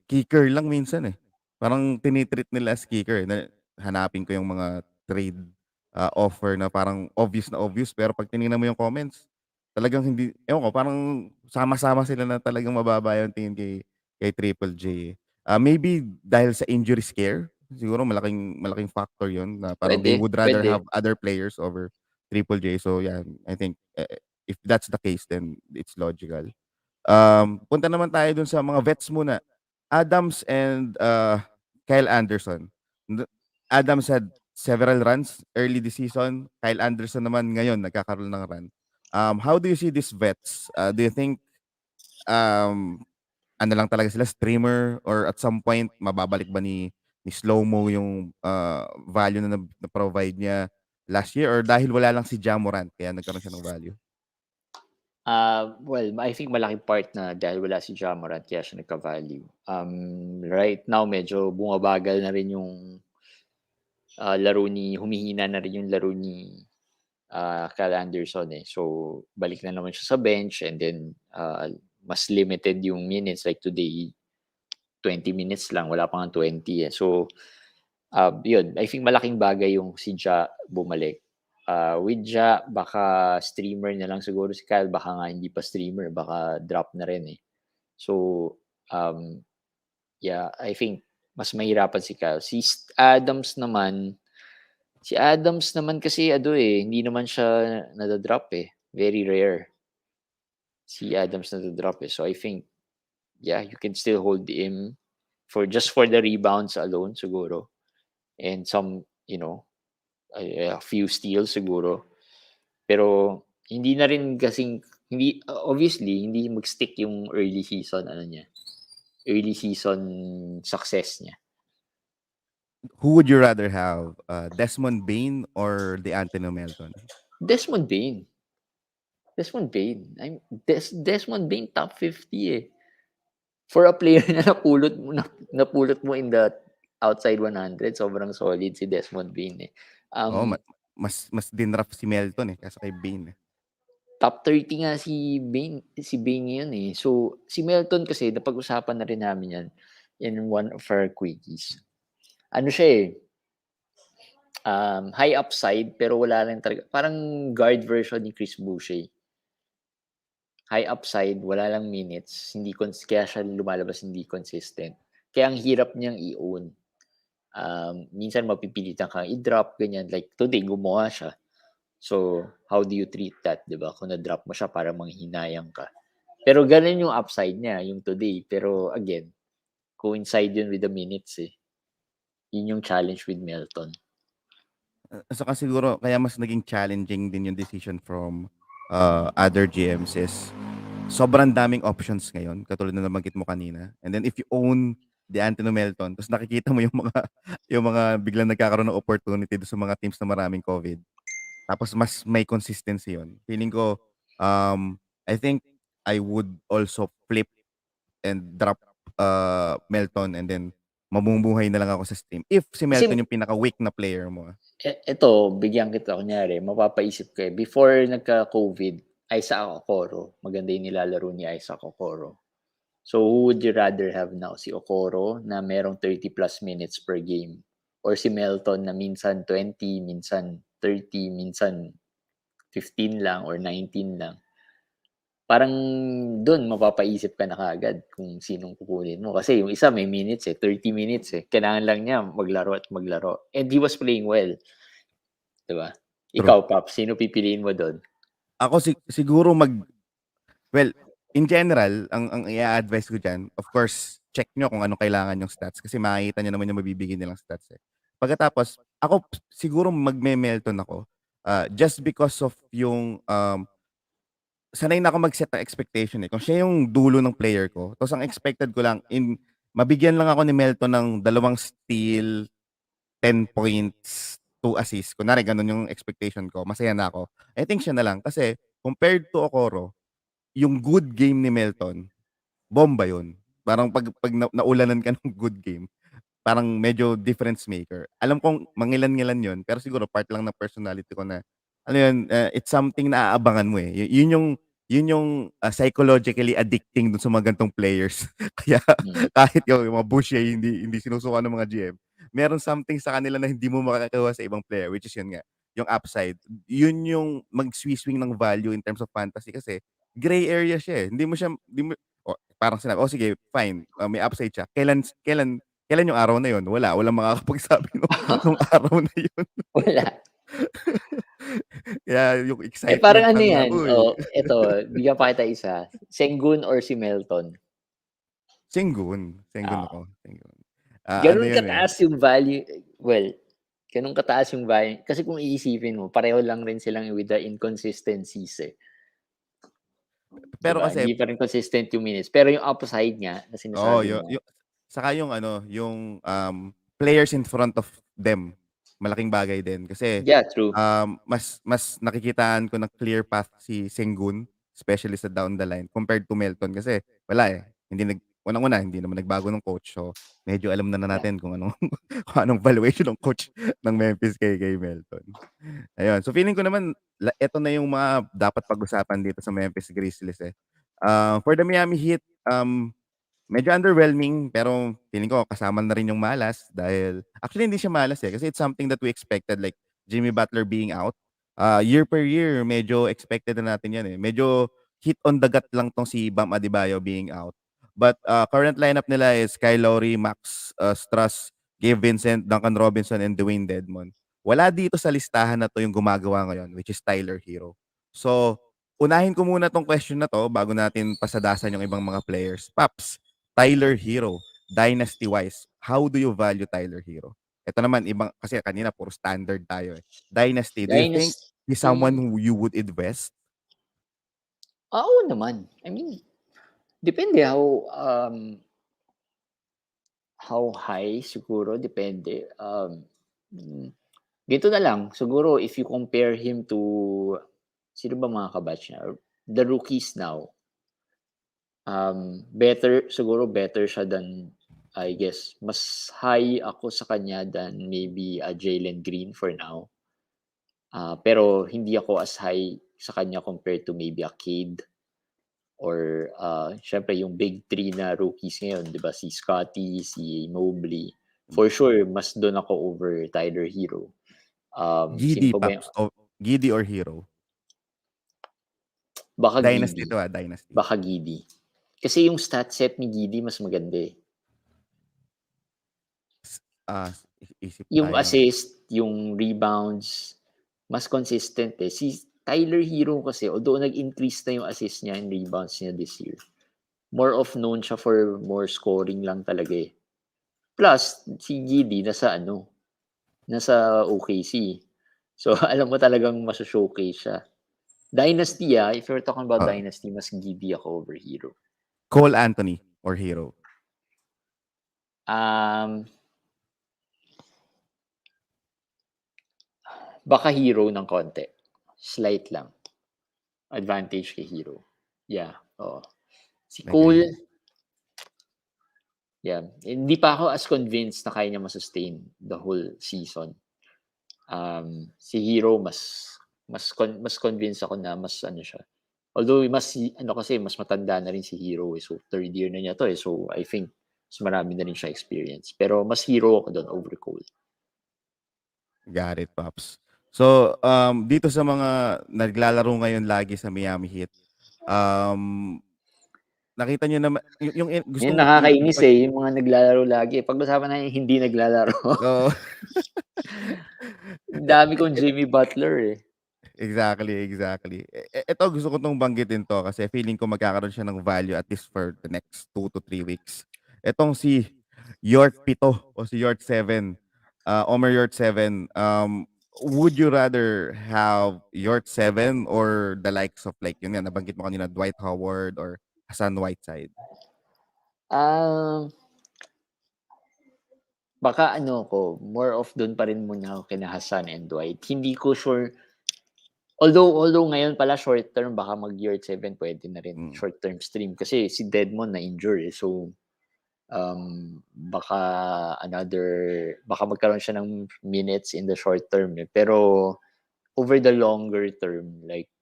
[SPEAKER 2] kicker lang minsan eh. Parang tinitreat nila as kicker. Hanapin ko yung mga trade offer na parang obvious na obvious. Pero pag tinignan mo yung comments, talagang hindi, ewan ko, parang sama-sama sila na talagang mababa yung tingin kay Triple J. Maybe dahil sa injury scare, siguro malaking factor yun na parang they would rather have other players over Triple J. So yeah, I think if that's the case, then it's logical. Punta naman tayo dun sa mga vets muna. Adams and Kyle Anderson. Adams had several runs early this season. Kyle Anderson naman ngayon nagkakaroon ng run. How do you see these vets? Do you think ano lang talaga sila, streamer, or at some point mababalik ba ni Slow-Mo yung value na provide niya last year, or dahil wala lang si Ja Morant kaya nagkaroon siya ng value?
[SPEAKER 3] Well, I think malaking part na dahil wala si Ja Morant kaya siya nagka-value. Right now, medyo bumabagal na rin yung humihina na rin yung laro ni Kyle Anderson eh. So, balik na naman siya sa bench and then mas limited yung minutes. Like today, 20 minutes lang. Wala pa nga 20 eh. So, yun. I think malaking bagay yung si Ja bumalik. With Ja, baka streamer na lang siguro si Kyle. Baka nga hindi pa streamer. Baka drop na rin eh. So, yeah, I think mas mahirapan si Kyle. Si Adams naman kasi hindi naman siya nadadrop eh. Very rare. Si Adams nadadrop eh. So, I think, yeah, you can still hold him just for the rebounds alone siguro. And some, a few steals siguro. Pero hindi na rin kasing obviously hindi mag-stick yung early season success niya.
[SPEAKER 2] Who would you rather have, Desmond Bane or DeAnthony Melton?
[SPEAKER 3] Desmond Bane. Desmond Bane top 50 eh. For a player na napulot mo in the outside 100, sobrang solid si Desmond Bane eh.
[SPEAKER 2] Mas dinraft si Melton eh kaysa kay Bane.
[SPEAKER 3] Top 30 nga si Bane ngayon eh. So, si Melton kasi napag-usapan na rin namin yan in one of our quickies. Ano siya eh, high upside pero wala lang talaga. Parang guard version ni Chris Boucher. High upside, wala lang minutes, kaya siya lumalabas hindi consistent. Kaya ang hirap niyang i-own. Minsan mapipilitan kang i-drop, ganyan. Like today, gumawa siya. So, how do you treat that, di ba? Kung na-drop mo siya para manghinayang ka. Pero ganun yung upside niya, yung today. Pero again, coincide yun with the minutes eh. Yun yung challenge with Melton.
[SPEAKER 2] Saka siguro, kaya mas naging challenging din yung decision from other GMs is sobrang daming options ngayon, katulad na nabanggit mo kanina. And then if you own D'Antino Melton, tapos nakikita mo yung mga biglang nagkakaroon ng opportunity doon sa mga teams na maraming COVID. Tapos mas may consistency yun. Feeling ko, I think I would also flip and drop Melton and then mamumuhay na lang ako sa stream. If si
[SPEAKER 3] Kasi
[SPEAKER 2] Melton yung pinaka-weak na player mo.
[SPEAKER 3] ito, bigyan kita kunyari, mapapaisip ka before nagka-COVID, Isaac Okoro, maganda yung nilalaro ni Isaac Okoro. So, who would you rather have now? Si Okoro na merong 30 plus minutes per game? Or si Melton na minsan 20, minsan 30, minsan 15 lang or 19 lang? Parang doon mapapaisip ka na kaagad kung sinong kukunin mo. Kasi yung isa may minutes 30 minutes Kailangan lang niya maglaro at maglaro. And he was playing well. Diba?
[SPEAKER 2] True.
[SPEAKER 3] Ikaw, Pap, sino pipiliin mo doon?
[SPEAKER 2] Ako siguro well, in general, ang i-advise ko dyan, of course, check nyo kung anong kailangan yung stats kasi makikita nyo naman yung mabibigay nilang stats Pagkatapos, ako siguro magme-Melton ako just because of yung sanay na ako mag-set ng expectation Kung siya yung dulo ng player ko, tapos ang expected ko lang, mabigyan lang ako ni Melton ng 2 steal, 10 points, 2 assists. Kunwari, ganun yung expectation ko. Masaya na ako. I think siya na lang. Kasi, compared to Okoro, yung good game ni Melton, bomba yun. Parang pag naulanan ka ng good game, parang medyo difference maker. Alam kong mangilan-ngilan yun, pero siguro part lang ng personality ko na, ano yun, it's something na aabangan mo yun yung psychologically addicting dun sa mga gantong players. Kaya kahit yung mga Bush hindi sinusuka ng mga GM, meron something sa kanila na hindi mo makakakuha sa ibang player, which is yun nga, yung upside. Yun yung mag-swing ng value in terms of fantasy kasi gray area siya Hindi mo parang sinabi, sige, fine, may upside siya. Kailan yung araw na yun? Walang makakapagsabi nung araw na yun.
[SPEAKER 3] Wala.
[SPEAKER 2] Kaya yung
[SPEAKER 3] Parang
[SPEAKER 2] excitement
[SPEAKER 3] ano
[SPEAKER 2] lang na,
[SPEAKER 3] yan? Ito, bigyan pa kita isa. Sengun or si Melton?
[SPEAKER 2] Sengun ako. Sengun. Ano
[SPEAKER 3] Ganun
[SPEAKER 2] yun
[SPEAKER 3] kataas yung value. Well, ganun kataas yung value. Kasi kung iisipin mo, pareho lang rin silang with the inconsistencies
[SPEAKER 2] Pero
[SPEAKER 3] diba?
[SPEAKER 2] kasi,
[SPEAKER 3] Hindi pa rin consistent yung minutes. Pero yung upside nga, na sinasabi mo.
[SPEAKER 2] saka yung players in front of them, malaking bagay din. Kasi,
[SPEAKER 3] Yeah, true.
[SPEAKER 2] mas nakikitaan ko na clear path si Sengun, especially sa down the line, compared to Melton. Kasi, wala unang-una, hindi naman nagbago ng coach. So, medyo alam na natin kung anong valuation ng coach ng Memphis kay Melton. Ayun. So, feeling ko naman, ito na yung mga dapat pag-usapan dito sa Memphis Grizzlies For the Miami Heat, medyo underwhelming pero feeling ko kasama na rin yung malas dahil actually hindi siya malas kasi it's something that we expected like Jimmy Butler being out. Year per year, medyo expected na natin yan Medyo hit on the gut lang tong si Bam Adebayo being out. But current lineup nila is Kyle Lowry, Max Strus, Gabe Vincent, Duncan Robinson, and Dwayne Dedmon. Wala dito sa listahan na to yung gumagawa ngayon, which is Tyler Hero. So, unahin ko muna tong question na to bago natin pasadasan yung ibang mga players. Paps, Tyler Hero, dynasty-wise, how do you value Tyler Hero? Ito naman, ibang, kasi kanina puro standard tayo Dynasty, do you think he's someone who you would invest?
[SPEAKER 3] Oo naman. I mean, depende how high siguro, depende. Dito na lang, siguro if you compare him to, sino ba mga kabatch niya? The rookies now. Better siya than, I guess, mas high ako sa kanya than maybe a Jalen Green for now. Pero hindi ako as high sa kanya compared to maybe a Cade or syempre yung big three na rookies ngayon, di ba? Si Scottie, si Mobley. For sure, mas doon ako over Tyler Hero.
[SPEAKER 2] Giddy, Paps. Giddy or Hero?
[SPEAKER 3] Baka
[SPEAKER 2] Dynasty
[SPEAKER 3] Giddy.
[SPEAKER 2] Dynasty.
[SPEAKER 3] Baka Giddy. Kasi yung stat set ni Giddy mas maganda yung assist, yung rebounds, mas consistent Si Tyler Hero kasi, although nag-increase na yung assist niya and rebounds niya this year, more of known siya for more scoring lang talaga Plus, si Giddy nasa OKC. So, alam mo talagang maso-showcase siya. Dynasty if you're talking about Dynasty, mas Giddy ako over Hero.
[SPEAKER 2] Cole Anthony or Hero?
[SPEAKER 3] Baka hero ng konti. Slight lang. Advantage kay hero. Yeah, oo. Si Cole, yeah, hindi pa ako as convinced na kaya niya masustain the whole season. Si Hero mas convinced ako na mas ano siya. Although mas matanda na rin si Hero so third year na niya to so I think mas marami na rin siya experience. Pero mas Hero ako doon over Cole.
[SPEAKER 2] Got it, Pops. So, dito sa mga naglalaro ngayon lagi sa Miami Heat, nakita niyo naman yung gusto
[SPEAKER 3] Yung
[SPEAKER 2] kong
[SPEAKER 3] nakakainis yung mga naglalaro lagi. Pag-usapan na yung hindi naglalaro.
[SPEAKER 2] Oo.
[SPEAKER 3] Dami kong Jimmy Butler
[SPEAKER 2] Exactly. Ito gusto ko tong banggitin to kasi feeling ko magkakaroon siya ng value at least for the next 2 to 3 weeks. Etong si Yort 7 o si Yort 7, Omer Yort 7, would you rather have Yort 7 or the likes of like yun nga nabanggit mo kanina Dwight Howard or Hassan Whiteside?
[SPEAKER 3] Baka more of doon pa rin muna ako kina Hassan and Dwight. Hindi ko sure. Although ngayon pala short term, baka mag-year 7 pwede na rin short term stream. Kasi si Deadmon na-injure So, baka magkaroon siya ng minutes in the short term. Pero over the longer term, like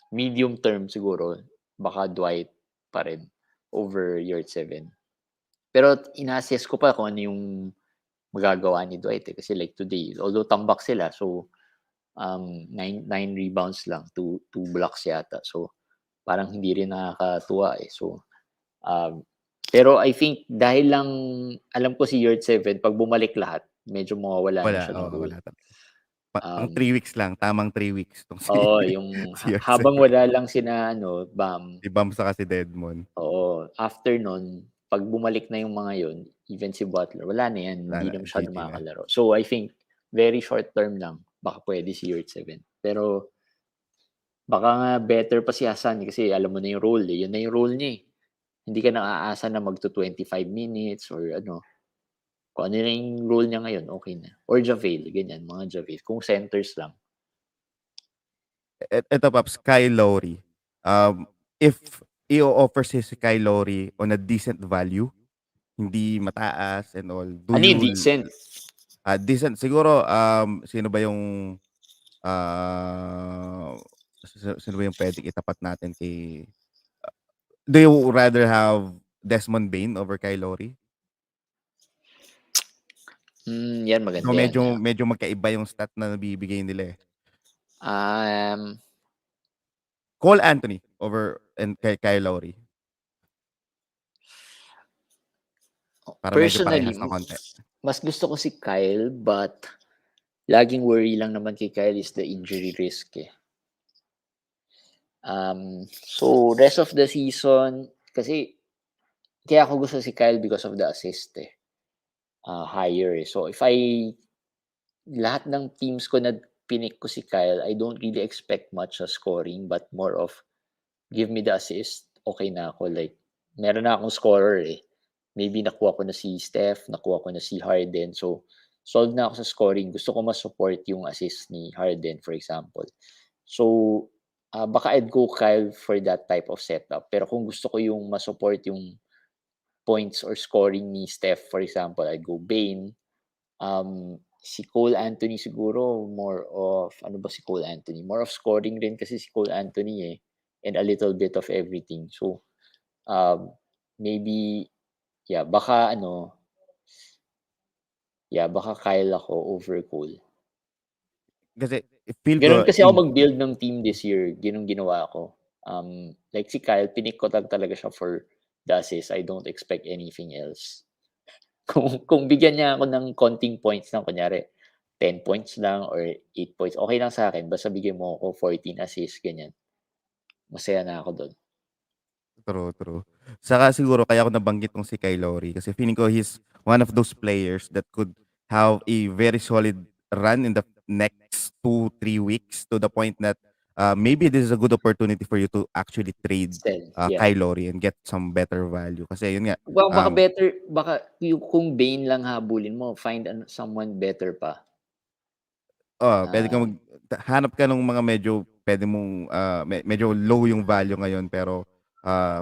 [SPEAKER 3] medium term siguro, baka Dwight pa rin over year 7. Pero ina-assess ko pa kung ano yung magagawa ni Dwight kasi like today, although tambak sila, so 9 rebounds lang, 2 blocks yata. So parang hindi rin nakakatuwa So pero I think dahil lang alam ko si Year 7 pag bumalik lahat, medyo mawawala na siya ng role.
[SPEAKER 2] Wala talaga. Pang 3 weeks lang, tamang 3 weeks tong si
[SPEAKER 3] yung
[SPEAKER 2] si Yort
[SPEAKER 3] habang
[SPEAKER 2] 7.
[SPEAKER 3] wala lang sina Bam.
[SPEAKER 2] Si Bam saka si Deadmon.
[SPEAKER 3] Oo, after nun, pag bumalik na yung mga yon, even si Butler, wala na yan, hindi na masyado
[SPEAKER 2] GG na.
[SPEAKER 3] makakalaro. So I think very short term lang, baka pwede si Year 7. Pero baka nga better pa si Hassan kasi alam mo na yung role Yun na yung role niya Hindi ka na aasa na magto 25 minutes or Kung ano na yung role niya ngayon, okay na. Or Javel, ganyan, mga Javel. Kung centers lang.
[SPEAKER 2] Ito Paps, Kyle Lowry. If i-offer si Kyle Lowry on a decent value, hindi mataas and all, do
[SPEAKER 3] Ano
[SPEAKER 2] you
[SPEAKER 3] yung decent?
[SPEAKER 2] decent siguro sino ba yung sino ba yung pwedeng itapat natin kay do you rather have Desmond Bane over Kyle Lowry?
[SPEAKER 3] Yan maganda
[SPEAKER 2] So
[SPEAKER 3] yan.
[SPEAKER 2] medyo magkaiba yung stat na nabibigay nila Cole Anthony over and kay Kyle Lowry. Para medyo
[SPEAKER 3] Personally,
[SPEAKER 2] parehas ng konti.
[SPEAKER 3] mas gusto ko si Kyle but laging worry lang naman kay Kyle is the injury risk So rest of the season, kasi kaya ako gusto si Kyle because of the assist higher So if lahat ng teams ko na pinik ko si Kyle, I don't really expect much sa scoring but more of give me the assist, okay na ako. Like, meron na akong scorer Maybe nakuha ko na si Steph, nakuha ko na si Harden. So, solve na ako sa scoring. Gusto ko ma-support yung assist ni Harden, for example. So, baka I'd go Kyle for that type of setup. Pero kung gusto ko yung ma-support yung points or scoring ni Steph, for example, I'd go Bane. Si Cole Anthony siguro more of, si Cole Anthony? More of scoring rin kasi si Cole Anthony and a little bit of everything. So, maybe, baka baka Kyle ako over Cole.
[SPEAKER 2] Kasi feel ko
[SPEAKER 3] Ganun kasi ako mag-build ng team this year. Ganun ginawa ko. Like si Kyle, pinik ko talaga siya for the assist. I don't expect anything else. Kung bigyan niya ako ng konting points lang, kunyari 10 points lang or 8 points, okay lang sa akin. Basta bigyan mo ako 14 assists, ganyan. Masaya na ako doon.
[SPEAKER 2] True. Saka siguro kaya ako nabanggit tong si Kyle Lowry kasi feeling ko he's one of those players that could have a very solid run in the next 2-3 weeks to the point that maybe this is a good opportunity for you to actually trade
[SPEAKER 3] Sell. Yeah.
[SPEAKER 2] Kyle Lowry and get some better value. Kasi yun nga,
[SPEAKER 3] Baka better, baka yung kung Bane lang habulin mo, find someone better pa.
[SPEAKER 2] pwede kang hanap ka ng mga medyo pwede mong medyo low yung value ngayon pero
[SPEAKER 3] Oo.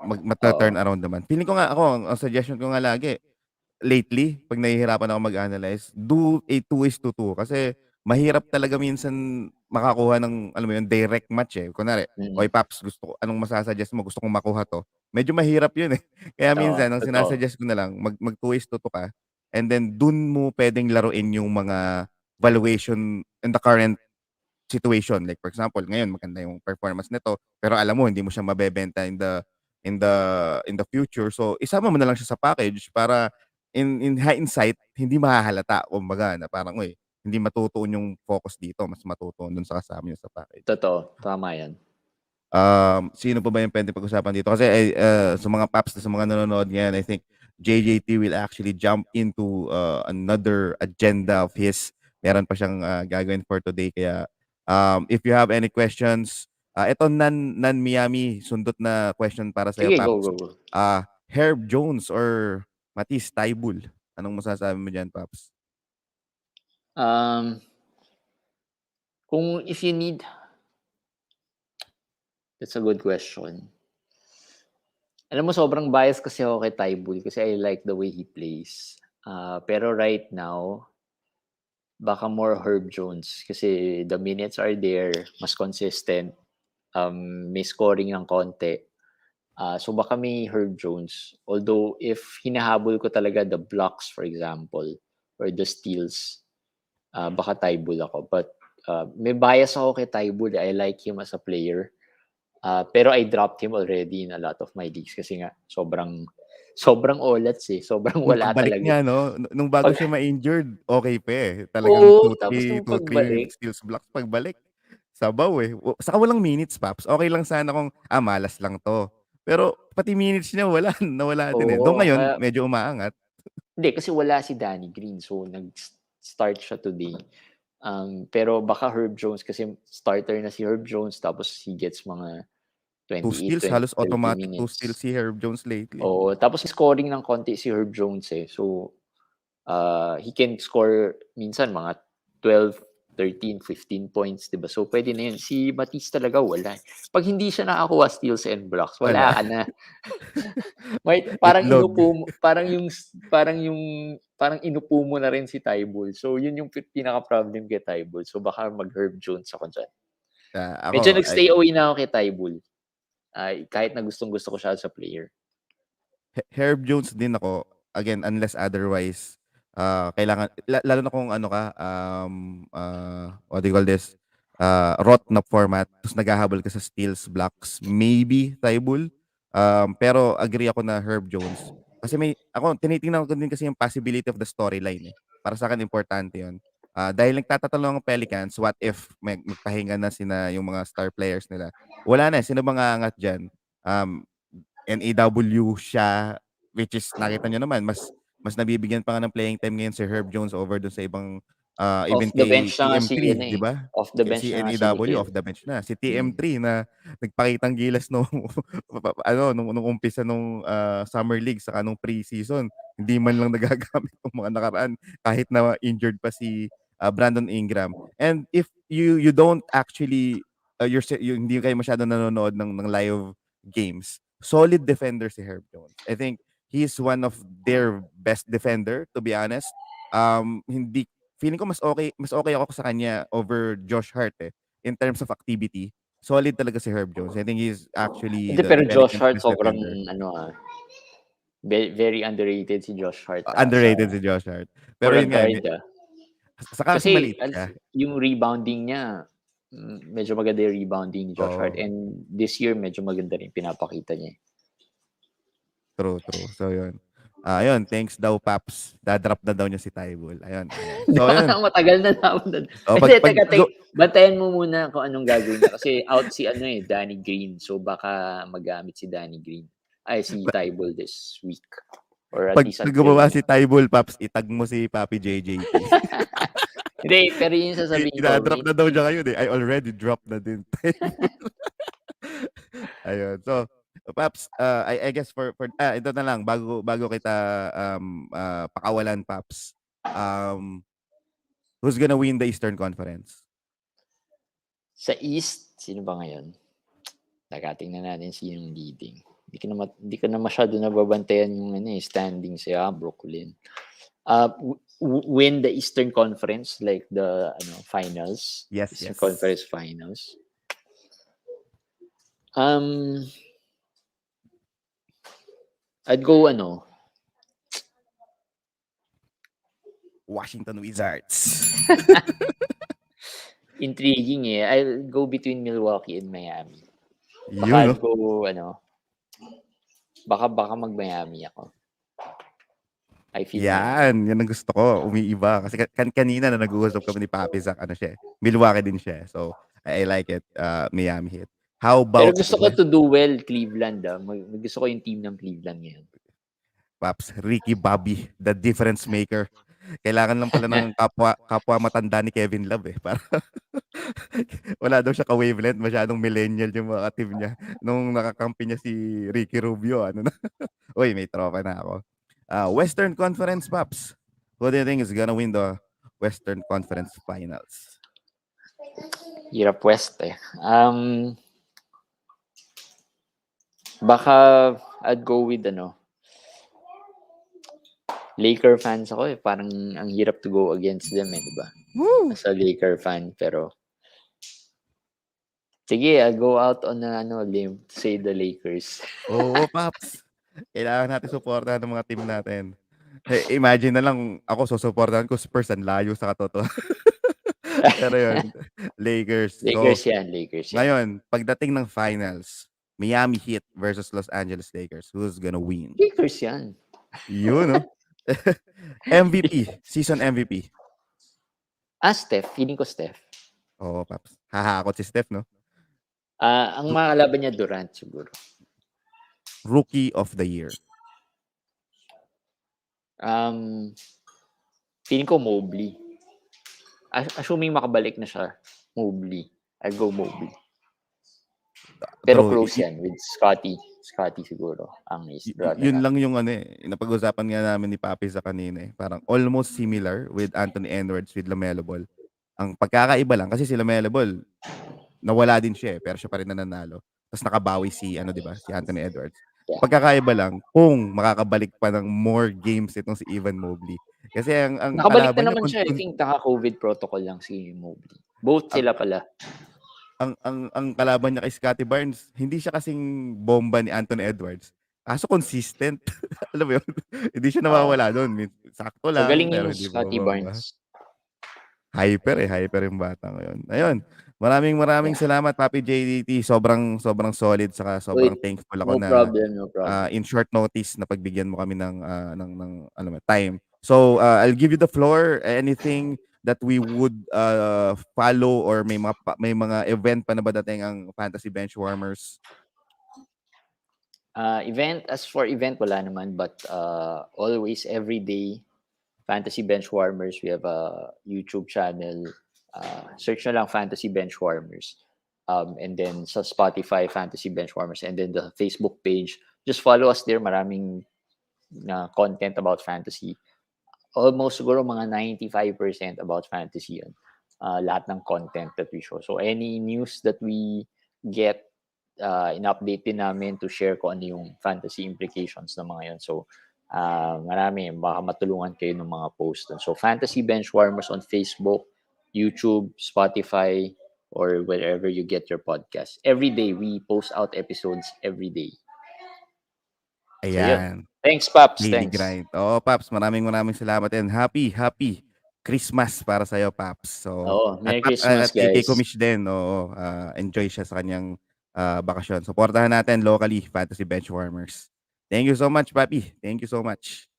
[SPEAKER 2] mata-turn around naman. Feeling ko nga ako, ang suggestion ko nga lagi, lately, pag nahihirapan ako mag-analyze, do a 2-2 kasi mahirap talaga minsan makakuha ng, alam mo yun, direct match eh. Kunwari,
[SPEAKER 3] Mm.
[SPEAKER 2] oy Paps, anong masasuggest mo? Gusto kong makuha to. Medyo mahirap yun eh. Kaya minsan, ang
[SPEAKER 3] Totoo.
[SPEAKER 2] sinasuggest ko na lang, mag 2-2 ka, and then dun mo pwedeng laruin yung mga valuation in the current situation. Like for example, ngayon maganda yung performance nito, pero alam mo hindi mo siya mabebenta in the future. So isama mo na lang siya sa package para in hindsight hindi mahahalata kumbaga na parang hindi matutuon yung focus dito, mas matutuon dun sa kasama niyo sa package.
[SPEAKER 3] Totoo. Tama yan.
[SPEAKER 2] Sino pa ba yung pwede pag-usapan dito? Kasi sa mga paps, sa mga nanonood ngayon, I think JJT will actually jump into another agenda of his. Meron pa siyang gagawin for today. Kaya if you have any questions, ito non-Miami sundot na question para sa'yo,
[SPEAKER 3] Sige, go.
[SPEAKER 2] Paps. Herb Jones or Matisse Taibul? Anong masasabi mo dyan, Paps?
[SPEAKER 3] If you need, that's a good question. Alam mo, sobrang bias kasi ako kay Taibul kasi I like the way he plays. Pero right now, baka more Herb Jones kasi the minutes are there, mas consistent, may scoring ng konti. So baka may Herb Jones. Although if hinahabol ko talaga the blocks, for example, or the steals, baka Taibul ako. But may bias ako kay Taibul. I like him as a player. Pero I dropped him already in a lot of my leagues kasi nga sobrang olats eh. Sobrang wala
[SPEAKER 2] Pagbalik
[SPEAKER 3] talaga.
[SPEAKER 2] niya, no? Nung bago siya ma-injured, okay pa eh.
[SPEAKER 3] Oo,
[SPEAKER 2] Talagang
[SPEAKER 3] tapos nung
[SPEAKER 2] 2-3
[SPEAKER 3] pagbalik,
[SPEAKER 2] steals blocks. Pagbalik, sabaw eh. Saka walang minutes, Paps. Okay lang sana kung, malas lang to. Pero pati minutes niya, nawala din eh. Doon
[SPEAKER 3] oo,
[SPEAKER 2] ngayon,
[SPEAKER 3] kaya,
[SPEAKER 2] medyo umaangat.
[SPEAKER 3] hindi, kasi wala si Danny Green. So, nag-start siya today. Pero baka Herb Jones kasi starter na si Herb Jones tapos he gets mga
[SPEAKER 2] 2
[SPEAKER 3] 28,
[SPEAKER 2] steals,
[SPEAKER 3] 20,
[SPEAKER 2] halos
[SPEAKER 3] 30
[SPEAKER 2] automatic 2
[SPEAKER 3] minutes.
[SPEAKER 2] steals si Herb Jones lately.
[SPEAKER 3] Oo, tapos scoring ng konti si Herb Jones eh. So, he can score minsan mga 12, 13, 15 points, diba? So, pwede na yun. Si Matisse talaga wala. Pag hindi siya nakakuha steals and blocks, wala ka na. Parang
[SPEAKER 2] Itlog.
[SPEAKER 3] parang inupo mo na rin si Taibul. So, yun yung pinaka-problem kay Taibul. So, baka mag-Herb Jones ako dyan. Medyo nag-stay away na ako kay Taibul. Kahit na gustong-gusto ko siya as a player.
[SPEAKER 2] Herb Jones din ako. Again, unless otherwise, kailangan, lalo na kung ano ka, what do you call this? Rot na format, tapos naghahabol ka sa steals, blocks, maybe Taibul. Pero agree ako na Herb Jones. Kasi tinitingnan ko din kasi yung possibility of the storyline eh. Para sa akin, importante yun. Dahil nagtatatalo ng Pelicans, what if magpahinga na yung mga star players nila? Wala na, sino bang aangat dyan? NAW siya, which is nakita nyo naman, mas nabibigyan pa nga ng playing time ngayon si Herb Jones over dun sa ibang even
[SPEAKER 3] Off the
[SPEAKER 2] kay
[SPEAKER 3] bench na nga si,
[SPEAKER 2] TM3, di ba?
[SPEAKER 3] Off the bench
[SPEAKER 2] Si
[SPEAKER 3] na nga si
[SPEAKER 2] NAW
[SPEAKER 3] Nikhil.
[SPEAKER 2] off the bench na. Si TM3 na nagpakitang gilas nung nung umpisa nung Summer League saka nung pre-season. Hindi man lang nagagamit ng mga nakaraan kahit na injured pa si Brandon Ingram. And if you don't actually hindi kayo masyado nanonood ng live games, solid defender si Herb Jones. I think he's one of their best defender, to be honest. Hindi feeling ko mas okay ako sa kanya over Josh Hart in terms of activity. Solid talaga si Herb Jones. I think he's actually the
[SPEAKER 3] Pero Josh
[SPEAKER 2] Pelicans'
[SPEAKER 3] Hart
[SPEAKER 2] best
[SPEAKER 3] sobrang
[SPEAKER 2] defender.
[SPEAKER 3] very underrated si Josh Hart.
[SPEAKER 2] Underrated si Josh Hart. Pero
[SPEAKER 3] for a
[SPEAKER 2] yun nga,
[SPEAKER 3] guard.
[SPEAKER 2] saka kasi maliit siya.
[SPEAKER 3] Yung rebounding niya, medyo maganda yung rebounding ni Josh Hart. And this year, medyo maganda rin pinapakita niya.
[SPEAKER 2] True. So yun. Ayun, thanks daw Paps. Dadrop na daw niya si Taibul. Ayun. So ayun.
[SPEAKER 3] Matagal na naman. Bantayan mo muna kung anong gagawin niya. Kasi out si Danny Green. So baka magamit si Danny Green. Si Taibul this week. Or at
[SPEAKER 2] Pag
[SPEAKER 3] least
[SPEAKER 2] gumawa si Taibul, Paps, itag mo si Papi JJT.
[SPEAKER 3] Hindi, pero yun sasabihin ko.
[SPEAKER 2] Ina-drop na daw niya ngayon eh. I already dropped na din. Ayun. So, Paps, I guess ito na lang bago kita pakawalan, Paps. Who's gonna win the Eastern Conference?
[SPEAKER 3] Sa East, sino ba ngayon? Tingnan natin sinong leading. Hindi ko na masyado nababantayan yung standings sa Brooklyn. Win the Eastern Conference, like the finals.
[SPEAKER 2] Yes,
[SPEAKER 3] Eastern
[SPEAKER 2] yes.
[SPEAKER 3] Conference Finals. I'd go
[SPEAKER 2] Washington Wizards.
[SPEAKER 3] intriguing eh. I'll go between Milwaukee and Miami. Baka
[SPEAKER 2] Yun,
[SPEAKER 3] I'll go baka mag-Miami ako. I feel
[SPEAKER 2] yan ang gusto ko. Umiiba. Kasi kanina na nag-uusap kami ni Papi sa siya. Milwaukee din siya. So, I like it. Miami Heat. How
[SPEAKER 3] Pero
[SPEAKER 2] about
[SPEAKER 3] gusto ko to do well Cleveland. Gusto ko yung team ng Cleveland ngayon.
[SPEAKER 2] Paps? Ricky Bobby, the difference maker. Kailangan lang pala ng kapwa matanda ni Kevin Love eh. Para wala daw siya ka-wavelength. Masyadong millennial yung mga team niya. Nung nakakampi niya si Ricky Rubio. Uy, may tropa na ako. Western Conference, Paps. Who do you think is gonna win the Western Conference Finals?
[SPEAKER 3] Hirap West eh. Baka I'd go with Laker fans ako eh. Parang ang hirap to go against them eh, diba?
[SPEAKER 2] Woo!
[SPEAKER 3] As a Laker fan, pero sige, I'll go out on a limb to say the Lakers.
[SPEAKER 2] Oo, Paps. Kailangan natin supportahan ng mga team natin. Imagine na lang ako susuportahan ko Spurs, ang layo sa katotohanan. Pero yun, Lakers.
[SPEAKER 3] Lakers
[SPEAKER 2] So,
[SPEAKER 3] yan.
[SPEAKER 2] ngayon, pagdating ng finals, Miami Heat versus Los Angeles Lakers, who's gonna win?
[SPEAKER 3] Lakers yan.
[SPEAKER 2] Yun, no? MVP, season MVP.
[SPEAKER 3] Steph. Feeling ko Steph.
[SPEAKER 2] Oo, Paps. Hahakot si Steph, no?
[SPEAKER 3] Ang mga kalaban niya Durant siguro.
[SPEAKER 2] Rookie of the year.
[SPEAKER 3] Feeling ko Mobley. Assuming makabalik na siya, Mobley. I'll go Mobley. Pero close yan with Scotty. Scotty siguro ang
[SPEAKER 2] yun lang yung napag-usapan nga namin ni Papi sa kanina eh. Parang almost similar with Anthony Edwards with LaMelo Ball. Ang pagkakaiba lang kasi si LaMelo Ball nawala din siya eh, pero siya pa rin nanalo. Tapos nakabawi si di ba? Si Anthony Edwards.
[SPEAKER 3] Yeah.
[SPEAKER 2] Pagkakaiba lang kung makakabalik pa ng more games itong si Evan Mobley. Kasi ang
[SPEAKER 3] nakabalik
[SPEAKER 2] kalaban
[SPEAKER 3] na naman siya. I think naka-COVID protocol lang si Mobley. Both sila pala.
[SPEAKER 2] Ang kalaban niya kay Scotty Barnes, hindi siya kasing bomba ni Anthony Edwards. Kaso consistent. Alam mo yun? Hindi siya nawawala doon. Sakto lang.
[SPEAKER 3] Magaling
[SPEAKER 2] pero
[SPEAKER 3] yung
[SPEAKER 2] hindi
[SPEAKER 3] Scotty
[SPEAKER 2] bomba.
[SPEAKER 3] Barnes.
[SPEAKER 2] Hyper yung bata ngayon. Ayun. Maraming salamat, Papi JJT. Sobrang solid. Saka sobrang thankful ako
[SPEAKER 3] no problem.
[SPEAKER 2] in short notice na pagbigyan mo kami ng time. So, I'll give you the floor. Anything that we would follow or may mga event pa na ba dating ang Fantasy BenchWarmers?
[SPEAKER 3] As for event, wala naman. But always, every day, Fantasy BenchWarmers, we have a YouTube channel. Search na lang Fantasy BenchWarmers. And then sa Spotify, Fantasy BenchWarmers. And then the Facebook page. Just follow us there. Maraming content about fantasy. Almost siguro mga 95% about fantasy yun. Lahat ng content that we show. So any news that we get, in-update din namin to share ko ano yung fantasy implications ng mga yun. So marami, baka matulungan kayo ng mga post dun. So Fantasy BenchWarmers on Facebook, YouTube, Spotify, or wherever you get your podcast. Every day, we post out episodes every day.
[SPEAKER 2] Ayan.
[SPEAKER 3] So, thanks, Paps.
[SPEAKER 2] Daily
[SPEAKER 3] Thanks.
[SPEAKER 2] grind. Oo, Paps. Maraming salamat and happy Christmas para sa'yo, Paps. So,
[SPEAKER 3] Merry
[SPEAKER 2] Paps,
[SPEAKER 3] Christmas, guys.
[SPEAKER 2] kay Kumish din. Oo, enjoy siya sa kanyang bakasyon. Supportahan natin locally, Fantasy BenchWarmers. Thank you so much, Papi. Thank you so much.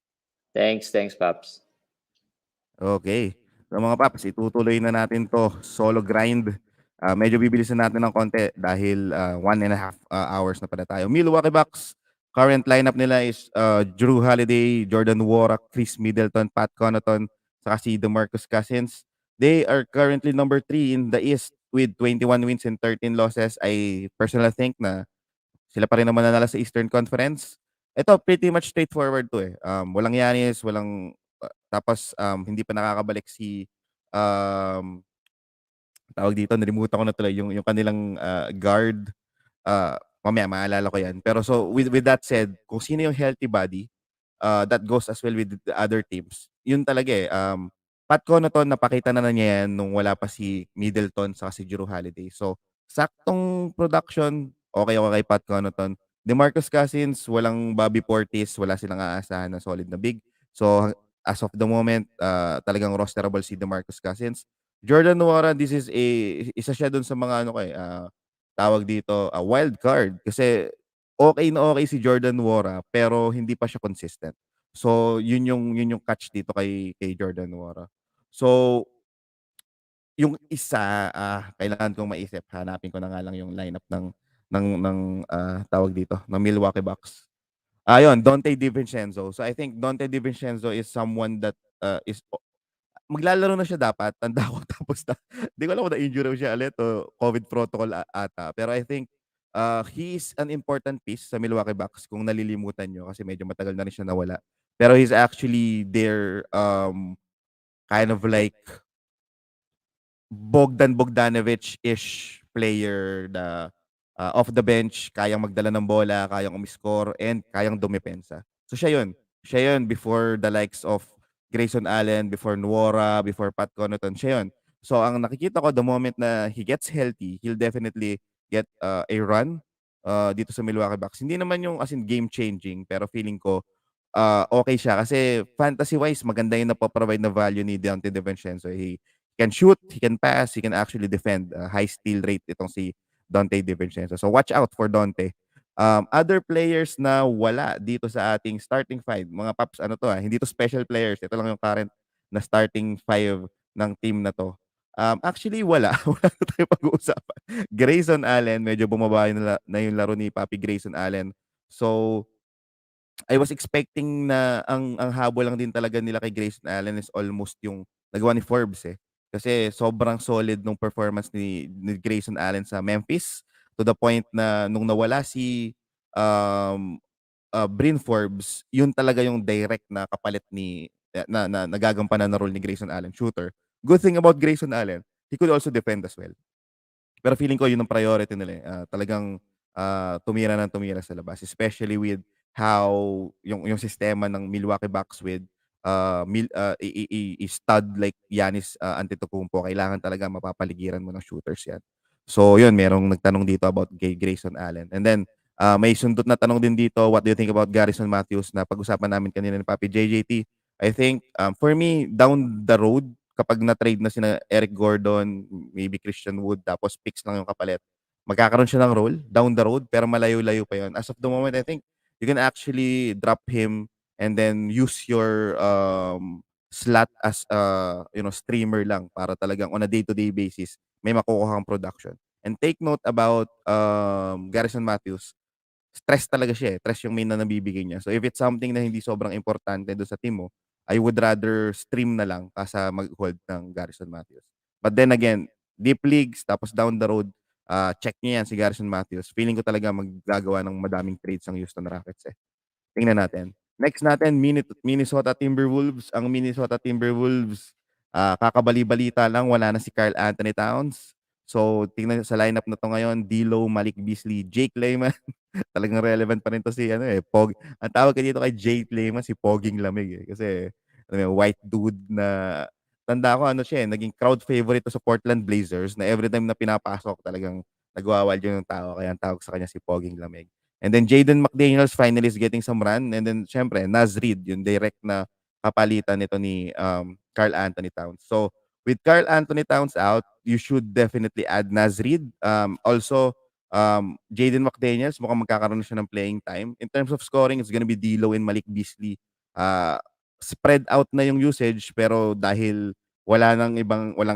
[SPEAKER 3] Thanks, Paps.
[SPEAKER 2] Okay. So mga Paps, itutuloy na natin to solo grind. Medyo bibilisan natin ng konti dahil 1.5 hours na pala tayo. Milwaukee Bucks, current lineup nila is Drew Holiday, Jordan Nwora, Chris Middleton, Pat Connaughton, saka si DeMarcus Cousins. They are currently number 3 in the East with 21 wins and 13 losses. I personally think na sila pa rin naman nanalo sa Eastern Conference. Ito, pretty much straightforward to eh. Walang Giannis, tapos hindi pa nakakabalik si um, tawag dito, nalimutan ko na tuloy yung kanilang guard. Mamaya maalala ko yan. Pero so with that said, kung sino yung healthy body, that goes as well with the other teams. Yun talaga eh. Pat Connaughton, napakita na niya yan nung wala pa si Middleton sa si Jrue Holiday. So, saktong production, okay kay Pat Connaughton. DeMarcus Cousins, walang Bobby Portis, wala silang aasahan na solid na big. So, as of the moment, talagang rosterable si DeMarcus Cousins. Jordan Nwora, isa siya dun sa mga tawag dito, wild card. Kasi okay na okay si Jordan Nwora pero hindi pa siya consistent. So yun yung catch dito kay Jordan Nwora. So yung isa kailangan kong maisip, hanapin ko na nga lang yung lineup ng tawag dito, ng Milwaukee Bucks. Ayun, Donte DiVincenzo. So I think Donte DiVincenzo is someone that is maglalaro na siya dapat, tanda ko tapos di ko alam kung na-injure siya ulit o COVID protocol ata. Pero I think he is an important piece sa Milwaukee Bucks kung nalilimutan nyo kasi medyo matagal na rin siya nawala. Pero he's actually their kind of like Bogdan Bogdanovic-ish player na off the bench, kayang magdala ng bola, kayang umiscore, and kayang dumepensa. So siya yun. Siya yun before the likes of Grayson Allen, before Nwora, before Pat Connaughton. Siya yun. So ang nakikita ko, the moment na he gets healthy, he'll definitely get a run dito sa Milwaukee Bucks. Hindi naman yung as in game-changing, pero feeling ko okay siya. Kasi fantasy-wise, maganda yung napoprovide na value ni Donte DiVincenzo. He can shoot, he can pass, he can actually defend. High steal rate itong si Donte DiVincenzo. So watch out for Donte. Other players na wala dito sa ating starting five, mga paps, hindi to special players. Ito lang yung current na starting five ng team na to. Actually, wala. Wala na tayo pag-uusapan. Grayson Allen, medyo bumaba na yung laro ni Papi Grayson Allen. So, I was expecting na ang habol lang din talaga nila kay Grayson Allen is almost yung nagawa ni Forbes eh. Kasi sobrang solid nung performance ni Grayson Allen sa Memphis to the point na nung nawala si um, Bryn Forbes, yun talaga yung direct na kapalit na nagagampanan na role ni Grayson Allen, shooter. Good thing about Grayson Allen, he could also defend as well. Pero feeling ko yun ang priority nila eh. Talagang tumira ng tumira sa labas, especially with how yung sistema ng Milwaukee Bucks with stud like Giannis Antetokounmpo, kailangan talaga mapapaligiran mo ng shooters yan. So yun, merong nagtanong dito about Grayson Allen. And then may sundot na tanong din dito, what do you think about Garrison Matthews na pag-usapan namin kanina ni Papi JJT? I think for me, down the road, kapag na-trade na sina Eric Gordon, maybe Christian Wood, tapos picks lang yung kapalit, magkakaroon siya ng role down the road, pero malayo-layo pa yun. As of the moment, I think you can actually drop him and then use your slot as streamer lang para talagang on a day-to-day basis may makukuha kang production. And take note about Garrison Matthews. Stress talaga siya eh. Stress yung main na nabibigay niya. So if it's something na hindi sobrang importante doon sa team mo, I would rather stream na lang kasa mag-hold ng Garrison Matthews. But then again, deep leagues, tapos down the road, check niya yan si Garrison Matthews. Feeling ko talaga maggagawa ng madaming trades ang Houston Rockets eh. Tingnan natin. Next natin, Minnesota Timberwolves. Ang Minnesota Timberwolves, kakabali-balita lang, wala na si Karl Anthony Towns. So, tingnan sa lineup na to ngayon, D'Lo, Malik Beasley, Jake Layman. Talagang relevant pa rin to si Pog. Ang tawag ka dito kay Jake Layman, si Poging Lamig eh. Kasi white dude na tanda ko siya naging crowd favorite to sa Portland Blazers na every time na pinapasok talagang nagwawal yung tao. Kaya ang tawag sa kanya si Poging Lamig. And then Jaden McDaniels finally is getting some run. And then syempre, Naz Reid, yung direct na kapalitan nito ni Karl Anthony Towns. So, with Karl Anthony Towns out, you should definitely add Naz Reid. Also, Jaden McDaniels, mukhang magkakaroon siya ng playing time. In terms of scoring, it's gonna be D'Lo and Malik Beasley. Spread out na yung usage, pero dahil walang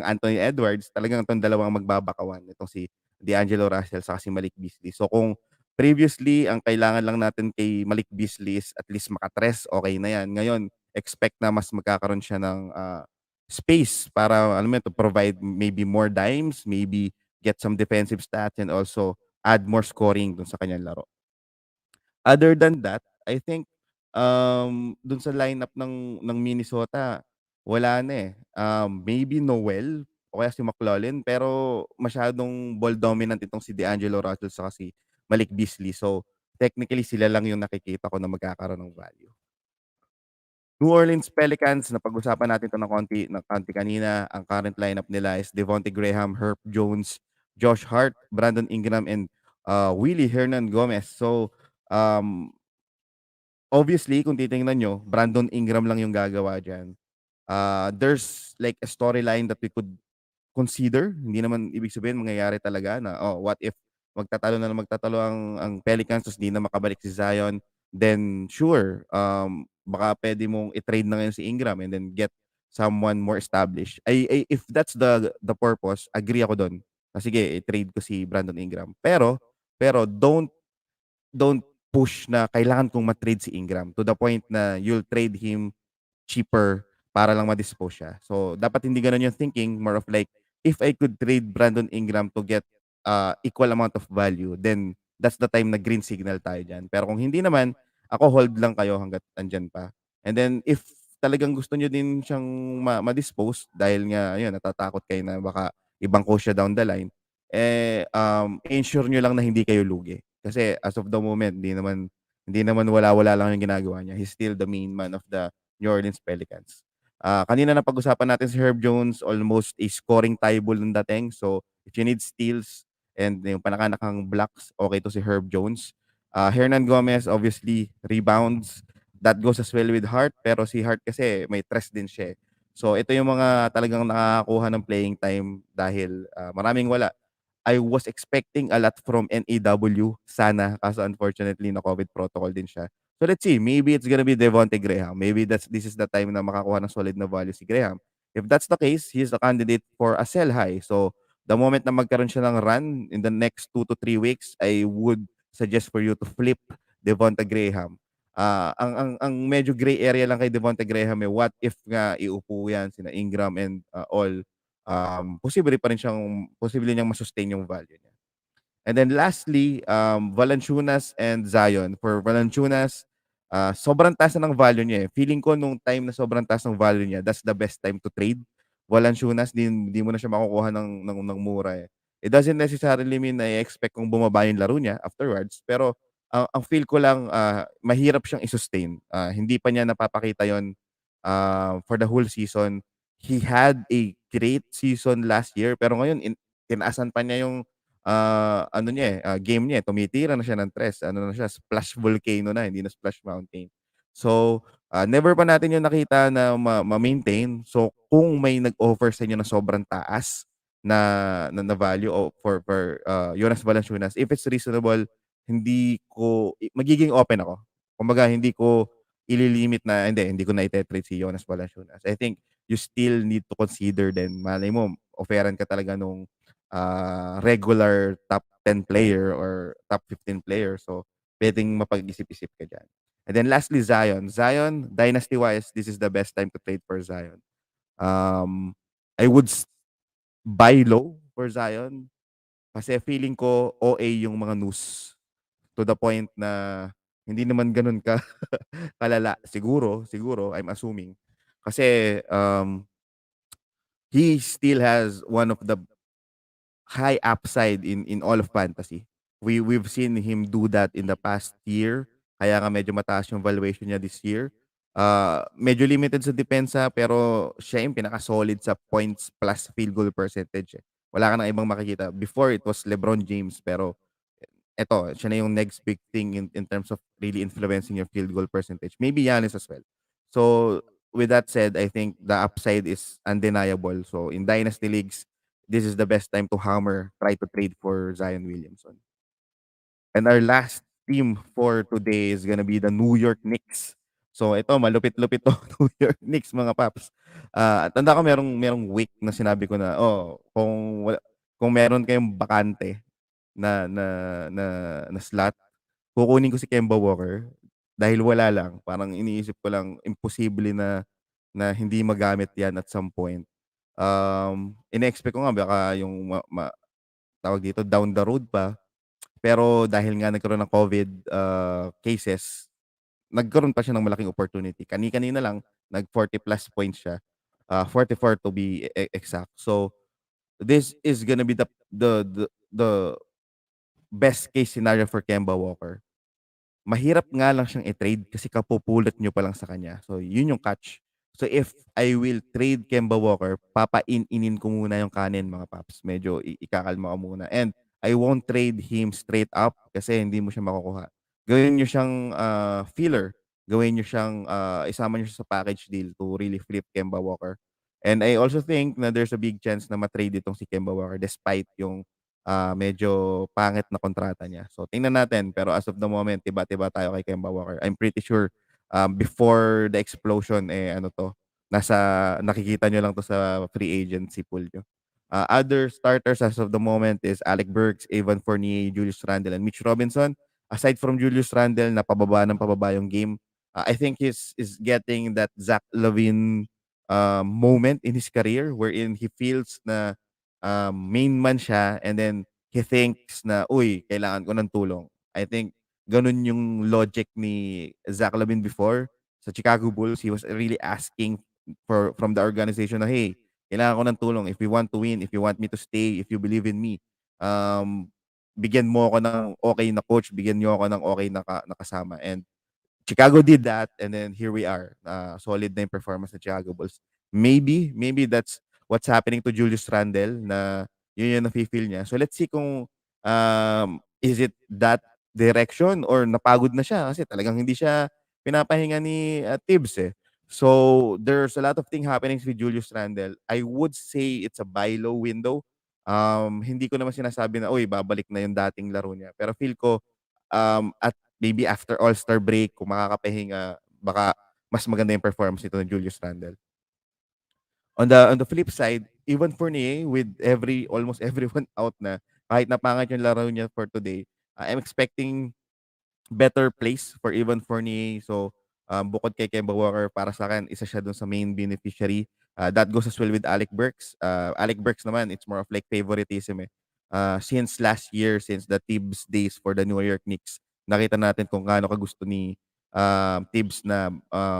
[SPEAKER 2] Anthony Edwards, talagang itong dalawang magbabakawan. Itong si D'Angelo Russell sa si Malik Beasley. So kung previously, ang kailangan lang natin kay Malik Beasley is at least makatres, okay na yan. Ngayon, expect na mas magkakaroon siya ng space para alam mo yun, to provide maybe more dimes, maybe get some defensive stats and also add more scoring dun sa kanyang laro. Other than that, I think dun sa lineup ng Minnesota, wala na eh. Maybe Noel o kaya si McLaughlin pero masyadong ball dominant itong si D'Angelo Russell saka si Malik Beasley. So technically sila lang yung nakikita ko na magkakaroon ng value. New Orleans Pelicans, napag-usapan natin 'to ng konti kanina. Ang current lineup nila is Devonte Graham, Herb Jones, Josh Hart, Brandon Ingram, and Willie Hernan Gomez. So, obviously kung titingnan niyo, Brandon Ingram lang yung gagawa diyan. There's like a storyline that we could consider. Hindi naman ibig sabihin mangyayari talaga na, oh, what if magtatalo ang Pelicans tapos di na makabalik si Zion, then sure, baka pwede mong i-trade na ngayon si Ingram and then get someone more established. If that's the purpose, agree ako doon. Sige, i-trade ko si Brandon Ingram. Pero don't push na kailangan kong ma-trade si Ingram to the point na you'll trade him cheaper para lang ma-dispose siya. So, dapat hindi gano'n yung thinking. More of like, if I could trade Brandon Ingram to get equal amount of value, then that's the time na green signal tayo dyan. Pero kung hindi naman, ako hold lang kayo hanggat andyan pa. And then, if talagang gusto nyo din siyang ma-dispose dahil nga, ayun, natatakot kayo na baka ibang coach siya down the line, ensure nyo lang na hindi kayo lugi. Kasi as of the moment, hindi naman wala-wala lang yung ginagawa niya. He's still the main man of the New Orleans Pelicans. Kanina napag-usapan natin si Herb Jones, almost a scoring table ng dating. So, if you need steals and yung panakanakang blocks, okay to si Herb Jones. Hernan Gomez, obviously, rebounds. That goes as well with Hart. Pero si Hart kasi may tres din siya. So, ito yung mga talagang nakakakuha ng playing time dahil maraming wala. I was expecting a lot from NAW sana kaso unfortunately na COVID protocol din siya. So let's see, maybe it's gonna be Devonte Graham. Maybe this is the time na makakuha ng solid na value si Graham. If that's the case, he's the candidate for a sell high. So the moment na magkaroon siya ng run in the next 2 to 3 weeks, I would suggest for you to flip Devonte Graham. Ang medyo gray area lang kay Devonte Graham what if nga iupo yan sina Ingram and all posible niyang ma-sustain yung value niya. And then lastly, Valanciunas and Zion. For Valanciunas, sobrang taas na ng value niya eh. Feeling ko nung time na sobrang taas ng value niya, that's the best time to trade. Valanciunas, di mo na siya makukuha ng mura eh. It doesn't necessarily mean na i-expect kung bumaba yung laro niya afterwards. Pero ang feel ko lang, mahirap siyang i-sustain. Hindi pa niya napapakita yon for the whole season. He had a great season last year, pero ngayon, tinaasan pa niya yung game niya, tumitira na siya ng tres. Ano na siya, splash volcano na, hindi na splash mountain. So, never pa natin yung nakita na ma-maintain. So, kung may nag-offer sa inyo na sobrang taas na value for Jonas Valanciunas, if it's reasonable, magiging open ako. Kumbaga, hindi ko ililimit na, hindi ko na ite-trade si Jonas Valanciunas. I think you still need to consider din, malay mo, offeran ka talaga nung regular top 10 player or top 15 player. So, pwedeng mapag-isip-isip ka dyan. And then lastly, Zion. Zion, dynasty-wise, this is the best time to trade for Zion. I would buy low for Zion kasi feeling ko OA yung mga news to the point na hindi naman ganun ka kalala. Siguro, I'm assuming. Kasi he still has one of the high upside in all of fantasy. We've seen him do that in the past year. Kaya nga medyo mataas yung valuation niya this year. Medyo limited sa depensa pero siya yung pinaka-solid sa points plus field goal percentage. Wala ka nang ibang makikita. Before it was LeBron James pero eto, siya na yung next big thing in terms of really influencing your field goal percentage. Maybe Giannis as well. So with that said, I think the upside is undeniable. So in dynasty leagues, this is the best time to try to trade for Zion Williamson. And our last team for today is gonna be the New York Knicks. So ito, malupit-lupit to New York Knicks mga paps. Tanda ko merong week na sinabi ko na, kung meron kayong bakante na slot, kukunin ko si Kemba Walker dahil wala lang. Parang iniisip ko lang imposible na na hindi magamit yan at some point. Ine-expect ko nga baka yung tawag dito, down the road pa. Pero dahil nga nagkaroon ng COVID cases, nagkaroon pa siya ng malaking opportunity. Kani-kanina lang, nag 40 plus points siya. 44 to be exact. So, this is gonna be the best case scenario for Kemba Walker. Mahirap nga lang siyang i-trade kasi kapupulot niyo pa lang sa kanya. So, yun yung catch. So, if I will trade Kemba Walker, papain-inin ko muna yung kanin, mga paps. Medyo ikakalma ko muna. And I won't trade him straight up kasi hindi mo siya makukuha. Gawin niyo siyang filler. Gawin niyo siyang isama niyo siya sa package deal to really flip Kemba Walker. And I also think na there's a big chance na matrade itong si Kemba Walker despite yung medyo pangit na kontrata niya. So, tingnan natin. Pero as of the moment, tiba-tiba tayo kay Kemba Walker. I'm pretty sure before the explosion, nakikita nyo lang to sa free agency pool nyo. Other starters as of the moment is Alec Burks, Evan Fournier, Julius Randle, and Mitch Robinson. Aside from Julius Randle, na pababa ng pababa yung game, I think he's is getting that Zach LaVine moment in his career wherein he feels na main man siya and then he thinks na, uy, kailangan ko ng tulong. I think ganun yung logic ni Zach LaVine before sa Chicago Bulls. He was really asking from the organization na, hey, kailangan ko ng tulong. If you want to win, if you want me to stay, if you believe in me, bigyan mo ako ng okay na coach, bigyan niyo ako ng okay na kasama. And Chicago did that, and then here we are. Solid na yung performance ng Chicago Bulls. Maybe that's what's happening to Julius Randle na yun yung nafe-feel niya. So let's see kung is it that direction or napagod na siya kasi talagang hindi siya pinapahinga ni Tibbs eh. So there's a lot of things happening with Julius Randle. I would say it's a buy low window. Hindi ko naman sinasabi na, uy, babalik na yung dating laro niya. Pero feel ko at maybe after All-Star break, kung makakapahinga, baka mas maganda yung performance nito ng Julius Randle. On the flip side, even Fournier, with almost everyone out na, kahit napangit yung laro niya for today, I'm expecting better place for Evan Fournier. So, bukod kay Kemba Walker, para sa akin, isa siya dun sa main beneficiary. That goes as well with Alec Burks. Alec Burks naman, it's more of like favoritism eh. Since last year, since the Tibbs days for the New York Knicks, nakita natin kung gaano kagusto ni Tibbs na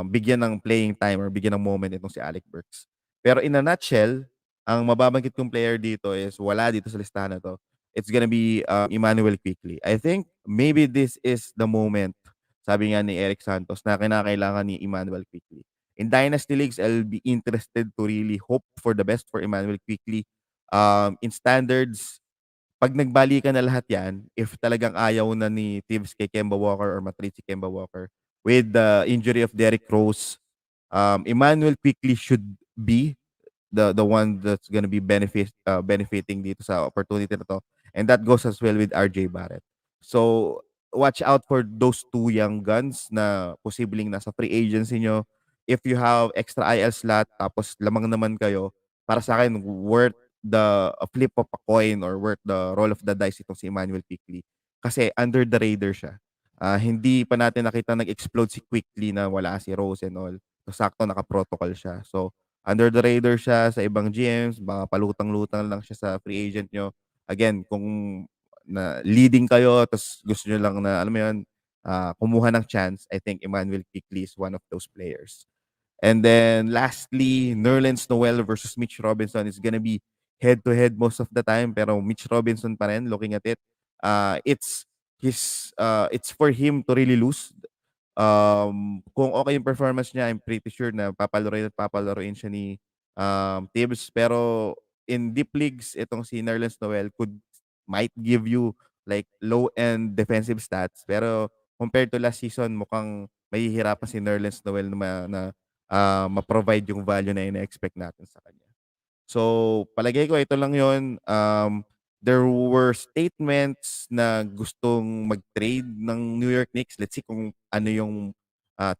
[SPEAKER 2] bigyan ng playing time or bigyan ng moment itong si Alec Burks. Pero in a nutshell, ang mababanggit kong player dito is wala dito sa listahan na to. It's gonna be Emmanuel Quickley. I think maybe this is the moment, sabi nga ni Eric Santos, na kinakailangan ni Emmanuel Quickley. In Dynasty Leagues, I'll be interested to really hope for the best for Emmanuel Quickley. In standards, pag nagbalikan na lahat yan, if talagang ayaw na ni Tibbs kay Kemba Walker or matrade si Kemba Walker, with the injury of Derrick Rose, Emmanuel Quickley should be the one that's gonna be benefiting dito sa opportunity na to. And that goes as well with RJ Barrett. So, watch out for those two young guns na posibleng nasa free agency nyo. If you have extra IL slot, tapos lamang naman kayo, para sa akin, worth the flip of a coin or worth the roll of the dice itong si Emmanuel Quickley. Kasi under the radar siya. Hindi pa natin nakita nag-explode si Quickley na wala si Rose and all. So, sakto naka-protocol siya. So, under the radar siya sa ibang GMs, baka palutang-lutang lang siya sa free agent nyo. Again, kung na leading kayo, tapos gusto nyo lang na, alam mo yun, kumuha ng chance, I think Emmanuel Quickley is one of those players. And then lastly, Nerlin Snowwell versus Mitch Robinson is gonna be head-to-head most of the time, pero Mitch Robinson pa rin, looking at it, it's for him to really lose. Kung okay yung performance niya, I'm pretty sure na papalaruin siya ni Tibbs. Pero in deep leagues, itong si Nerlens Noel might give you like low-end defensive stats. Pero compared to last season, mukhang mahihirapan si Nerlens Noel na ma-provide yung value na ina-expect natin sa kanya. So, palagay ko ito lang yon. There were statements na gustong mag-trade ng New York Knicks. Let's see kung ano yung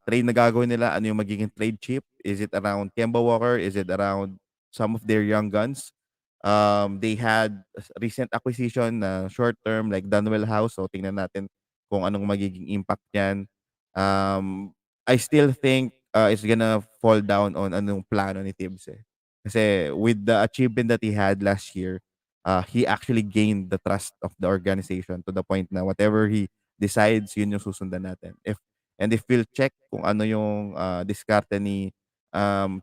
[SPEAKER 2] trade na gagawin nila, ano yung magiging trade chip. Is it around Kemba Walker? Is it around some of their young guns? They had recent acquisition na short-term like Dunwell House. So, tingnan natin kung anong magiging impact niyan. I still think is gonna fall down on anong plano ni Tibbs eh. Kasi with the achievement that he had last year, he actually gained the trust of the organization to the point na whatever he decides, yun yung susundan natin. If we'll check kung ano yung diskarte ni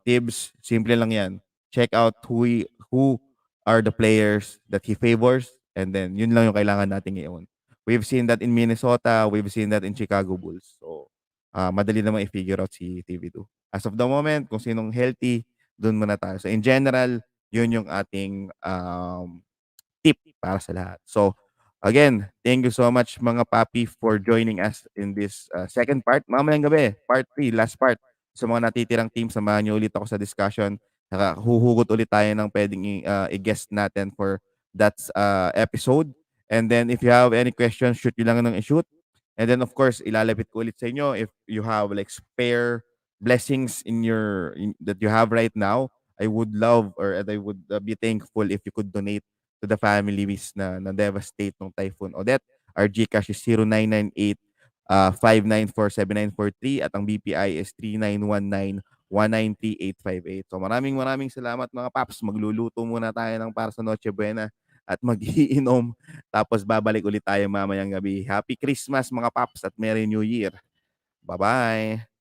[SPEAKER 2] Tibbs, simple lang yan. Check out who are the players that he favors, and then yun lang yung kailangan natin i-own. We've seen that in Minnesota, we've seen that in Chicago Bulls. So, madali naman i-figure out si TV2. As of the moment, kung sinong healthy, doon muna tayo. So, in general, yun yung ating tip para sa lahat. So, again, thank you so much mga papi for joining us in this second part. Mamayang gabi, part 3, last part. Sa mga natitirang team, samahan niyo ulit ako sa discussion. Saka huhugot ulit tayo ng pwedeng i-guest natin for that episode. And then if you have any questions, shoot nyo lang ng i-shoot. And then of course, ilalapit ko ulit sa inyo if you have like spare blessings that you have right now. I would love or I would be thankful if you could donate to the families na devastate ng Typhoon Odette. Our GCash is 0998 5947943 at ang BPI is 3919-193-858. So maraming salamat mga paps. Magluluto muna tayo ng para sa Noche Buena at mag-iinom. Tapos babalik ulit tayo mamayang gabi. Happy Christmas mga paps at Merry New Year. Bye-bye!